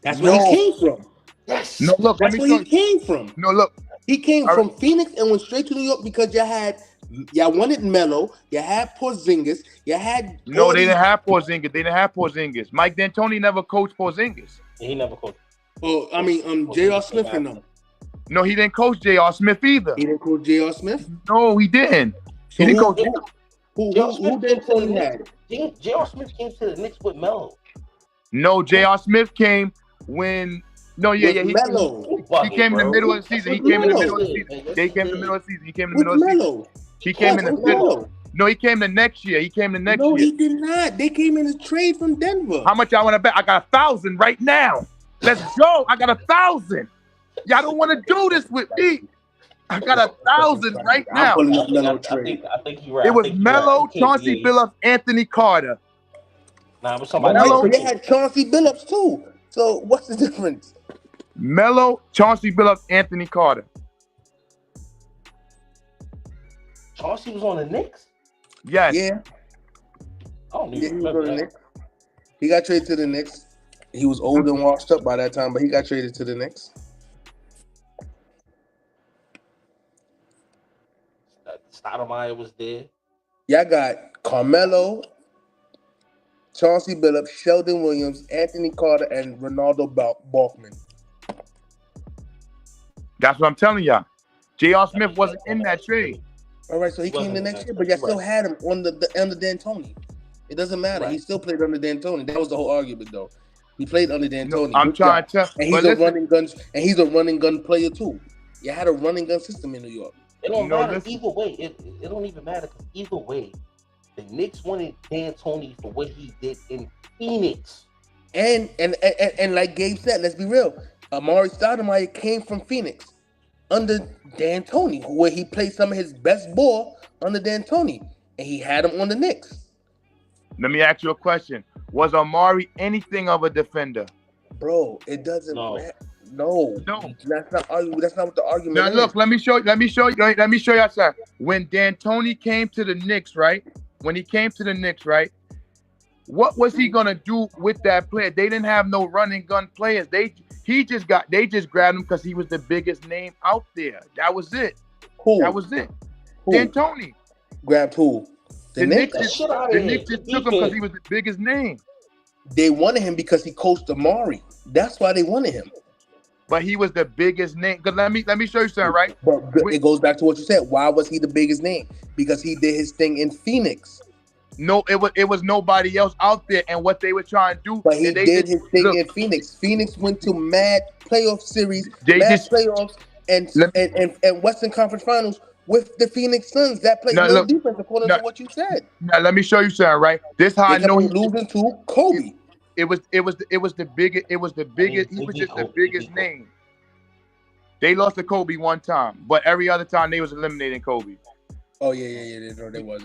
That's where he came from. Yes. No, look. That's where he came from. No, look. He came from Phoenix and went straight to New York because y'all wanted Melo, you had Porzingis, you had... No, they didn't have Porzingis. Mike D'Antoni never coached Porzingis. He never coached. Oh, I mean, J.R. Smith and them. No, he didn't coach J.R. Smith either. He didn't coach J.R. Smith? No, he didn't. So he didn't coach. Who D'Antoni had? J.R. Smith came to the Knicks with Melo. No, J.R. Smith came when... No, yeah. He came in the middle of the season. He came in the middle of the season. He came in the middle of the season. He came in the middle. No, he came the next year. No, he did not. They came in a trade from Denver. How much y'all want to bet? I got 1,000 right now. Let's go. I got 1,000. Y'all don't want to do this with me. I got 1,000 right now. I'm pulling up Melo trade. I think you're right. It was Melo, Chauncey Billups, Anthony Carter. Nah, but somebody else. They had Chauncey Billups too. So what's the difference? Melo, Chauncey Billups, Anthony Carter. Chauncey was on the Knicks? Yes. Yeah. I don't even remember that. He got traded to the Knicks. He was old and washed up by that time, but he got traded to the Knicks. Stoudemire was there. Y'all got Carmelo, Chauncey Billups, Sheldon Williams, Anthony Carter, and Ronaldo Balkman. That's what I'm telling y'all. J.R. Smith wasn't in that trade. All right, so he came the next year, but y'all still had him on the under D'Antoni. It doesn't matter. Right. He still played under D'Antoni. That was the whole argument, though. He played under D'Antoni. No, I'm trying to tell. And he's a running gun player too. You had a running gun system in New York. It don't matter either way. It don't even matter because either way, the Knicks wanted D'Antoni for what he did in Phoenix. And like Gabe said, let's be real. Amari Stoudemire came from Phoenix under D'Antoni, where he played some of his best ball under D'Antoni, and he had him on the Knicks. Let me ask you a question. Was Amari anything of a defender? Bro, it doesn't matter. No, that's not what the argument Now is. look, let me show you something. When D'Antoni came to the Knicks, right? When he came to the Knicks, right? What was he gonna do with that player? They didn't have no running gun players. They just grabbed him because he was the biggest name out there. That was it. Who? That was it. Who? D'Antoni. Grabbed who? The Knicks just took him because he was the biggest name. They wanted him because he coached Amari. That's why they wanted him. But he was the biggest name. Cause let me show you something, right? But it goes back to what you said. Why was he the biggest name? Because he did his thing in Phoenix. No, it was nobody else out there, and what they were trying to do. But he did his thing in Phoenix. Phoenix went to mad playoff series, playoffs, and Western Conference Finals with the Phoenix Suns that played defense, according to what you said. Now let me show you something, right? This how I know he's losing to Kobe. It was the biggest. He was just the biggest name. They lost to Kobe one time, but every other time they was eliminating Kobe. Oh yeah. No, they was.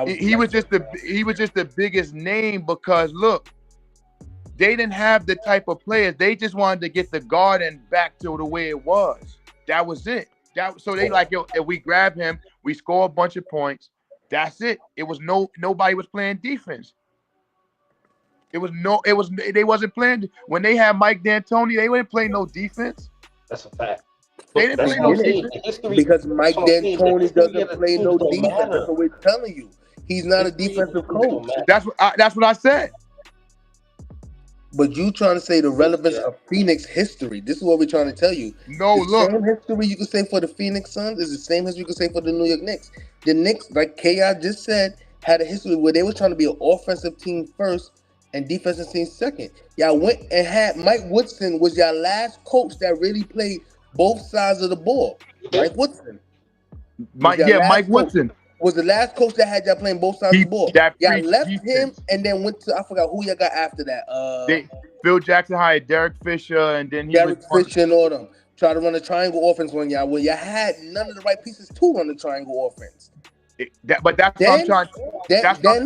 He was just the biggest name because look, they didn't have the type of players. They just wanted to get the Garden back to the way it was. That was it. So they like, yo, if we grab him, we score a bunch of points. That's it. It was nobody was playing defense. They wasn't playing when they had Mike D'Antoni. They weren't playing no defense. That's a fact. They didn't play no defense because Mike D'Antoni doesn't play no defense. That's what we're telling you. He's not a defensive coach. That's what I said. But you trying to say the relevance of Phoenix history. This is what we're trying to tell you. No, the same history you can say for the Phoenix Suns is the same history you can say for the New York Knicks. The Knicks, like K.I. just said, had a history where they were trying to be an offensive team first and defensive team second. Y'all went and had Mike Woodson was your last coach that really played both sides of the ball. Mike Woodson. Mike Woodson was the last coach that had y'all playing both sides of the ball. Y'all left him and then went to, I forgot who y'all got after that. Phil Jackson hired Derek Fisher, and then Fisher and all them. Try to run a triangle offense when y'all had none of the right pieces to run the triangle offense. But that's what I'm trying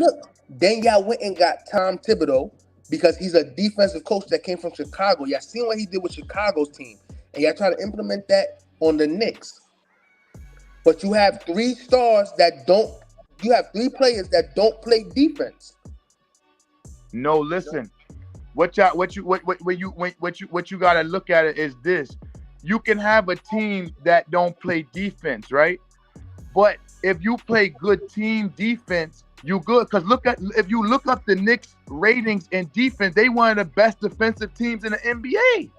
to. Then y'all went and got Tom Thibodeau because he's a defensive coach that came from Chicago. Y'all seen what he did with Chicago's team. And y'all try to implement that on the Knicks. But you have three players that don't play defense. No, listen. What you gotta look at it is this. You can have a team that don't play defense, right? But if you play good team defense, you good. Because if you look up the Knicks ratings in defense, they one of the best defensive teams in the NBA.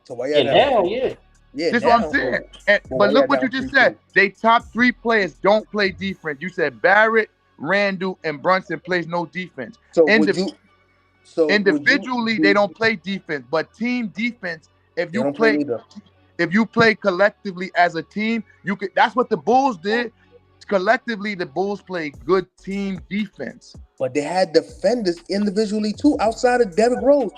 So why Yeah, that's what I'm saying. But look what you just said. They top three players don't play defense. You said Barrett, Randall, and Brunson plays no defense. Individually, they don't play defense, but team defense. If you play collectively as a team, you could. That's what the Bulls did. Collectively, the Bulls played good team defense. But they had defenders individually too, outside of Derrick Rose.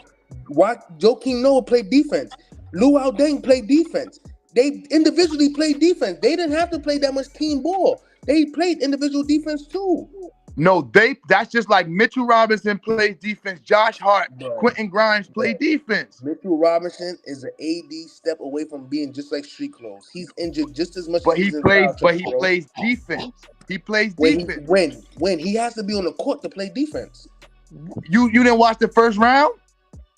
Joakim Noah played defense. Lou Deng played defense. They individually played defense. They didn't have to play that much team ball. They played individual defense too. No, that's just like Mitchell Robinson plays defense. Josh Hart, Quentin Grimes play defense. Mitchell Robinson is an AD step away from being just like street clothes. He's injured just as much. But he plays defense. He plays defense. When he has to be on the court to play defense. You didn't watch the first round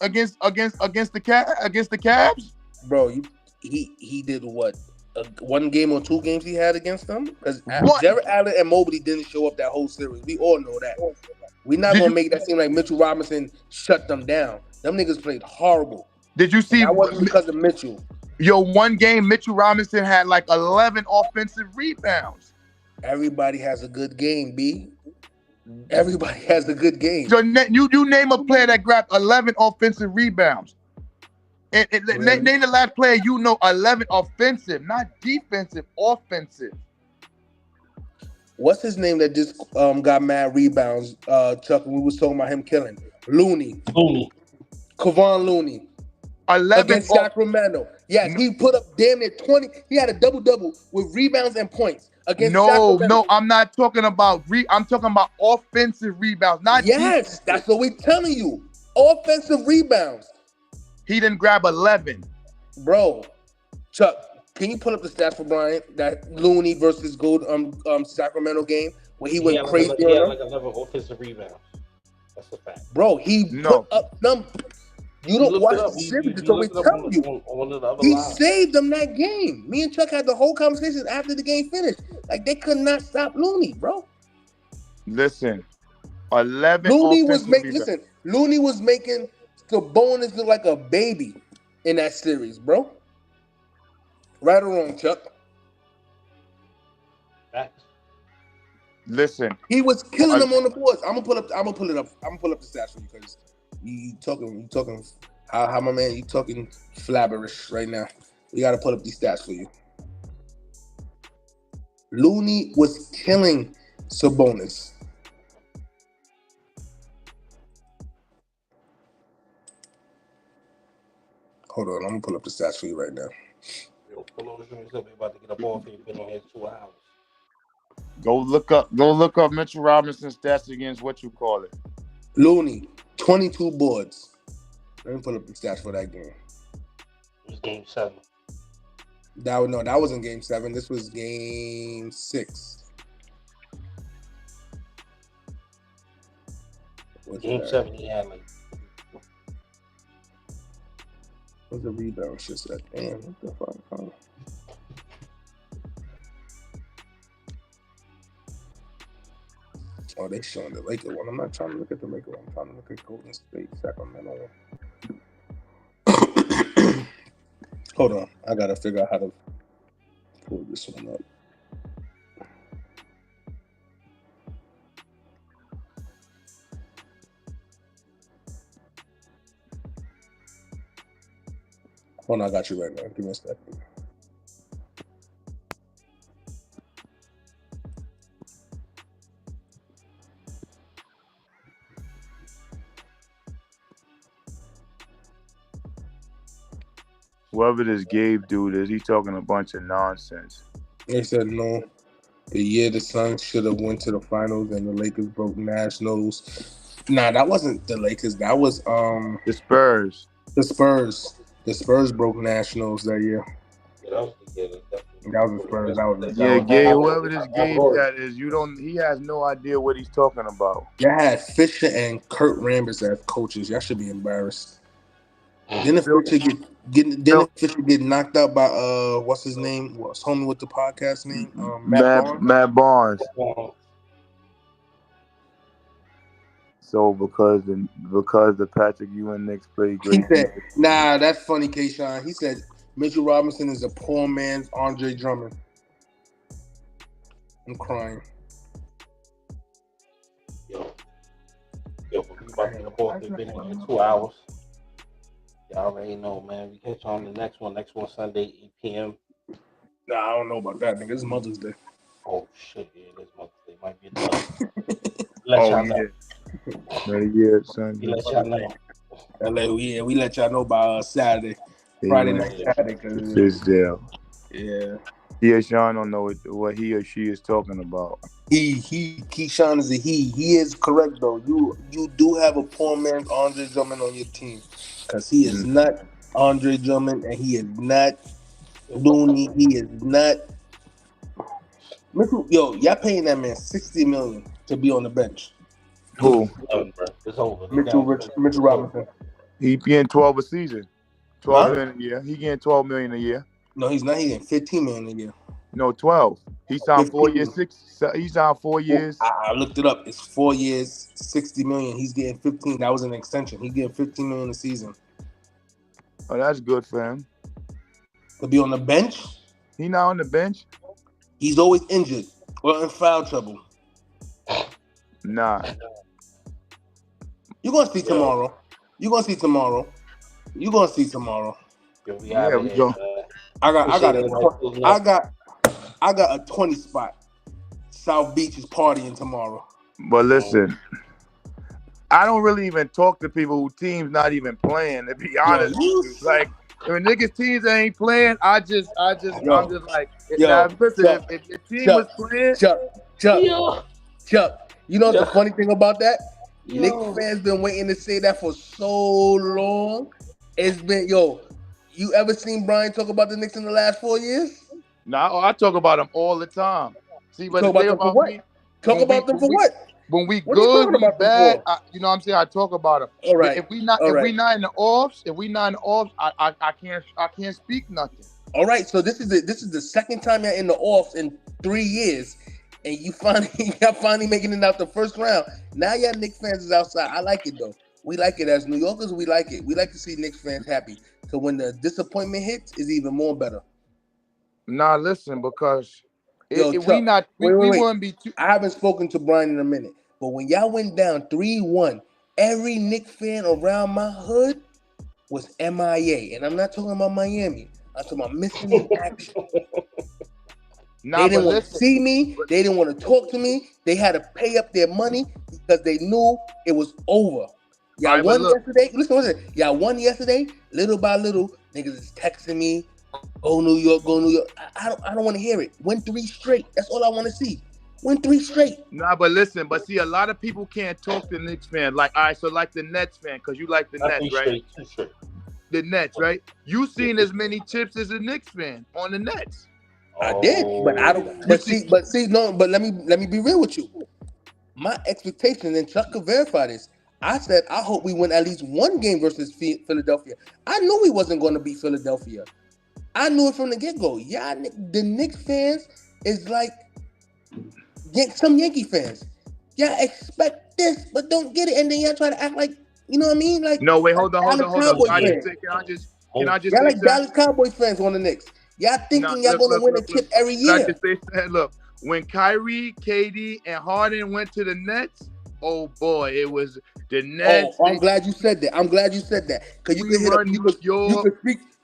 against the Cavs? Bro, he did what? One game or two games he had against them? Because Jared Allen and Mobley didn't show up that whole series. We all know that. We're not going to make that seem like Mitchell Robinson shut them down. Them niggas played horrible. Did you see? That wasn't because of Mitchell. One game, Mitchell Robinson had like 11 offensive rebounds. Everybody has a good game, B. Everybody has a good game. So you name a player that grabbed 11 offensive rebounds. And name the last player 11 offensive, not defensive, offensive. What's his name that just got mad rebounds, Chuck, when we was talking about him killing? Looney. Kevon Looney. 11 against Sacramento. Yes, he put up damn near 20. He had a double-double with rebounds and points against Sacramento. No, I'm not talking about I'm talking about offensive rebounds, not defensive. That's what we're telling you. Offensive rebounds. He didn't grab 11. Bro, Chuck, can you pull up the stats for Bryant? That Looney versus Gold Sacramento game where he went crazy on them? He had like 11 offensive rebounds. That's a fact. Bro, he put up them. You don't watch the series. It's always telling you. He saved them that game. Me and Chuck had the whole conversation after the game finished. Like, they could not stop Looney, bro. Listen, 11 Looney was making Sabonis look like a baby in that series, bro. Right or wrong, Chuck? Facts. Listen, he was killing them on the boards. I'm gonna pull up the stats for you because you talking how my man, you talking flabberish right now. We gotta pull up these stats for you. Looney was killing Sabonis. Hold on, I'm gonna pull up the stats for you right now. Yo, pull over to me, so we about to get up off here. Been on here 2 hours. Go look up Mitchell Robinson's stats against what you call it. Looney, 22 boards. Let me pull up the stats for that game. It was game 7. That wasn't game 7. This was game 6. Game 7, he had like. What's the rebound shit said? Damn, what the fuck? Oh, they showing the Lakers one. I'm not trying to look at the Lakers one. I'm trying to look at Golden State, Sacramento. Hold on. I got to figure out how to pull this one up. Hold on, I got you right now. Give me a second. Whoever this Gabe dude is, he's talking a bunch of nonsense. They said no. The year the Suns should have went to the finals and the Lakers broke Nationals. Nah, that wasn't the Lakers. That was the Spurs. The Spurs. The Spurs broke Nationals that year. Yeah, that was the year. That was the Spurs. Gabe. Whoever this Gabe that is, he has no idea what he's talking about. Y'all had Fisher and Kurt Rambis as coaches. Y'all should be embarrassed. Didn't Fisher get knocked out by what's his name? What's homie with the podcast name? Matt Barnes. So because the Patrick Ewing Knicks played great. He said, "Nah, that's funny, Kayshawn." He said Mitchell Robinson is a poor man's Andre Drummond. I'm crying. Yo, we about to get a ball. They've been in 2 hours. Y'all already know, man. We catch on the next one. Next one Sunday, 8 p.m. Nah, I don't know about that, nigga. It's Mother's Day. Oh shit, yeah, this Mother's Day might be a dub. Let y'all know. Yeah, Sunday. We let y'all know. We let y'all know by Saturday, Friday night, Saturday. Fisdale. Yeah. Yeah, Sean don't know what he or she is talking about. Keyshawn is a he. He is correct though. You do have a poor man's Andre Drummond on your team. Because he is not Andre Drummond and he is not Looney. He is not. Yo, y'all paying that man $60 million to be on the bench. Who? It's over. Mitchell Robinson. He getting 12 a season. 12 million a year. He getting 12 million a year. No, he's not. He's getting 15 million a year. No, 12. He signed 4 years. He signed 4 years. I looked it up. It's 4 years, 60 million. He's getting 15. That was an extension. He's getting 15 million a season. Oh, that's good for him. To be on the bench? He not on the bench? He's always injured or in foul trouble. Nah. You're gonna see tomorrow. You're gonna see tomorrow. Yeah, we go. I got a 20 spot. South Beach is partying tomorrow. But listen, I don't really even talk to people who teams not even playing, to be honest. Like, when niggas teams ain't playing, I'm just like, listen, if the team was playing. Chuck, you know the funny thing about that? Knicks fans been waiting to say that for so long. It's been, You ever seen Brian talk about the Knicks in the last 4 years? No, I talk about them all the time. See, but talk the thing about them about for what? me, Talk about them for what? When we What are you good, talking we about them bad. for? You know what I'm saying? I talk about them. All right. If we not in the offs, I can't speak nothing. All right. So this is the second time you're in the offs in 3 years, and y'all finally making it out the first round. Now y'all Knicks fans is outside. I like it though. We like it as New Yorkers. We like it. We like to see Knicks fans happy. So when the disappointment hits, is even more better. Nah, listen, because Yo, if we wouldn't be too. I haven't spoken to Brian in a minute, but when y'all went down 3-1, every Knicks fan around my hood was MIA, and I'm not talking about Miami. I'm talking about missing in action. They didn't want to see me. They didn't want to talk to me. They had to pay up their money because they knew it was over. Y'all won yesterday. Listen. Y'all won yesterday. Little by little, niggas is texting me. Go New York. I don't want to hear it. Win 3 straight. That's all I want to see. Win 3 straight. Nah, but listen. But see, a lot of people can't talk to Knicks fan. Like, all right, so like the Nets fan, because you like the Nets, right? The Nets, right? You seen as many chips as a Knicks fan on the Nets. I did, but I don't. But let me be real with you. My expectations, and Chuck could verify this. I said I hope we win at least one game versus Philadelphia. I knew we wasn't going to beat Philadelphia. I knew it from the get-go. Yeah, the Knicks fans is like some Yankee fans. Y'all expect this, but don't get it, and then y'all try to act like, you know what I mean? Like, no, wait, hold on. Can I just y'all like Dallas Cowboys fans on the Knicks. Y'all thinking y'all gonna win a chip every year. I just say, look, when Kyrie, KD, and Harden went to the Nets, oh boy, it was the Nets. Oh, I'm glad you said that. Because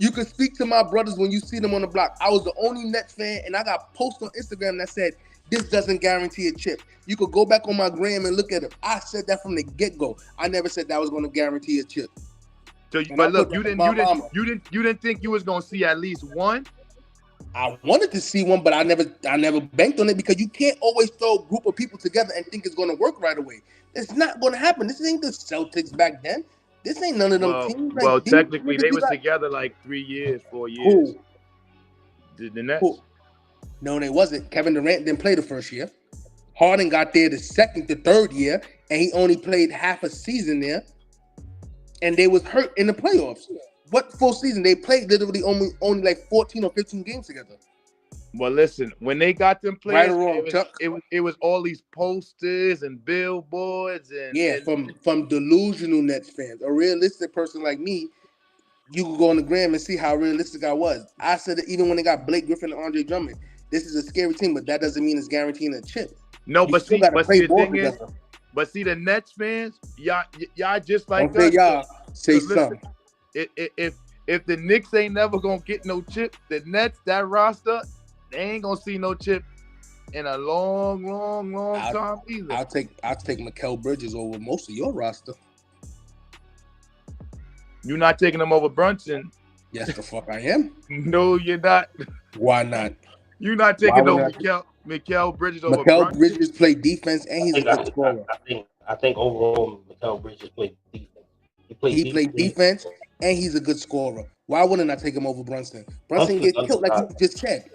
you could speak to my brothers when you see them on the block. I was the only Nets fan, and I got posts on Instagram that said, this doesn't guarantee a chip. You could go back on my gram and look at it. I said that from the get-go. I never said that was going to guarantee a chip. So, but look, you didn't think you was going to see at least one? I wanted to see one, but I never banked on it, because you can't always throw a group of people together and think it's going to work right away. It's not going to happen. This ain't the Celtics back then. This ain't none of them teams. Well, technically, they was together like 3 years, 4 years. Who? The Nets? Who? No, they wasn't. Kevin Durant didn't play the first year. Harden got there the third year, and he only played half a season there. And they was hurt in the playoffs. What full season? They played literally only like 14 or 15 games together. Well, listen, when they got them players, right or wrong, Chuck? It was all these posters and billboards and from delusional Nets fans. A realistic person like me, you could go on the gram and see how realistic I was. I said that even when they got Blake Griffin and Andre Drummond, this is a scary team, but that doesn't mean it's guaranteeing a chip. No, but see, the Nets fans, y'all just like us. Y'all say something. If the Knicks ain't never gonna get no chip, the Nets, that roster, they ain't gonna see no chip in a long time either. I'll take Mikal Bridges over most of your roster. You're not taking him over Brunson. Yes, the fuck I am. No, you're not. Why not? You're not taking over Mikal Bridges over Brunson. Mikal Bridges play defense, and he's a good scorer. I think overall Mikal Bridges played defense. He played defense, and he's a good scorer. Why wouldn't I take him over Brunson? Brunson get killed like he just said.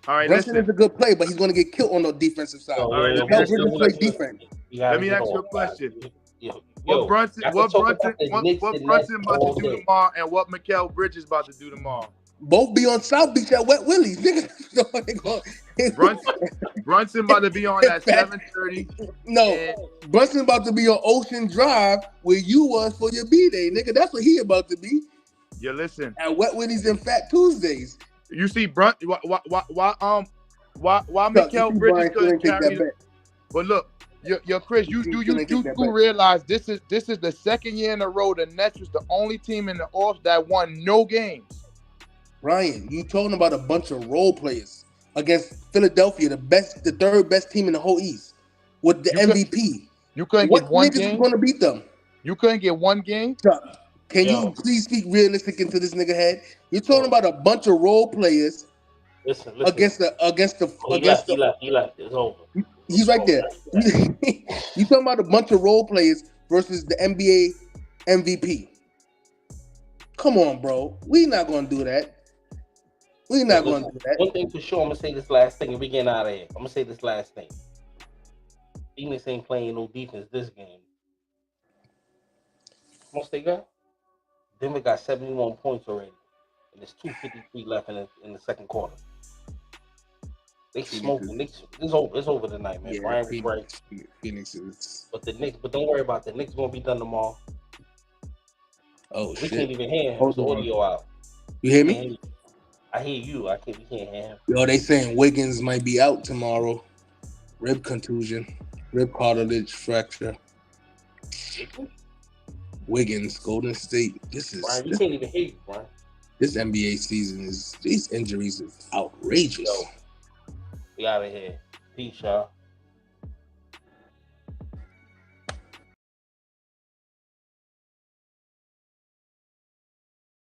All right, Brunson is a good player, but he's going to get killed on the defensive side. All right, Mikal Bridges play defense. Let me ask you a question. What Brunson about to do tomorrow, and what Mikal Bridges about to do tomorrow? Both be on South Beach at Wet Willie's. Brunson about to be on at 7:30. No, Brunson about to be on Ocean Drive where you was for your B-Day, nigga. That's what he about to be. Yeah, listen. At Wet Willie's and Fat Tuesdays. You see, why Mikal Bridges couldn't carry it? But look, yo, Chris, you realize this is the second year in a row the Nets was the only team in the offs that won no games. Ryan, you talking about a bunch of role players against Philadelphia, the third best team in the whole East, with the MVP. You couldn't get one game. What niggas going to beat them? You couldn't get one game. Can you please speak realistic into this nigga head? You're talking about a bunch of role players. Listen. Against the. He left. It's over. He's right there. You talking about a bunch of role players versus the NBA MVP. Come on, bro. We not gonna do that. We not gonna do that. One thing for sure, I'm gonna say this last thing and we getting out of here. I'm gonna say this last thing. Phoenix ain't playing no defense this game. How much they got? Denver got 71 points already. And there's 2:53 left in the second quarter. They smoking. It's over tonight, man. Yeah, Brian was right. Phoenix is. But don't worry about it. The Knicks gonna be done tomorrow. Oh we shit! Can't even hear him. Hold the audio out. You hear me? I hear you. We can't hear him. Yo, they saying Wiggins might be out tomorrow. Rib contusion, rib cartilage fracture. Wiggins, Golden State. This is. Brian, you can't even hear you, Brian. This NBA season these injuries is outrageous. Yo, we out of here. Peace, y'all.